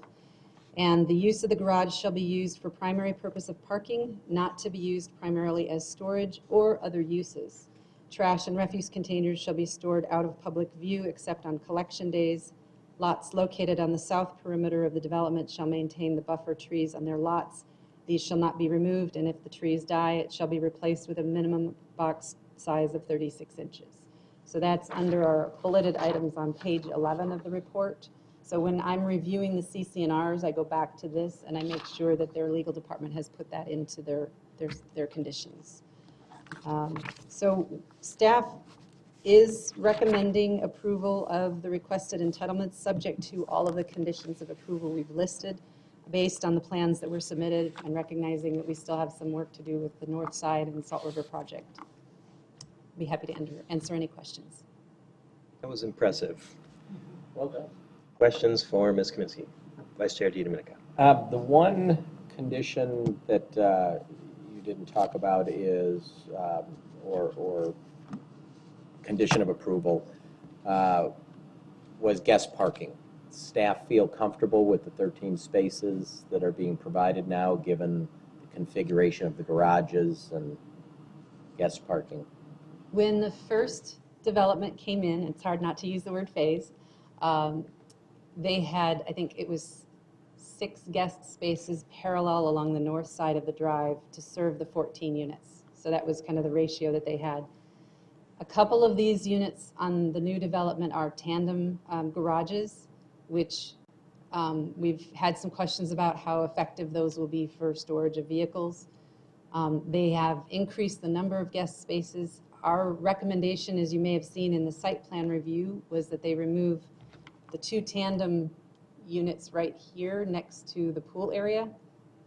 And the use of the garage shall be used for primary purpose of parking, not to be used primarily as storage or other uses. Trash and refuse containers shall be stored out of public view except on collection days. Lots located on the south perimeter of the development shall maintain the buffer trees on their lots. These shall not be removed, and if the trees die, it shall be replaced with a minimum box size of 36 inches. So that's under our bulleted items on page 11 of the report. So when I'm reviewing the CC&Rs, I go back to this and I make sure that their legal department has put that into their conditions. So staff is recommending approval of the requested entitlements subject to all of the conditions of approval we've listed based on the plans that were submitted and recognizing that we still have some work to do with the north side and Salt River project. Be happy to answer any questions. That was impressive. Well done. Questions for Ms. Kaminsky? Vice Chair DiDomenico. The one condition that you didn't talk about is, or condition of approval, was guest parking. Staff feel comfortable with the 13 spaces that are being provided now, given the configuration of the garages and guest parking? When the first development came in, it's hard not to use the word phase, they had, I think it was 6 guest spaces parallel along the north side of the drive to serve the 14 units. So that was kind of the ratio that they had. A couple of these units on the new development are tandem garages, which we've had some questions about how effective those will be for storage of vehicles. They have increased the number of guest spaces. Our recommendation, as you may have seen in the site plan review, was that they remove the 2 tandem units right here next to the pool area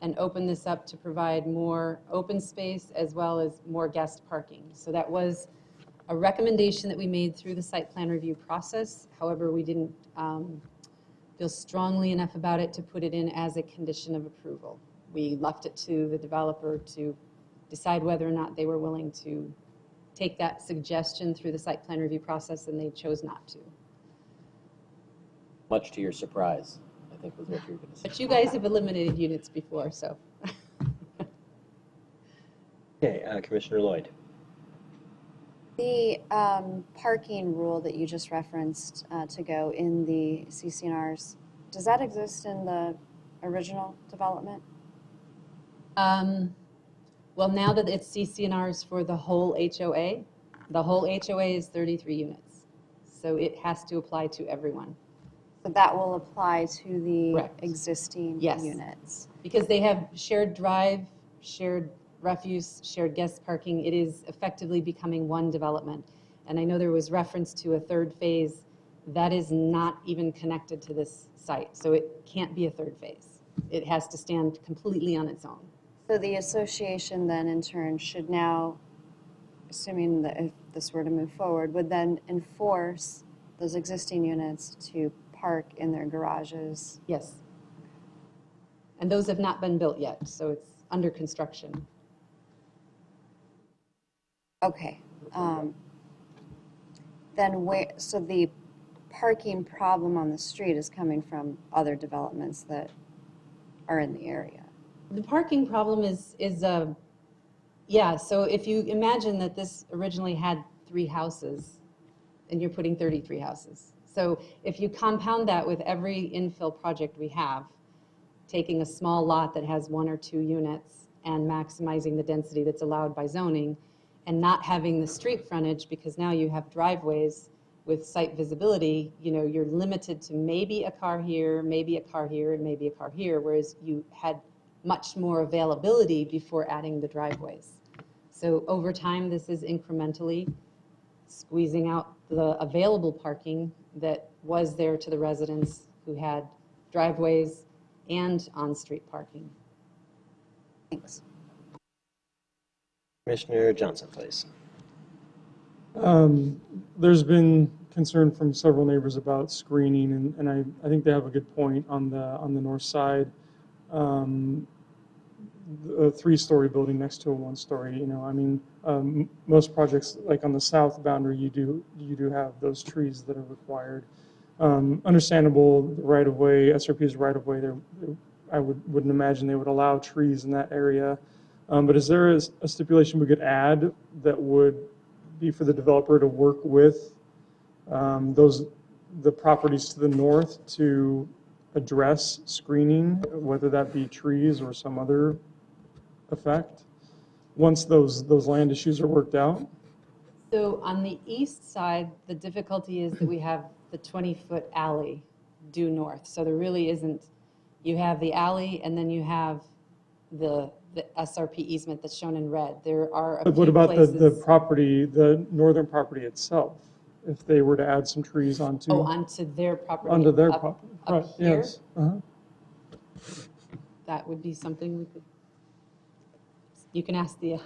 and open this up to provide more open space as well as more guest parking. So that was a recommendation that we made through the site plan review process. However, we didn't feel strongly enough about it to put it in as a condition of approval. We left it to the developer to decide whether or not they were willing to take that suggestion through the site plan review process, and they chose not to. Much to your surprise, I think was what you were going to say. But you guys have eliminated units before, so. Okay, Commissioner Lloyd. The parking rule that you just referenced to go in the CC&Rs, does that exist in the original development? Well, now that it's CC&Rs for the whole HOA is 33 units. So it has to apply to everyone. So that will apply to the Correct. Existing Yes. units? Because they have shared drive, shared refuse, shared guest parking. It is effectively becoming one development. And I know there was reference to a third phase. That is not even connected to this site. So it can't be a third phase. It has to stand completely on its own. So the association then in turn should now, assuming that if this were to move forward, would then enforce those existing units to park in their garages? Yes. And those have not been built yet, so it's under construction. Okay. Then so the parking problem on the street is coming from other developments that are in the area? The parking problem yeah, so if you imagine that this originally had 3 houses and you're putting 33 houses. So if you compound that with every infill project we have, taking a small lot that has 1 or 2 units and maximizing the density that's allowed by zoning, and not having the street frontage, because now you have driveways with site visibility. You know, you're limited to maybe a car here, maybe a car here, and maybe a car here, whereas you had much more availability before adding the driveways. So over time, this is incrementally squeezing out the available parking that was there to the residents who had driveways and on-street parking. Thanks. Commissioner Johnson, please. There's been concern from several neighbors about screening, and I think they have a good point on the north side. A 3-story building next to a 1-story, you know, I mean, most projects, like on the south boundary, you do have those trees that are required. Understandable, right of way, SRP's right of way, I wouldn't imagine they would allow trees in that area. But is there a stipulation we could add that would be for the developer to work with the properties to the north to address screening, whether that be trees or some other effect, once those land issues are worked out? So on the east side, the difficulty is that we have the 20-foot alley due north. So there really isn't, you have the alley and then you have the SRP easement that's shown in red. There are a But few what about places. the property, the northern property itself? If they were to add some trees onto. Oh, onto their property. Onto their up- property, up right, here? yes. Uh-huh. That would be something we could, you can ask the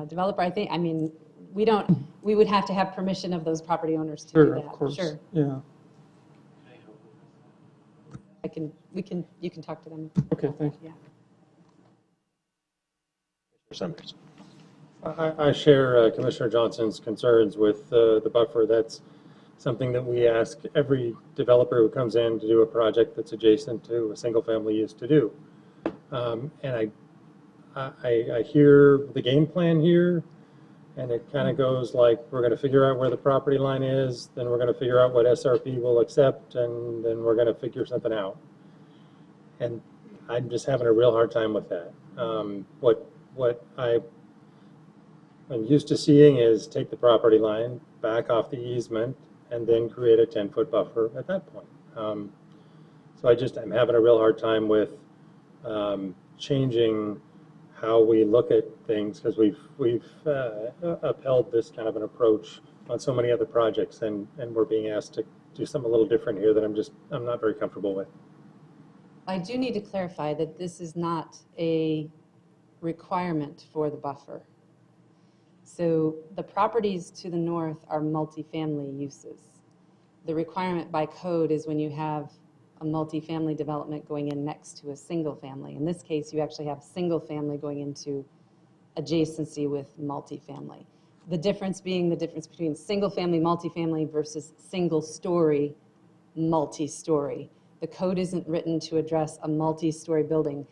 developer. I mean, we would have to have permission of those property owners to do Sure, that. of course, Sure. yeah. You can talk to them. Okay, thank you. Yeah. Summers. I share Commissioner Johnson's concerns with the buffer. That's something that we ask every developer who comes in to do a project that's adjacent to a single-family use to do. And I hear the game plan here, and it kind of goes like, we're going to figure out where the property line is, then we're going to figure out what SRP will accept, and then we're going to figure something out. And I'm just having a real hard time with that. What I'm used to seeing is take the property line, back off the easement, and then create a 10-foot buffer at that point. So I'm having a real hard time with changing how we look at things, because we've upheld this kind of an approach on so many other projects, and we're being asked to do something a little different here that I'm not very comfortable with. I do need to clarify that this is not a requirement for the buffer. So the properties to the north are multifamily uses. The requirement by code is when you have a multifamily development going in next to a single family. In this case, you actually have single family going into adjacency with multifamily. The difference being the difference between single family multifamily versus single story multi-story. The code isn't written to address a multi-story building.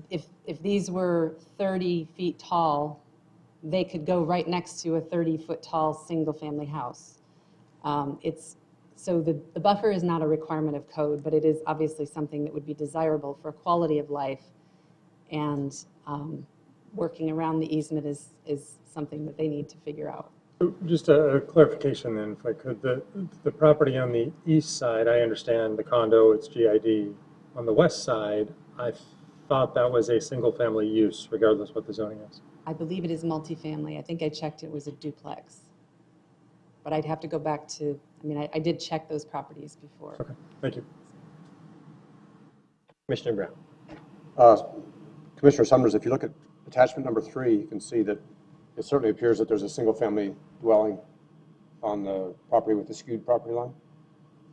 If these were 30 feet tall, they could go right next to a 30-foot tall single-family house. So the buffer is not a requirement of code, but it is obviously something that would be desirable for quality of life, and working around the easement is something that they need to figure out. Just a clarification then, if I could. The property on the east side, I understand the condo, it's GID. On the west side, I thought that was a single-family use, regardless what the zoning is. I believe it is multifamily. I think I checked it was a duplex. But I'd have to go back to, I did check those properties before. Okay, thank you. Commissioner Brown. Commissioner Summers, if you look at attachment number 3, you can see that it certainly appears that there's a single-family dwelling on the property with the skewed property line.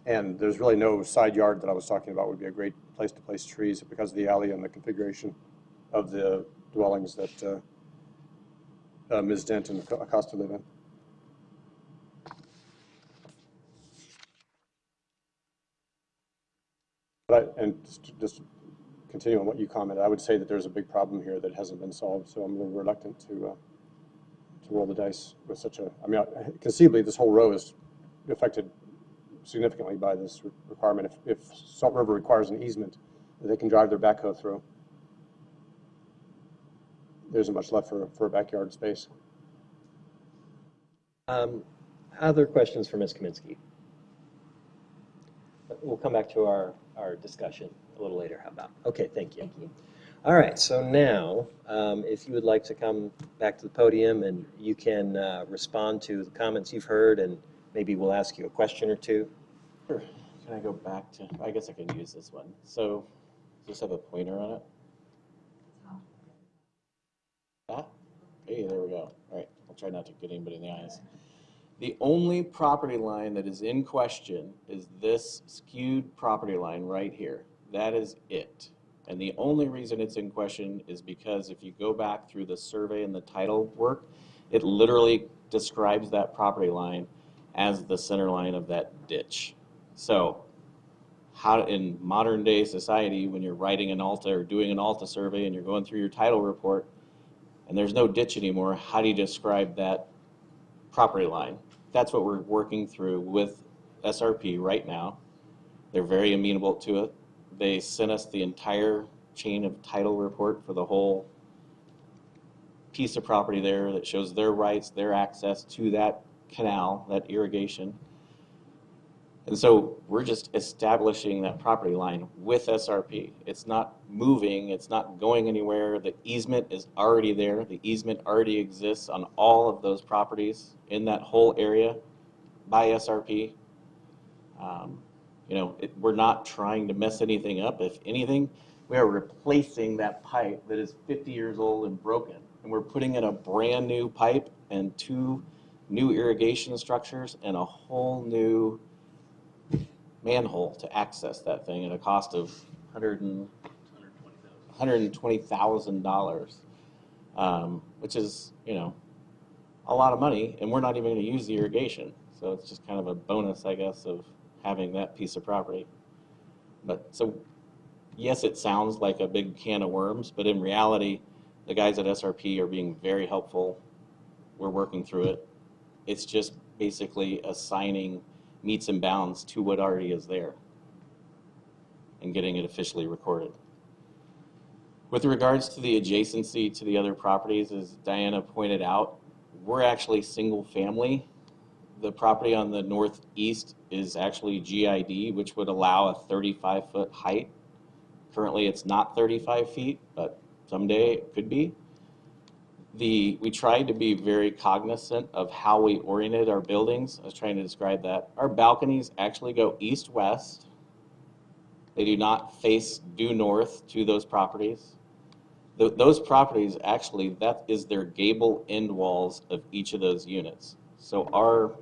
And there's really no side yard that I was talking about would be a great place to place trees because of the alley and the configuration of the dwellings that Ms. Dent and Acosta live in. And just continue on what you commented, I would say that there's a big problem here that hasn't been solved, so I'm a little reluctant to roll the dice with such a, conceivably this whole row is affected significantly by this requirement. If Salt River requires an easement that they can drive their backhoe through. There isn't much left for a backyard space. Other questions for Ms. Kaminsky? We'll come back to our discussion a little later. How about? Okay, thank you. Thank you. All right, so now, if you would like to come back to the podium and you can respond to the comments you've heard, and maybe we'll ask you a question or two. Sure. Can I go back to, I guess I can use this one. So, does this have a pointer on it? Ah, hey, there we go. All right, I'll try not to get anybody in the eyes. The only property line that is in question is this skewed property line right here. That is it. And the only reason it's in question is because if you go back through the survey and the title work, it literally describes that property line as the center line of that ditch. So how in modern day society, when you're writing an ALTA or doing an ALTA survey and you're going through your title report and there's no ditch anymore, how do you describe that property line? That's what we're working through with SRP right now. They're very amenable to it. They sent us the entire chain of title report for the whole piece of property there that shows their rights, their access to that canal, that irrigation. And so we're just establishing that property line with SRP. It's not moving, it's not going anywhere. The easement is already there. The easement already exists on all of those properties in that whole area by SRP. You know, we're not trying to mess anything up. If anything, we are replacing that pipe that is 50 years old and broken. And we're putting in a brand new pipe and 2 new irrigation structures and a whole new manhole to access that thing at a cost of $120,000, which is, you know, a lot of money, and we're not even going to use the irrigation. So it's just kind of a bonus, I guess, of having that piece of property. But so, yes, it sounds like a big can of worms, but in reality, the guys at SRP are being very helpful. We're working through it. It's just basically assigning meets and bounds to what already is there and getting it officially recorded. With regards to the adjacency to the other properties, as Diana pointed out, we're actually single family. The property on the northeast is actually GID, which would allow a 35-foot height. Currently it's not 35 feet, but someday it could be. We tried to be very cognizant of how we oriented our buildings. I was trying to describe that. Our balconies actually go east-west. They do not face due north to those properties. Those properties actually, that is their gable end walls of each of those units. So our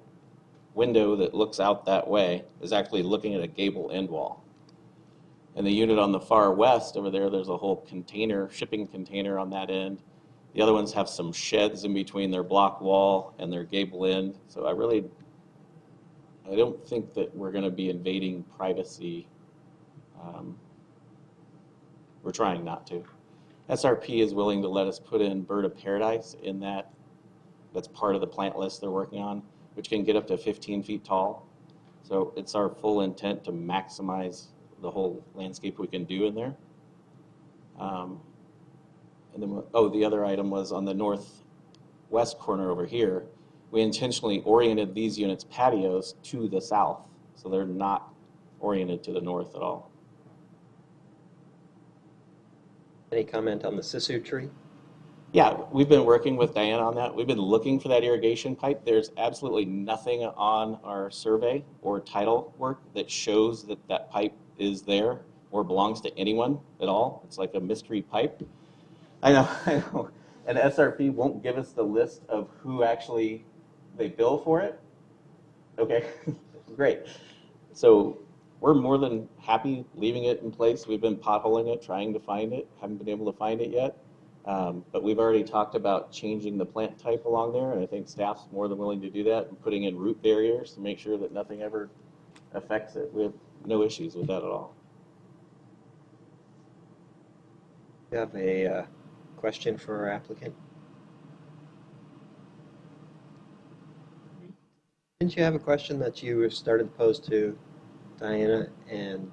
window that looks out that way is actually looking at a gable end wall. And the unit on the far west over there, there's a whole container, shipping container on that end. The other ones have some sheds in between their block wall and their gable end. So I don't think that we're going to be invading privacy. We're trying not to. SRP is willing to let us put in bird of paradise in that. That's part of the plant list they're working on, which can get up to 15 feet tall. So it's our full intent to maximize the whole landscape we can do in there. And then, the other item was on the northwest corner over here. We intentionally oriented these units' patios to the south, so they're not oriented to the north at all. Any comment on the sisu tree? Yeah, we've been working with Diana on that. We've been looking for that irrigation pipe. There's absolutely nothing on our survey or title work that shows that that pipe is there or belongs to anyone at all. It's like a mystery pipe. I know. And SRP won't give us the list of who actually they bill for it. Okay, great. So we're more than happy leaving it in place. We've been potholing it, trying to find it. Haven't been able to find it yet. But we've already talked about changing the plant type along there, and I think staff's more than willing to do that and putting in root barriers to make sure that nothing ever affects it. We have no issues with that at all. You have a question for our applicant? Didn't you have a question that you started to pose to Diana and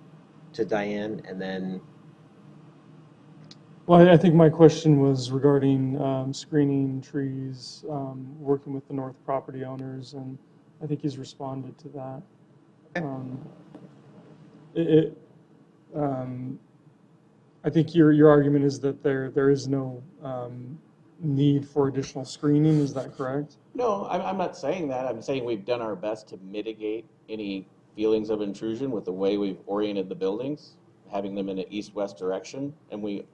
to Diane, and then Well, I think my question was regarding screening trees, working with the north property owners, and I think he's responded to that. It, I think your argument is that there is no need for additional screening. Is that correct? No, I'm not saying that. I'm saying we've done our best to mitigate any feelings of intrusion with the way we've oriented the buildings, having them in an east-west direction, and we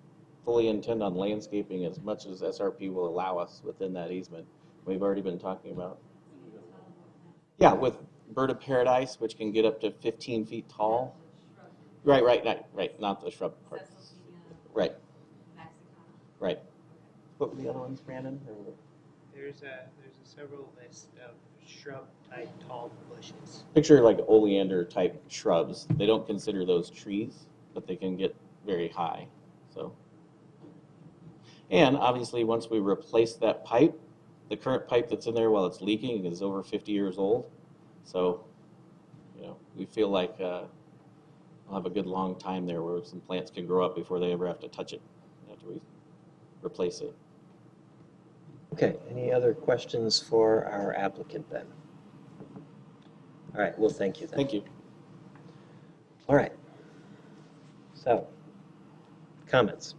fully intend on landscaping as much as SRP will allow us within that easement. We've already been talking about. Yeah, with bird of paradise, which can get up to 15 feet tall. Right, not the shrub part. Right. Right. What were the other ones, Brandon? There's a several list of shrub type tall bushes. Picture like oleander type shrubs. They don't consider those trees, but they can get very high. So, and obviously once we replace that pipe, the current pipe that's in there while it's leaking is over 50 years old. So, you know, we feel like we'll have a good long time there where some plants can grow up before they ever have to touch it after we replace it. Okay, any other questions for our applicant then? All right, well, thank you then. Thank you. All right. So, comments?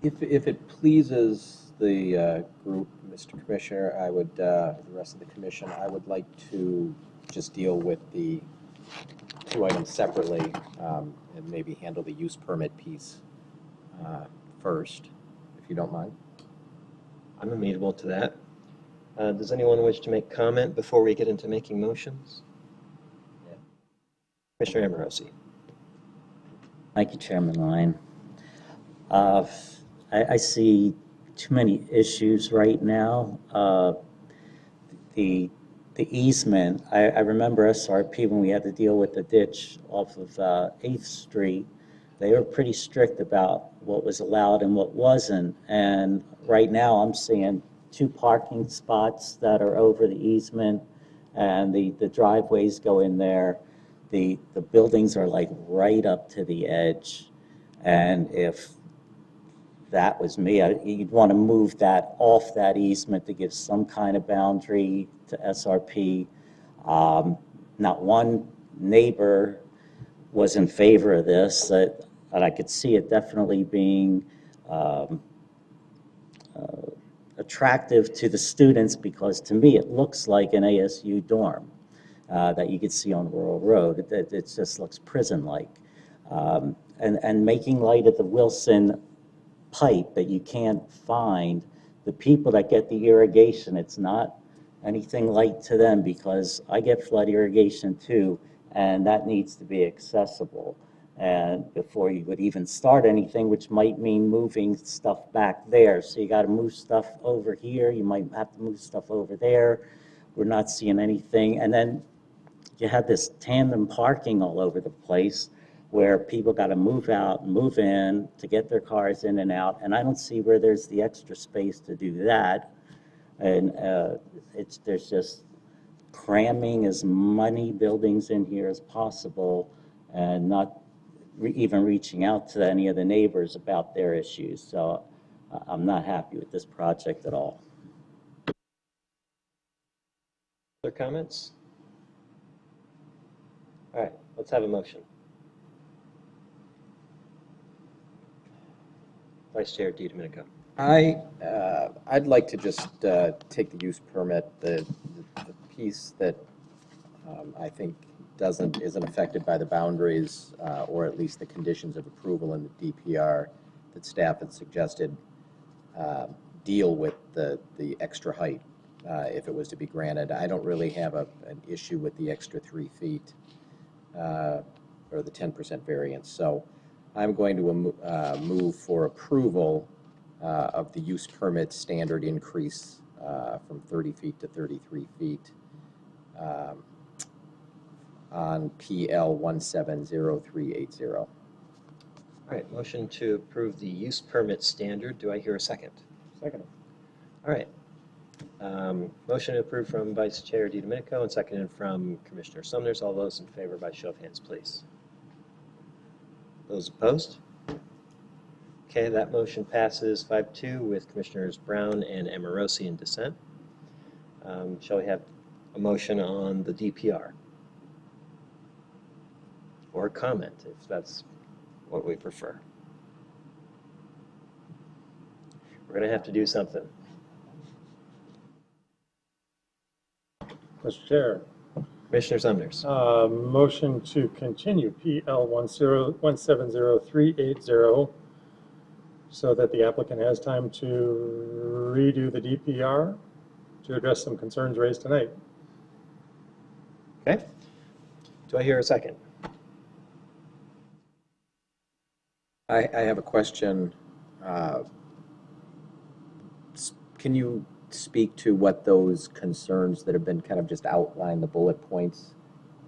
If it pleases the group, Mr. Commissioner, I would, the rest of the commission, I would like to just deal with the two items separately and maybe handle the use permit piece first, if you don't mind. I'm amenable to that. Does anyone wish to make comment before we get into making motions? Yeah. Commissioner Amorosi. Thank you, Chairman Lyon. I see too many issues right now. The easement, I remember SRP when we had to deal with the ditch off of 8th Street. They were pretty strict about what was allowed and what wasn't. And right now I'm seeing 2 parking spots that are over the easement, and the driveways go in there. The buildings are like right up to the edge. And if that was me, you'd want to move that off that easement to give some kind of boundary to SRP. Not one neighbor was in favor of this, and I could see it definitely being attractive to the students, because to me it looks like an ASU dorm that you could see on Rural Road. It just looks prison-like. And making light of the Wilson pipe that you can't find, the people that get the irrigation, it's not anything light to them, because I get flood irrigation too, and that needs to be accessible. And before you would even start anything, which might mean moving stuff back there. So you got to move stuff over here. You might have to move stuff over there. We're not seeing anything. And then you have this tandem parking all over the place where people got to move out and move in to get their cars in and out. And I don't see where there's the extra space to do that. And there's just cramming as many buildings in here as possible and not even reaching out to any of the neighbors about their issues. So I'm not happy with this project at all. Other comments? All right, let's have a motion. Vice Chair DiDomenico. I'd like to just take the use permit, the piece that I think isn't affected by the boundaries or at least the conditions of approval in the DPR that staff had suggested deal with the extra height if it was to be granted. I don't really have an issue with the extra 3 feet or the 10% variance. So I'm going to move for approval of the use permit standard increase from 30 feet to 33 feet on PL 170380. All right, motion to approve the use permit standard. Do I hear a second? Second. All right. Motion approved from Vice Chair DiDomenico and seconded from Commissioner Sumners. All those in favor by show of hands, please. Those opposed? Okay, that motion passes 5-2 with Commissioners Brown and Amorosi in dissent. Shall we have a motion on the DPR? Or a comment, if that's what we prefer. We're going to have to do something. Mr. Chair. Commissioner Sumners. Motion to continue PL 170380 so that the applicant has time to redo the DPR to address some concerns raised tonight. Okay. Do I hear a second? I have a question. Can you speak to what those concerns that have been kind of just outlined, the bullet points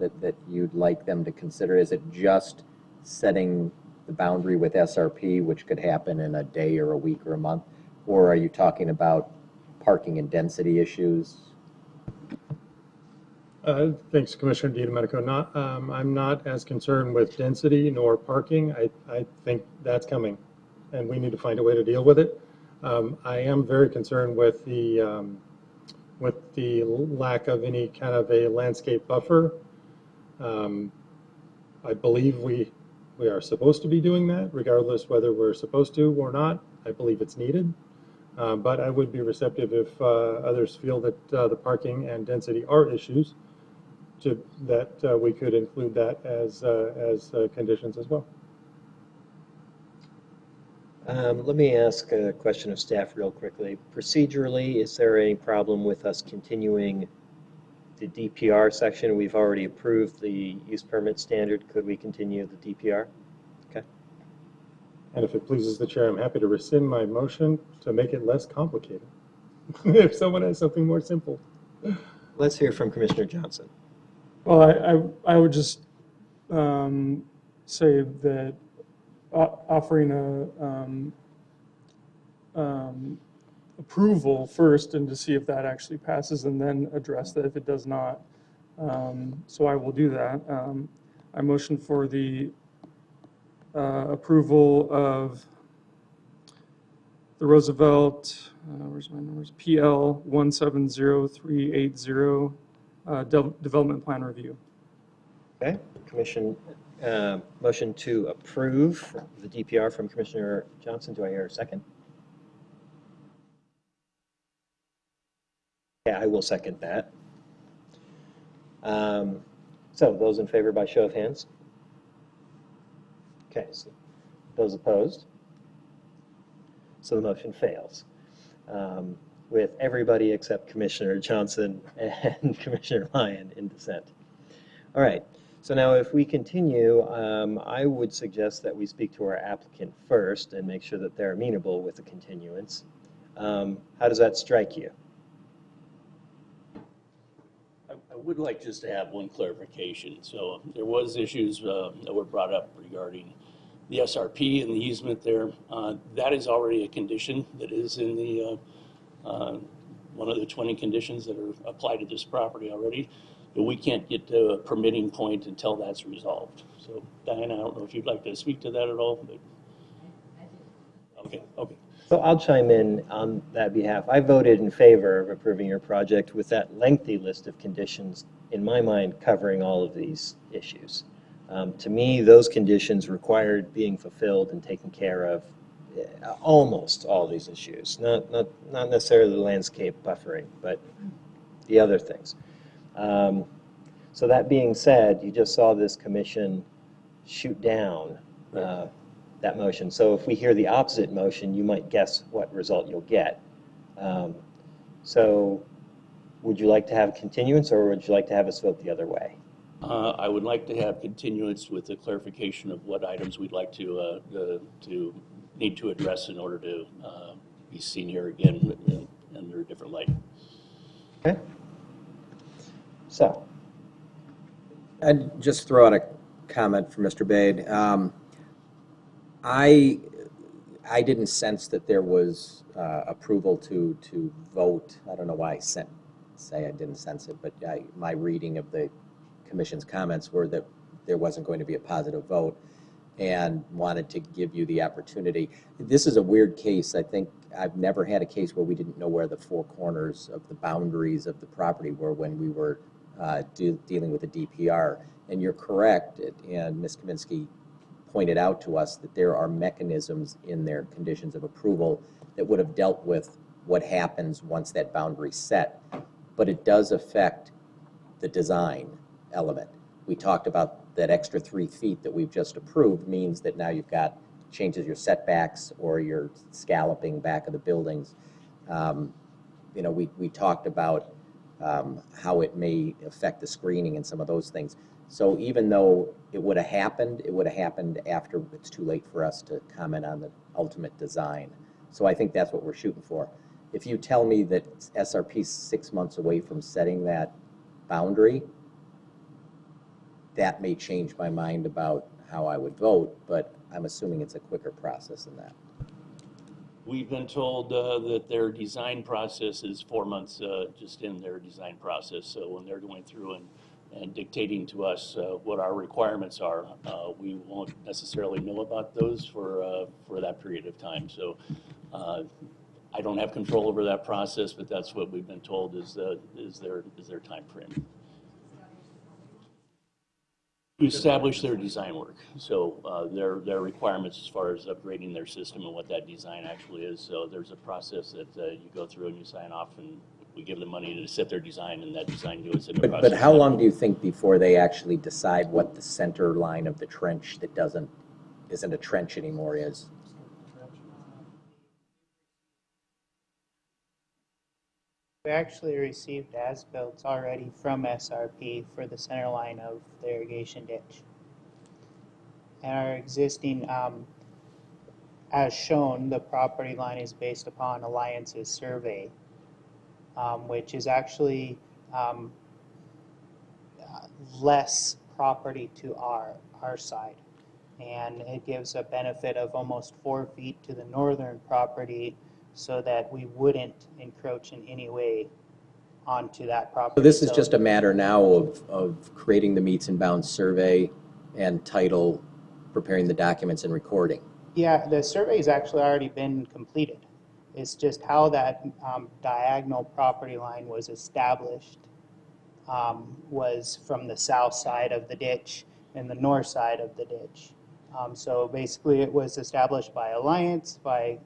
that you'd like them to consider? Is it just setting the boundary with SRP, which could happen in a day or a week or a month? Or are you talking about parking and density issues? Thanks, Commissioner DiDomenico. I'm not as concerned with density nor parking. I think that's coming, and we need to find a way to deal with it. I am very concerned with the lack of any kind of a landscape buffer. I believe we are supposed to be doing that, regardless whether we're supposed to or not. I believe it's needed. But I would be receptive if others feel that the parking and density are issues, that we could include that as conditions as well. Let me ask a question of staff real quickly. Procedurally, is there any problem with us continuing the DPR section? We've already approved the use permit standard. Could we continue the DPR? Okay. And if it pleases the chair, I'm happy to rescind my motion to make it less complicated. If someone has something more simple. Let's hear from Commissioner Johnson. Well, I would just say that offering a approval first and to see if that actually passes and then address that if it does not. So I will do that. I motion for the approval of the Roosevelt, where's my numbers? PL 170380 development plan review. Okay, motion to approve the DPR from Commissioner Johnson. Do I hear a second? Yeah, I will second that. So those in favor by show of hands? Okay, so those opposed? So the motion fails. With everybody except Commissioner Johnson and Commissioner Lyon in dissent. All right, so now if we continue, I would suggest that we speak to our applicant first and make sure that they're amenable with the continuance. How does that strike you? I would like just to have one clarification. So there was issues that were brought up regarding the SRP and the easement there. That is already a condition that is in the one of the 20 conditions that are applied to this property already. But we can't get to a permitting point until that's resolved. So Diana, I don't know if you'd like to speak to that at all. But... Okay. So I'll chime in on that behalf. I voted in favor of approving your project with that lengthy list of conditions, in my mind, covering all of these issues. To me, those conditions required being fulfilled and taken care of almost all these issues. Not necessarily the landscape buffering, but the other things. So that being said, you just saw this commission shoot down that motion. So if we hear the opposite motion, you might guess what result you'll get. So would you like to have continuance, or would you like to have us vote the other way? I would like to have continuance with the clarification of what items we'd like to need to address in order to be seen here again under a different light. Okay. So. I'd just throw out a comment for Mr. Bade. I didn't sense that there was approval to vote. I don't know why I say I didn't sense it, but my reading of the Commission's comments were that there wasn't going to be a positive vote. and wanted to give you the opportunity. This is a weird case. I think I've never had a case where we didn't know where the four corners of the boundaries of the property were when we were dealing with the DPR. And you're correct, and Ms. Kaminsky pointed out to us that there are mechanisms in their conditions of approval that would have dealt with what happens once that boundary's set. But it does affect the design element. We talked about that extra 3 feet that we've just approved means that now you've got changes your setbacks or your scalloping back of the buildings. You know, we talked about how it may affect the screening and some of those things. So even though it would have happened after it's too late for us to comment on the ultimate design. So I think that's what we're shooting for. If you tell me that SRP's 6 months away from setting that boundary, that may change my mind about how I would vote, but I'm assuming it's a quicker process than that. We've been told that their design process is 4 months just in their design process. So when they're going through and dictating to us what our requirements are, we won't necessarily know about those for that period of time. So I don't have control over that process, but that's what we've been told is their time frame. To establish their design work. So their requirements as far as upgrading their system and what that design actually is. So there's a process that you go through and you sign off, and we give them money to set their design, and that design goes in the process. But how long do you think before they actually decide what the center line of the trench that isn't a trench anymore is? We actually received as-built already from SRP for the center line of the irrigation ditch. And our existing, as shown, the property line is based upon Alliance's survey, which is actually less property to our side. And it gives a benefit of almost 4 feet to the northern property, so that we wouldn't encroach in any way onto that property. So this is just a matter now of creating the meets and bounds survey and title, preparing the documents and recording. Yeah, the survey's actually already been completed. It's just how that diagonal property line was established was from the south side of the ditch and the north side of the ditch. So basically it was established by Alliance by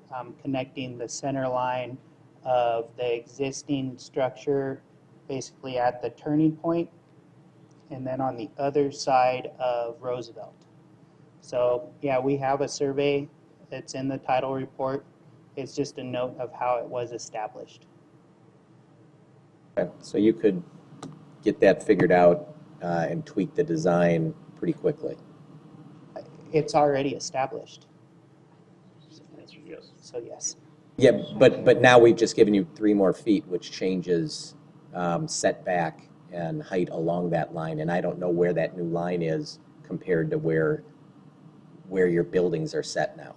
connecting the center line of the existing structure basically at the turning point and then on the other side of Roosevelt. So yeah, we have a survey. It's in the title report. It's just a note of how it was established. Okay. So you could get that figured out and tweak the design pretty quickly. It's already established. Answer yes. So yes. Yeah, but now we've just given you 3 more feet, which changes setback and height along that line, and I don't know where that new line is compared to where your buildings are set now.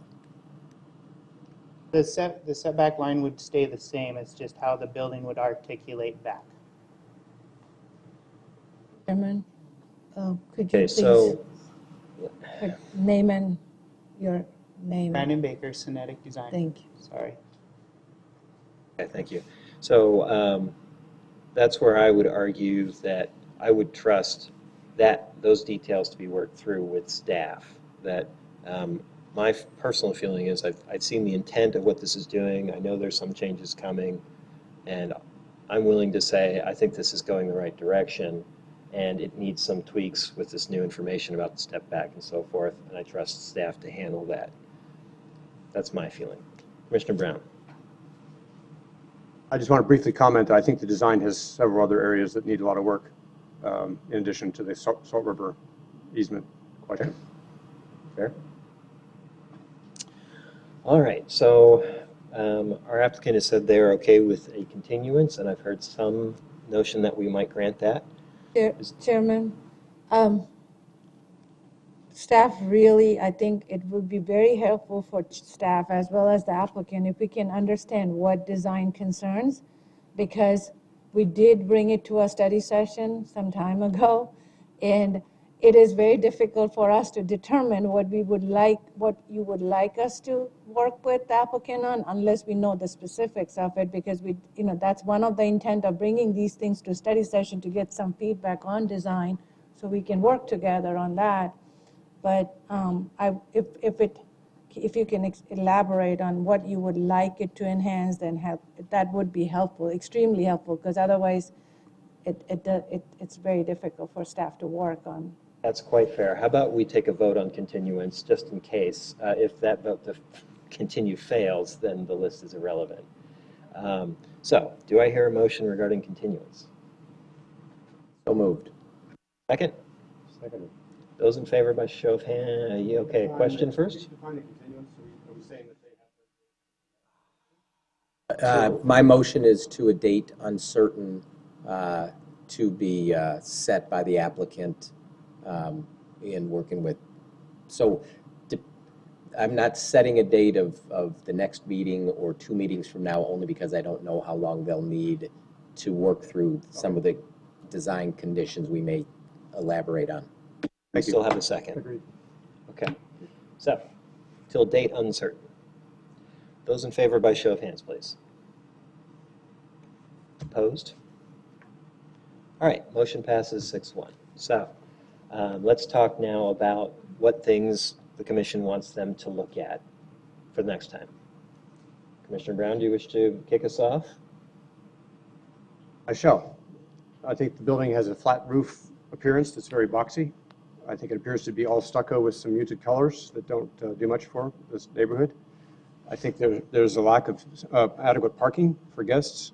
The setback line would stay the same. It's just how the building would articulate back. Chairman, could you Okay, please so name and your name? Brandon Baker, Cinetic Design. Thank you. Sorry. okay, thank you. So that's where I would argue that I would trust those details to be worked through with staff. That my personal feeling is I've seen the intent of what this is doing. I know there's some changes coming, and I'm willing to say I think this is going the right direction, and it needs some tweaks with this new information about the step back and so forth, and I trust staff to handle that. That's my feeling. Commissioner Brown. I just want to briefly comment. I think the design has several other areas that need a lot of work, in addition to the Salt River easement question. Fair. All right, so our applicant has said they're okay with a continuance, and I've heard some notion that we might grant that. Chairman, staff really, I think it would be very helpful for staff as well as the applicant if we can understand what design concerns, because we did bring it to a study session some time ago, and it is very difficult for us to determine what you would like us to work with the applicant on unless we know the specifics of it, because that's one of the intent of bringing these things to study session, to get some feedback on design so we can work together on that. But if you can elaborate on what you would like it to enhance, then that would be helpful, extremely helpful, because otherwise it's very difficult for staff to work on. That's quite fair. How about we take a vote on continuance, just in case? If that vote to continue fails, then the list is irrelevant. So, do I hear a motion regarding continuance? So moved. Second? Second. Those in favor by show of hands? Okay, question first? My motion is to a date uncertain to be set by the applicant in working with. So I'm not setting a date of the next meeting or 2 meetings from now, only because I don't know how long they'll need to work through some of the design conditions we may elaborate on. We still have a second. Agreed. Okay. So, till date uncertain. Those in favor by show of hands, please. Opposed? All right, motion passes 6-1. So, let's talk now about what things the commission wants them to look at for the next time. Commissioner Brown, do you wish to kick us off? I shall. I think the building has a flat roof appearance that's very boxy. I think it appears to be all stucco with some muted colors that don't do much for this neighborhood. I think there's a lack of adequate parking for guests.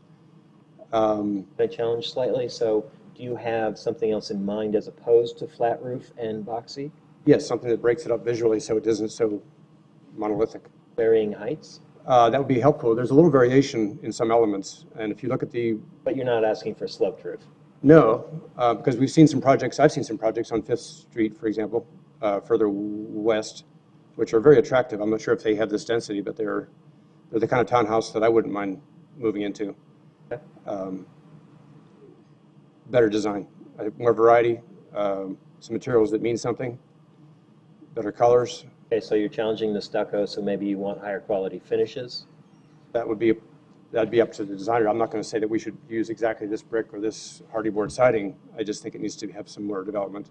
Can I challenge slightly? So, do you have something else in mind as opposed to flat roof and boxy? Yes, something that breaks it up visually so it isn't so monolithic. Varying heights? That would be helpful. There's a little variation in some elements, and if you look at the... But you're not asking for sloped roof? No, because we've seen some projects, I've seen some projects on 5th Street, for example, further west, which are very attractive. I'm not sure if they have this density, but they're the kind of townhouse that I wouldn't mind moving into. Okay. Better design, more variety, some materials that mean something, better colors. Okay, so you're challenging the stucco, so maybe you want higher quality finishes? That'd be up to the designer. I'm not going to say that we should use exactly this brick or this hardy board siding. I just think it needs to have some more development.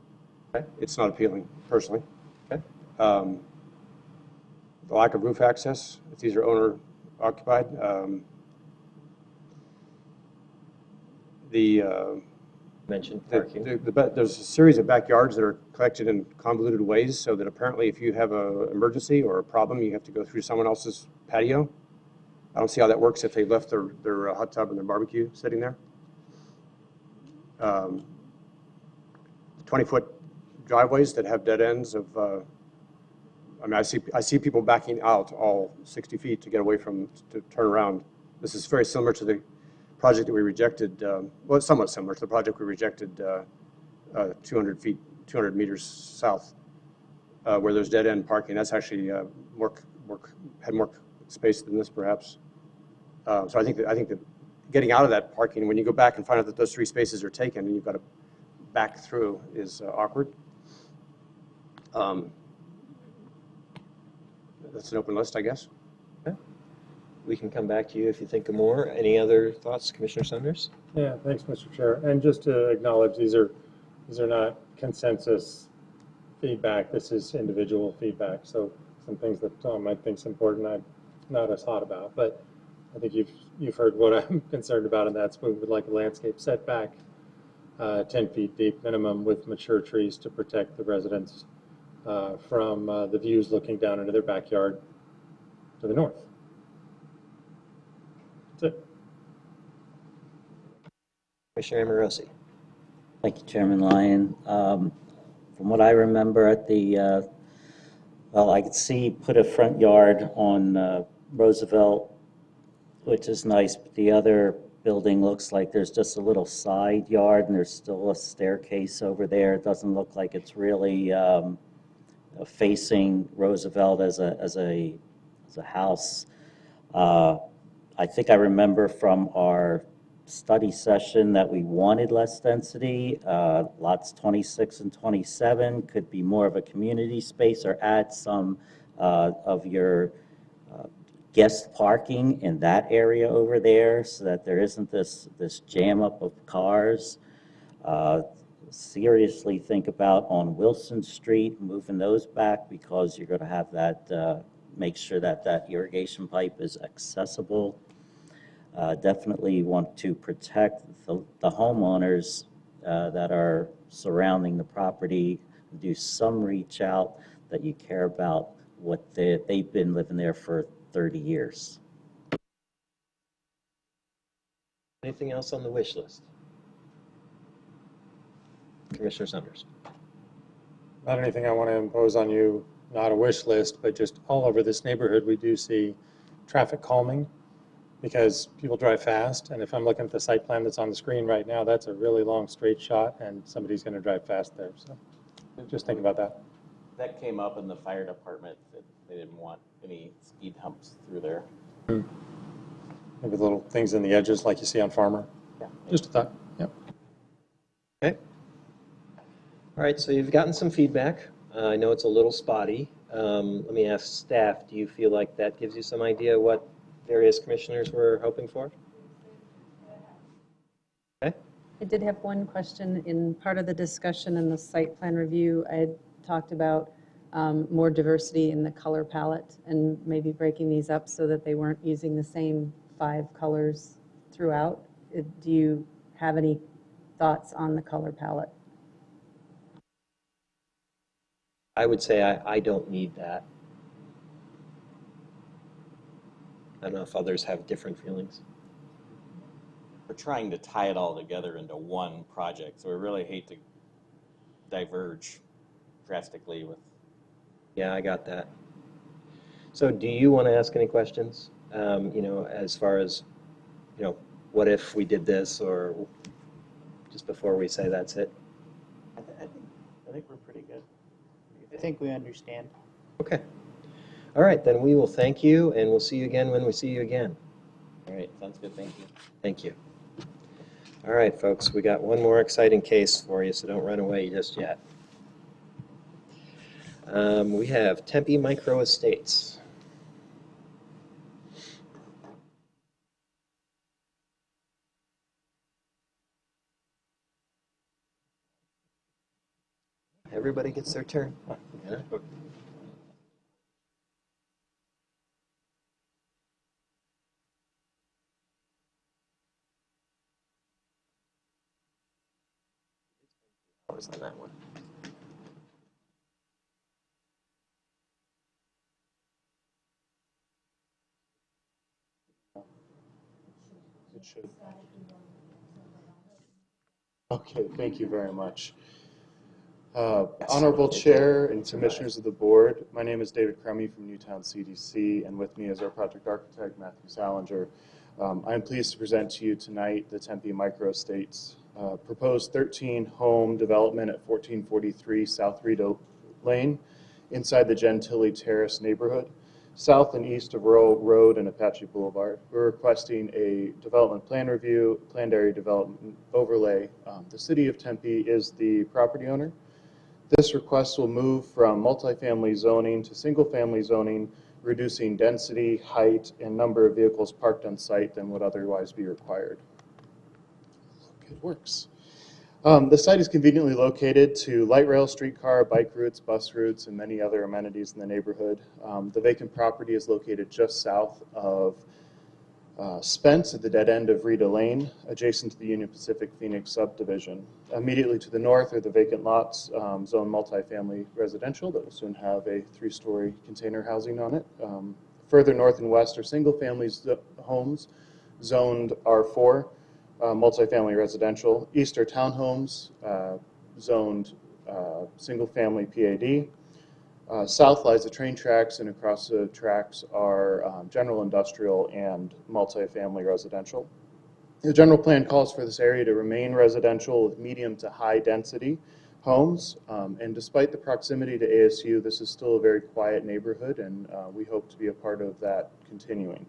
Okay. It's not appealing, personally. Okay. The lack of roof access, if these are owner occupied. Mentioned parking. There's a series of backyards that are collected in convoluted ways, so that apparently if you have an emergency or a problem, you have to go through someone else's patio. I don't see how that works if they left their hot tub and their barbecue sitting there. 20-foot driveways that have dead ends of, I mean, I see people backing out all 60 feet to get away to turn around. This is very similar to the project that we rejected, well, it's somewhat similar to the project we rejected 200 meters south, where there's dead end parking. That's actually had more space than this, perhaps. So I think that getting out of that parking, when you go back and find out that those 3 spaces are taken and you've got to back through, is awkward. That's an open list, I guess. Okay. We can come back to you if you think of more. Any other thoughts, Commissioner Saunders? Yeah, thanks, Mr. Chair. And just to acknowledge, these are not consensus feedback. This is individual feedback. So some things that Tom might think is important, I'm not as hot about. But I think you've heard what I'm concerned about, and that's we would like a landscape setback, 10 feet deep minimum, with mature trees to protect the residents from the views looking down into their backyard to the north. That's it. Commissioner Amorosi. Thank you, Chairman Lyon. From what I remember at the, well, I could see put a front yard on Roosevelt, which is nice, but the other building looks like there's just a little side yard and there's still a staircase over there. It doesn't look like it's really facing Roosevelt as a house. I think I remember from our study session that we wanted less density. Lots 26 and 27 could be more of a community space or add some of your guest parking in that area over there so that there isn't this jam up of cars. Seriously think about on Wilson Street, moving those back because you're going to have that, make sure that that irrigation pipe is accessible. Definitely want to protect the homeowners that are surrounding the property. Do some reach out that you care about what they've been living there for 30 years. Anything else on the wish list? Commissioner Saunders. Not anything I want to impose on you, not a wish list, but just all over this neighborhood, we do see traffic calming because people drive fast. And if I'm looking at the site plan that's on the screen right now, that's a really long straight shot and somebody's going to drive fast there. So just think about that. That came up in the fire department that they didn't want any speed humps through there. Maybe little things in the edges like you see on Farmer. Yeah. Just a thought. Yep. Okay. All right, so you've gotten some feedback. I know it's a little spotty. Let me ask staff, do you feel like that gives you some idea what various commissioners were hoping for? Okay. I did have one question in part of the discussion in the site plan review. I had talked about more diversity in the color palette and maybe breaking these up so that they weren't using the same 5 colors throughout. Do you have any thoughts on the color palette? I would say I don't need that. I don't know if others have different feelings. We're trying to tie it all together into one project, so we really hate to diverge drastically with. Yeah, I got that. So do you want to ask any questions? You know, as far as, you know, what if we did this, or just before we say that's it? I think we're pretty good. I think we understand. Okay. All right, then we will thank you, and we'll see you again when we see you again. All right, sounds good. Thank you. Thank you. All right, folks, we got one more exciting case for you, so don't run away just yet. We have Tempe Micro Estates. Everybody gets their turn. Yeah. Hours on that one. It should. Okay, thank you very much. Honorable Chair and Commissioners of the Board, my name is David Crummy from Newtown CDC, and with me is our project architect, Matthew Salinger. I'm pleased to present to you tonight the Tempe Micro Estates proposed 13-home development at 1443 South Rita Lane inside the Gentilly Terrace neighborhood, south and east of Rural Road and Apache Boulevard. We're requesting a development plan review, planned area development overlay. The City of Tempe is the property owner. This request will move from multifamily zoning to single-family zoning, reducing density, height, and number of vehicles parked on site than would otherwise be required. It works. The site is conveniently located to light rail, streetcar, bike routes, bus routes, and many other amenities in the neighborhood. The vacant property is located just south of Spence at the dead end of Rita Lane, adjacent to the Union Pacific Phoenix subdivision. Immediately to the north are the vacant lots, zoned multifamily residential that will soon have a 3-story container housing on it. Further north and west are single-family homes zoned R4, multifamily residential. East are townhomes zoned single-family PAD. South lies the train tracks, and across the tracks are general industrial and multifamily residential. The general plan calls for this area to remain residential with medium to high density homes. And despite the proximity to ASU, this is still a very quiet neighborhood, and we hope to be a part of that continuing.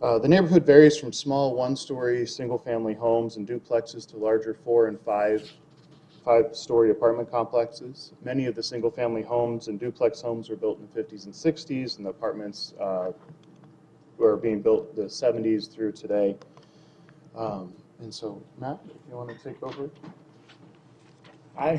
The neighborhood varies from small one-story single-family homes and duplexes to larger 4- and 5-story apartment complexes. Many of the single-family homes and duplex homes were built in the 50s and 60s, and the apartments were being built in the 70s through today. And so, Matt, if you want to take over. Hi,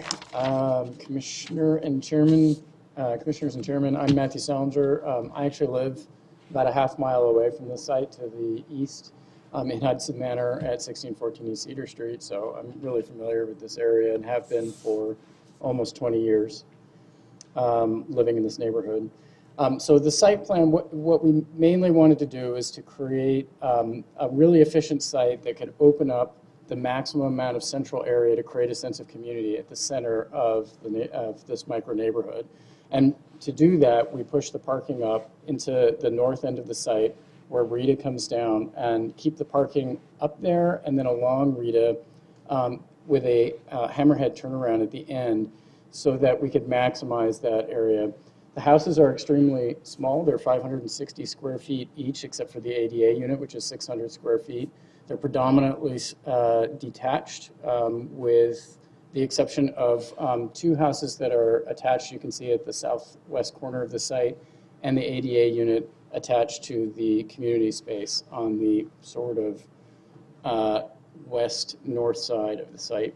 Commissioners and Chairman. I'm Matthew Salinger. I actually live about a half mile away from the site to the east in Hudson Manor at 1614 East Cedar Street. So I'm really familiar with this area and have been for almost 20 years living in this neighborhood. So the site plan, what we mainly wanted to do is to create a really efficient site that could open up the maximum amount of central area to create a sense of community at the center of this micro neighborhood. And to do that, we push the parking up into the north end of the site where Rita comes down and keep the parking up there and then along Rita with a hammerhead turnaround at the end so that we could maximize that area. The houses are extremely small. They're 560 square feet each except for the ADA unit, which is 600 square feet. They're predominantly detached with the exception of 2 houses that are attached, you can see at the southwest corner of the site, and the ADA unit attached to the community space on the sort of west-north side of the site.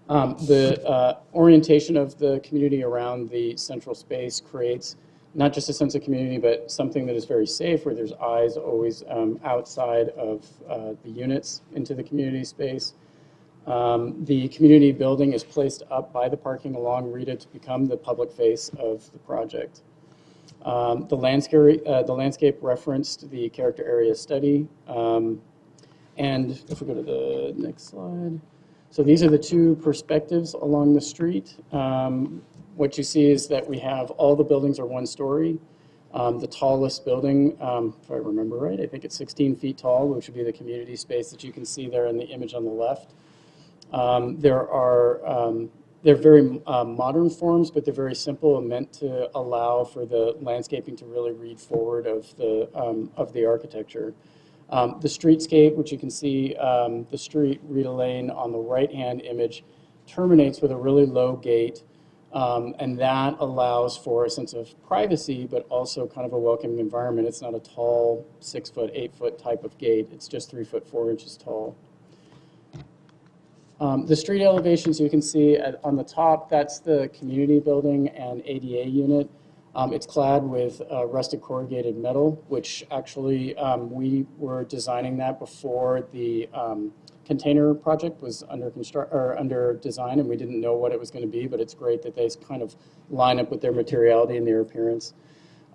The orientation of the community around the central space creates not just a sense of community, but something that is very safe, where there's eyes always outside of the units into the community space. The community building is placed up by the parking along Rita to become the public face of the project. The landscape referenced the character area study. And if we go to the next slide. So these are the 2 perspectives along the street. What you see is that we have all the buildings are 1 story. The tallest building, if I remember right, I think it's 16 feet tall, which would be the community space that you can see there in the image on the left. They're very modern forms, but they're very simple and meant to allow for the landscaping to really read forward of the architecture. The streetscape, which you can see, the street Rita Lane on the right-hand image terminates with a really low gate, and that allows for a sense of privacy, but also kind of a welcoming environment. It's not a tall 6-foot, 8-foot type of gate. It's just 3 foot 4 inches tall. The street elevations you can see on the top, that's the community building and ADA unit. It's clad with rusted corrugated metal, which actually we were designing that before the container project was under design, and we didn't know what it was going to be, but it's great that they kind of line up with their materiality and their appearance.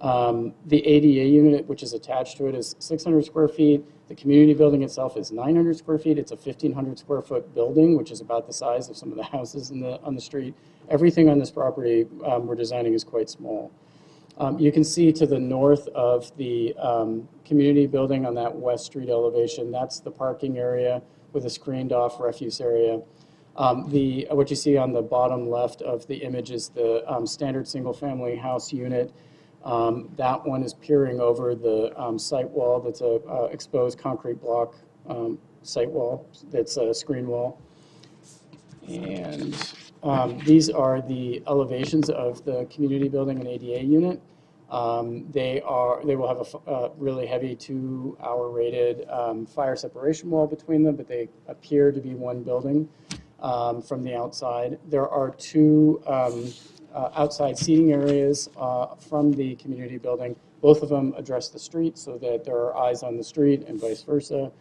The ADA unit, which is attached to it, is 600 square feet. The community building itself is 900 square feet. It's a 1,500 square foot building, which is about the size of some of the houses on the street. Everything on this property we're designing is quite small. You can see to the north of the community building on that West Street elevation, that's the parking area with a screened off refuse area. What you see on the bottom left of the image is the standard single family house unit. That one is peering over the site wall. That's a exposed concrete block site wall. That's a screen wall. And these are the elevations of the community building and ADA unit. They will have a really heavy 2-hour rated fire separation wall between them, but they appear to be one building from the outside. There are 2 outside seating areas from the community building. Both of them address the street so that there are eyes on the street and vice versa.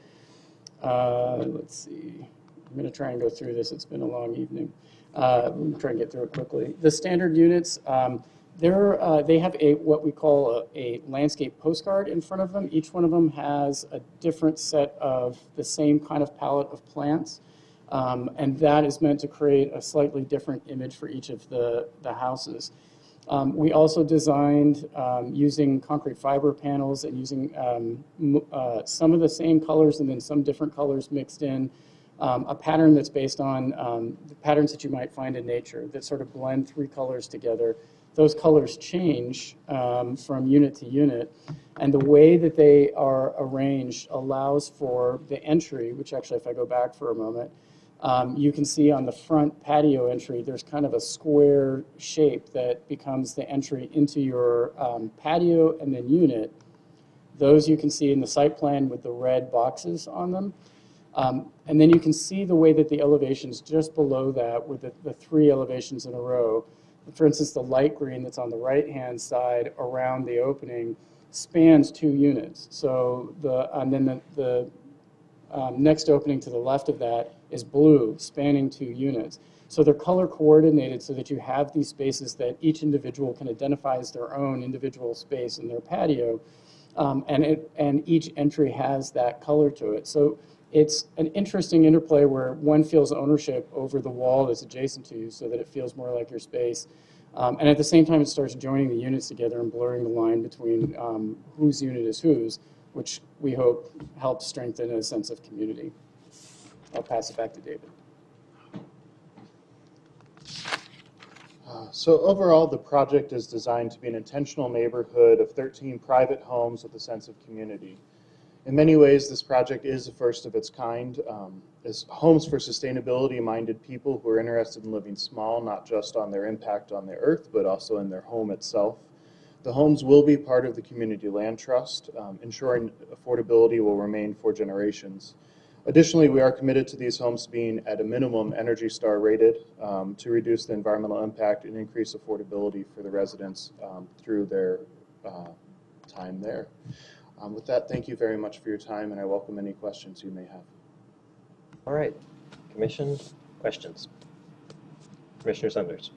Let's see. I'm going to try and go through this. It's been a long evening. I'm trying to get through it quickly. The standard units, they have what we call a landscape postcard in front of them. Each one of them has a different set of the same kind of palette of plants. And that is meant to create a slightly different image for each of the houses. We also designed using concrete fiber panels and using some of the same colors and then some different colors mixed in a pattern that's based on the patterns that you might find in nature that sort of blend three colors together. Those colors change from unit to unit, and the way that they are arranged allows for the entry, which actually, if I go back for a moment, you can see on the front patio entry, there's kind of a square shape that becomes the entry into your patio and then unit. Those you can see in the site plan with the red boxes on them. And then you can see the way that the elevations just below that with the three elevations in a row. For instance, the light green that's on the right-hand side around the opening spans 2 units. So and then the next opening to the left of that is blue, spanning 2 units. So they're color coordinated so that you have these spaces that each individual can identify as their own individual space in their patio. And each entry has that color to it. So it's an interesting interplay where one feels ownership over the wall that's adjacent to you so that it feels more like your space. And at the same time, it starts joining the units together and blurring the line between whose unit is whose, which we hope helps strengthen a sense of community. I'll pass it back to David. So overall, the project is designed to be an intentional neighborhood of 13 private homes with a sense of community. In many ways, this project is the first of its kind. It's homes for sustainability-minded people who are interested in living small, not just on their impact on the earth, but also in their home itself. The homes will be part of the Community Land Trust, ensuring affordability will remain for generations. Additionally, we are committed to these homes being at a minimum Energy Star rated to reduce the environmental impact and increase affordability for the residents through their time there. With that, thank you very much for your time, and I welcome any questions you may have. All right, Commission, questions? Commissioner Sanders.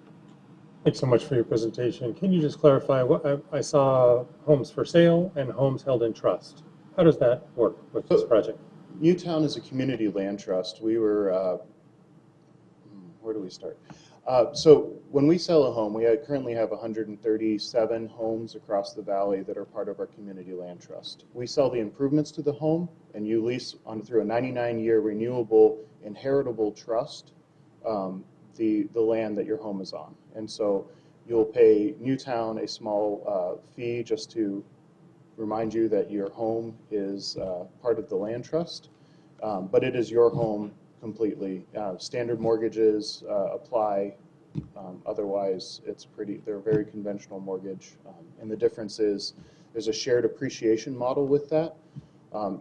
Thanks so much for your presentation. Can you just clarify, what I saw homes for sale and homes held in trust. How does that work with this project? Newtown is a community land trust. We were, where do we start? So when we sell a home, we currently have 137 homes across the valley that are part of our community land trust. We sell the improvements to the home, and you lease through a 99-year renewable inheritable trust the land that your home is on. And so you'll pay Newtown a small fee just to remind you that your home is part of the land trust, but it is your home completely. Standard mortgages apply. Otherwise, they're a very conventional mortgage. And the difference is there's a shared appreciation model with that,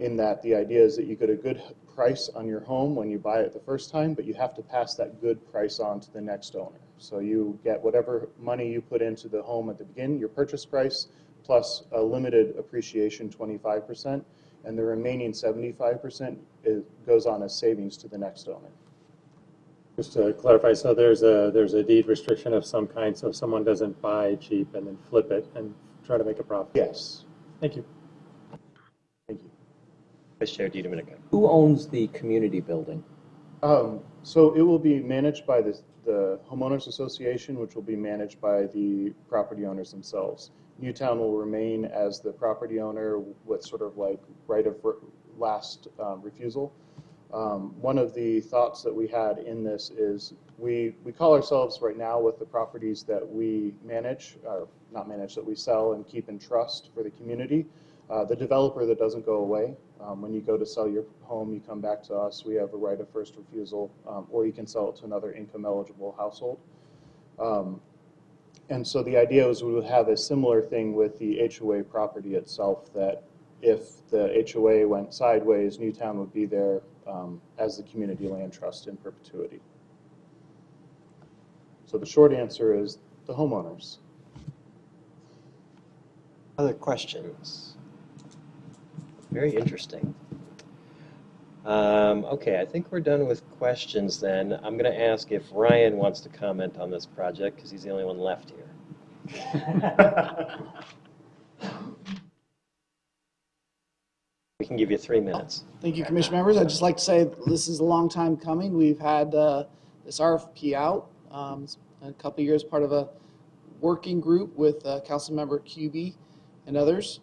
in that the idea is that you get a good price on your home when you buy it the first time, but you have to pass that good price on to the next owner. So you get whatever money you put into the home at the beginning, your purchase price, plus a limited appreciation, 25%, and the remaining 75% goes on as savings to the next owner. Just to clarify, so there's a deed restriction of some kind, so if someone doesn't buy cheap and then flip it and try to make a profit? Yes. Thank you. Thank you. Vice Chair DiDomenico. Who owns the community building? So it will be managed by the homeowners association, which will be managed by the property owners themselves. Newtown will remain as the property owner with sort of like right of last refusal. One of the thoughts that we had in this is we call ourselves right now with the properties that we manage, or not manage, that we sell and keep in trust for the community. The developer that doesn't go away. When you go to sell your home, you come back to us. We have a right of first refusal, or you can sell it to another income eligible household. And so the idea was we would have a similar thing with the HOA property itself, that if the HOA went sideways, Newtown would be there as the community land trust in perpetuity. So the short answer is the homeowners. Other questions? Very interesting. Okay, I think we're done with questions then. I'm going to ask if Ryan wants to comment on this project, because he's the only one left here. We can give you 3 minutes. Thank you, Commission members. I'd just like to say this is a long time coming. We've had this RFP out a couple of years, part of a working group with Councilmember QB and others.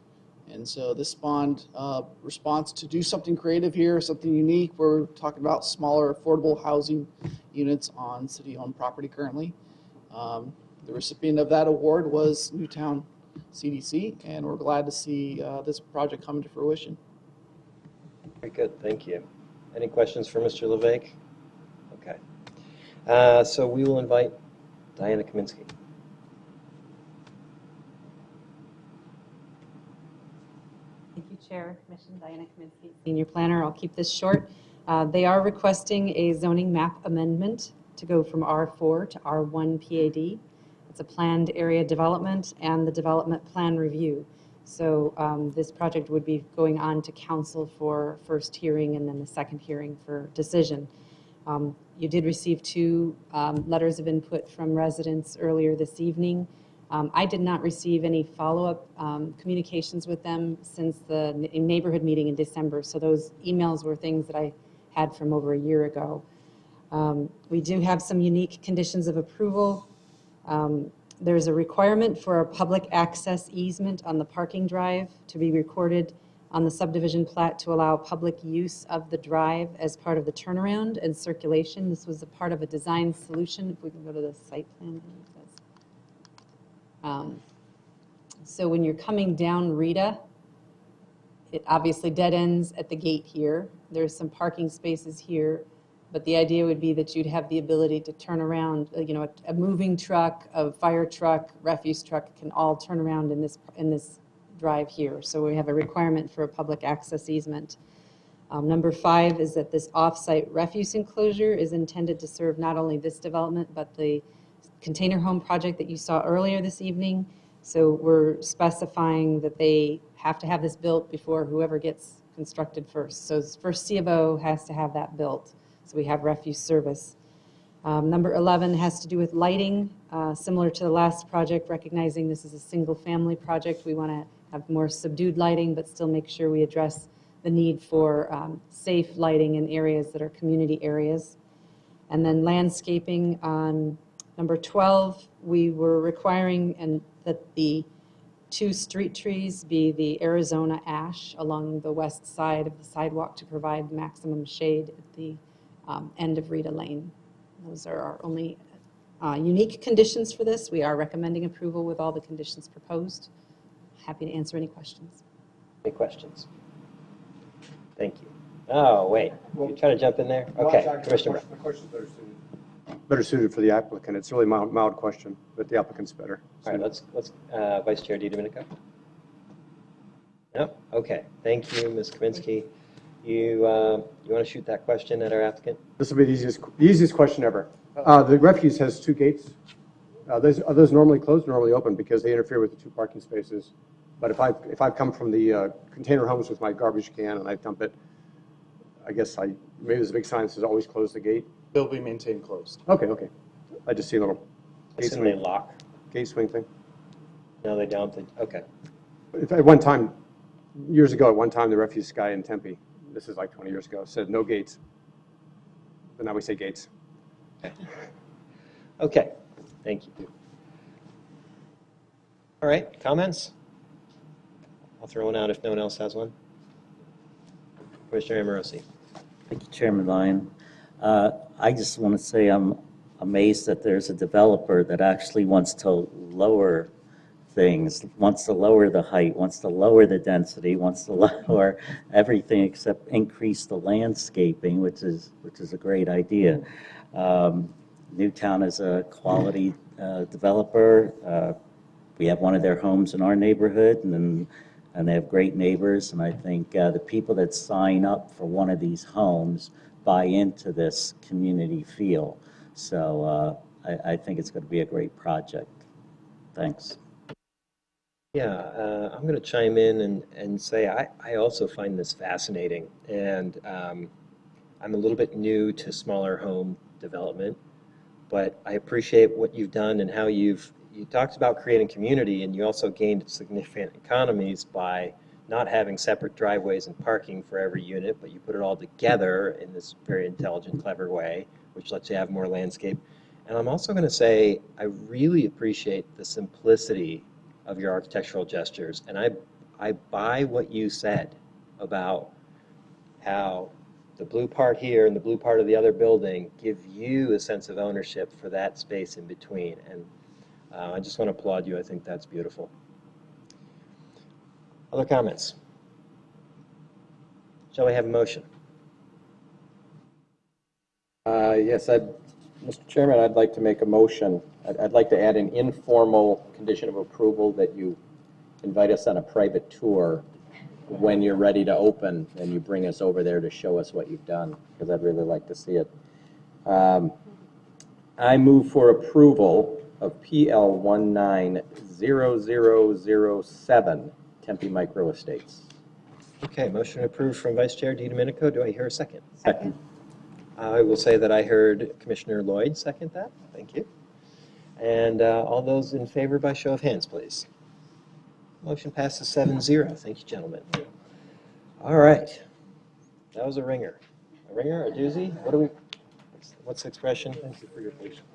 And so this spawned a response to do something creative here, something unique. We're talking about smaller affordable housing units on city-owned property currently. The recipient of that award was Newtown CDC, and we're glad to see this project come to fruition. Very good, thank you. Any questions for Mr. Levesque? Okay. So we will invite Diana Kaminsky. Thank you, Chair, Commission, Diana Kaminsky, Senior Planner. I'll keep this short. They are requesting a zoning map amendment to go from R4 to R1 PAD. It's a planned area development and the development plan review. So this project would be going on to council for first hearing and then the second hearing for decision. You did receive 2 letters of input from residents earlier this evening. I did not receive any follow-up communications with them since the neighborhood meeting in December. So those emails were things that I had from over a year ago. We do have some unique conditions of approval. There's a requirement for a public access easement on the parking drive to be recorded on the subdivision plat to allow public use of the drive as part of the turnaround and circulation. This was a part of a design solution. If we can go to the site plan. So when you're coming down Rita, it obviously dead ends at the gate here. There's some parking spaces here, but the idea would be that you'd have the ability to turn around, you know, a moving truck, a fire truck, refuse truck can all turn around in this drive here. So we have a requirement for a public access easement. Number 5 is that this off-site refuse enclosure is intended to serve not only this development, but the container home project that you saw earlier this evening. So we're specifying that they have to have this built before whoever gets constructed first. So first C of O has to have that built. So we have refuse service. Number 11 has to do with lighting, similar to the last project, recognizing this is a single family project. We want to have more subdued lighting, but still make sure we address the need for safe lighting in areas that are community areas. And then landscaping on number 12, we were requiring that the 2 street trees be the Arizona ash along the west side of the sidewalk to provide maximum shade at the end of Rita Lane. Those are our only unique conditions for this. We are recommending approval with all the conditions proposed. Happy to answer any questions. Any questions? Thank you. Oh, wait, you trying to jump in there? Okay, Commissioner Brown. The question's better suited for the applicant. It's a really mild question, but the applicant's better. All right, let's Vice Chair DiDomenico. No? Okay, thank you, Ms. Kaminsky. You want to shoot that question at our applicant? This will be the easiest question ever. The refuse has 2 gates. Are those normally closed or normally open because they interfere with the 2 parking spaces? But if I come from the container homes with my garbage can and I dump it, I guess maybe there's a big sign that says always close the gate. They'll be maintained closed. Okay. I just see a little gate swing. They lock. Gate swing thing. No, they don't. Okay. At one time, years ago, the refuse guy in Tempe, this is like 20 years ago, said no gates. But now we say gates. Okay, thank you. All right, comments? I'll throw one out if no one else has one. Commissioner Amorosi. Thank you, Chairman Lyon. I just want to say I'm amazed that there's a developer that actually wants to lower things, wants to lower the height, wants to lower the density, wants to lower everything except increase the landscaping, which is a great idea. Newtown is a quality developer. We have one of their homes in our neighborhood, and they have great neighbors. And I think the people that sign up for one of these homes buy into this community feel. So I think it's going to be a great project. Thanks. Yeah, I'm going to chime in and say I also find this fascinating. And I'm a little bit new to smaller home development, but I appreciate what you've done and how you talked about creating community, and you also gained significant economies by not having separate driveways and parking for every unit, but you put it all together in this very intelligent, clever way, which lets you have more landscape. And I'm also going to say I really appreciate the simplicity of your architectural gestures, and I buy what you said about how the blue part here and the blue part of the other building give you a sense of ownership for that space in between. And I just want to applaud you. I think that's beautiful. Other comments? Shall we have a motion? Yes, Mr. Chairman, I'd like to make a motion. I'd like to add an informal condition of approval that you invite us on a private tour when you're ready to open, and you bring us over there to show us what you've done, because I'd really like to see it. I move for approval of PL 190007, Tempe Micro Estates. Okay, motion approved from Vice Chair DiDomenico. Do I hear a second? Second. I will say that I heard Commissioner Lloyd second that. Thank you. And all those in favor by show of hands, please. Motion passes 7-0. Thank you, gentlemen. All right. That was a ringer. A ringer, a doozy? What do we, what's the expression? Thank you for your patience.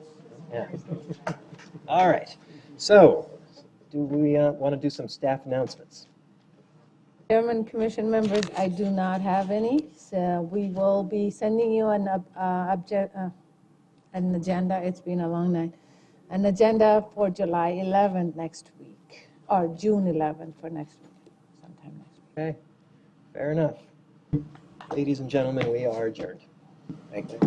Yeah. All right. So, do we want to do some staff announcements? Chairman, Commission members, I do not have any. So we will be sending you an agenda. It's been a long night. An agenda for July 11th next week, or June 11th for next week, sometime next week. Okay. Fair enough. Ladies and gentlemen, we are adjourned. Thank you.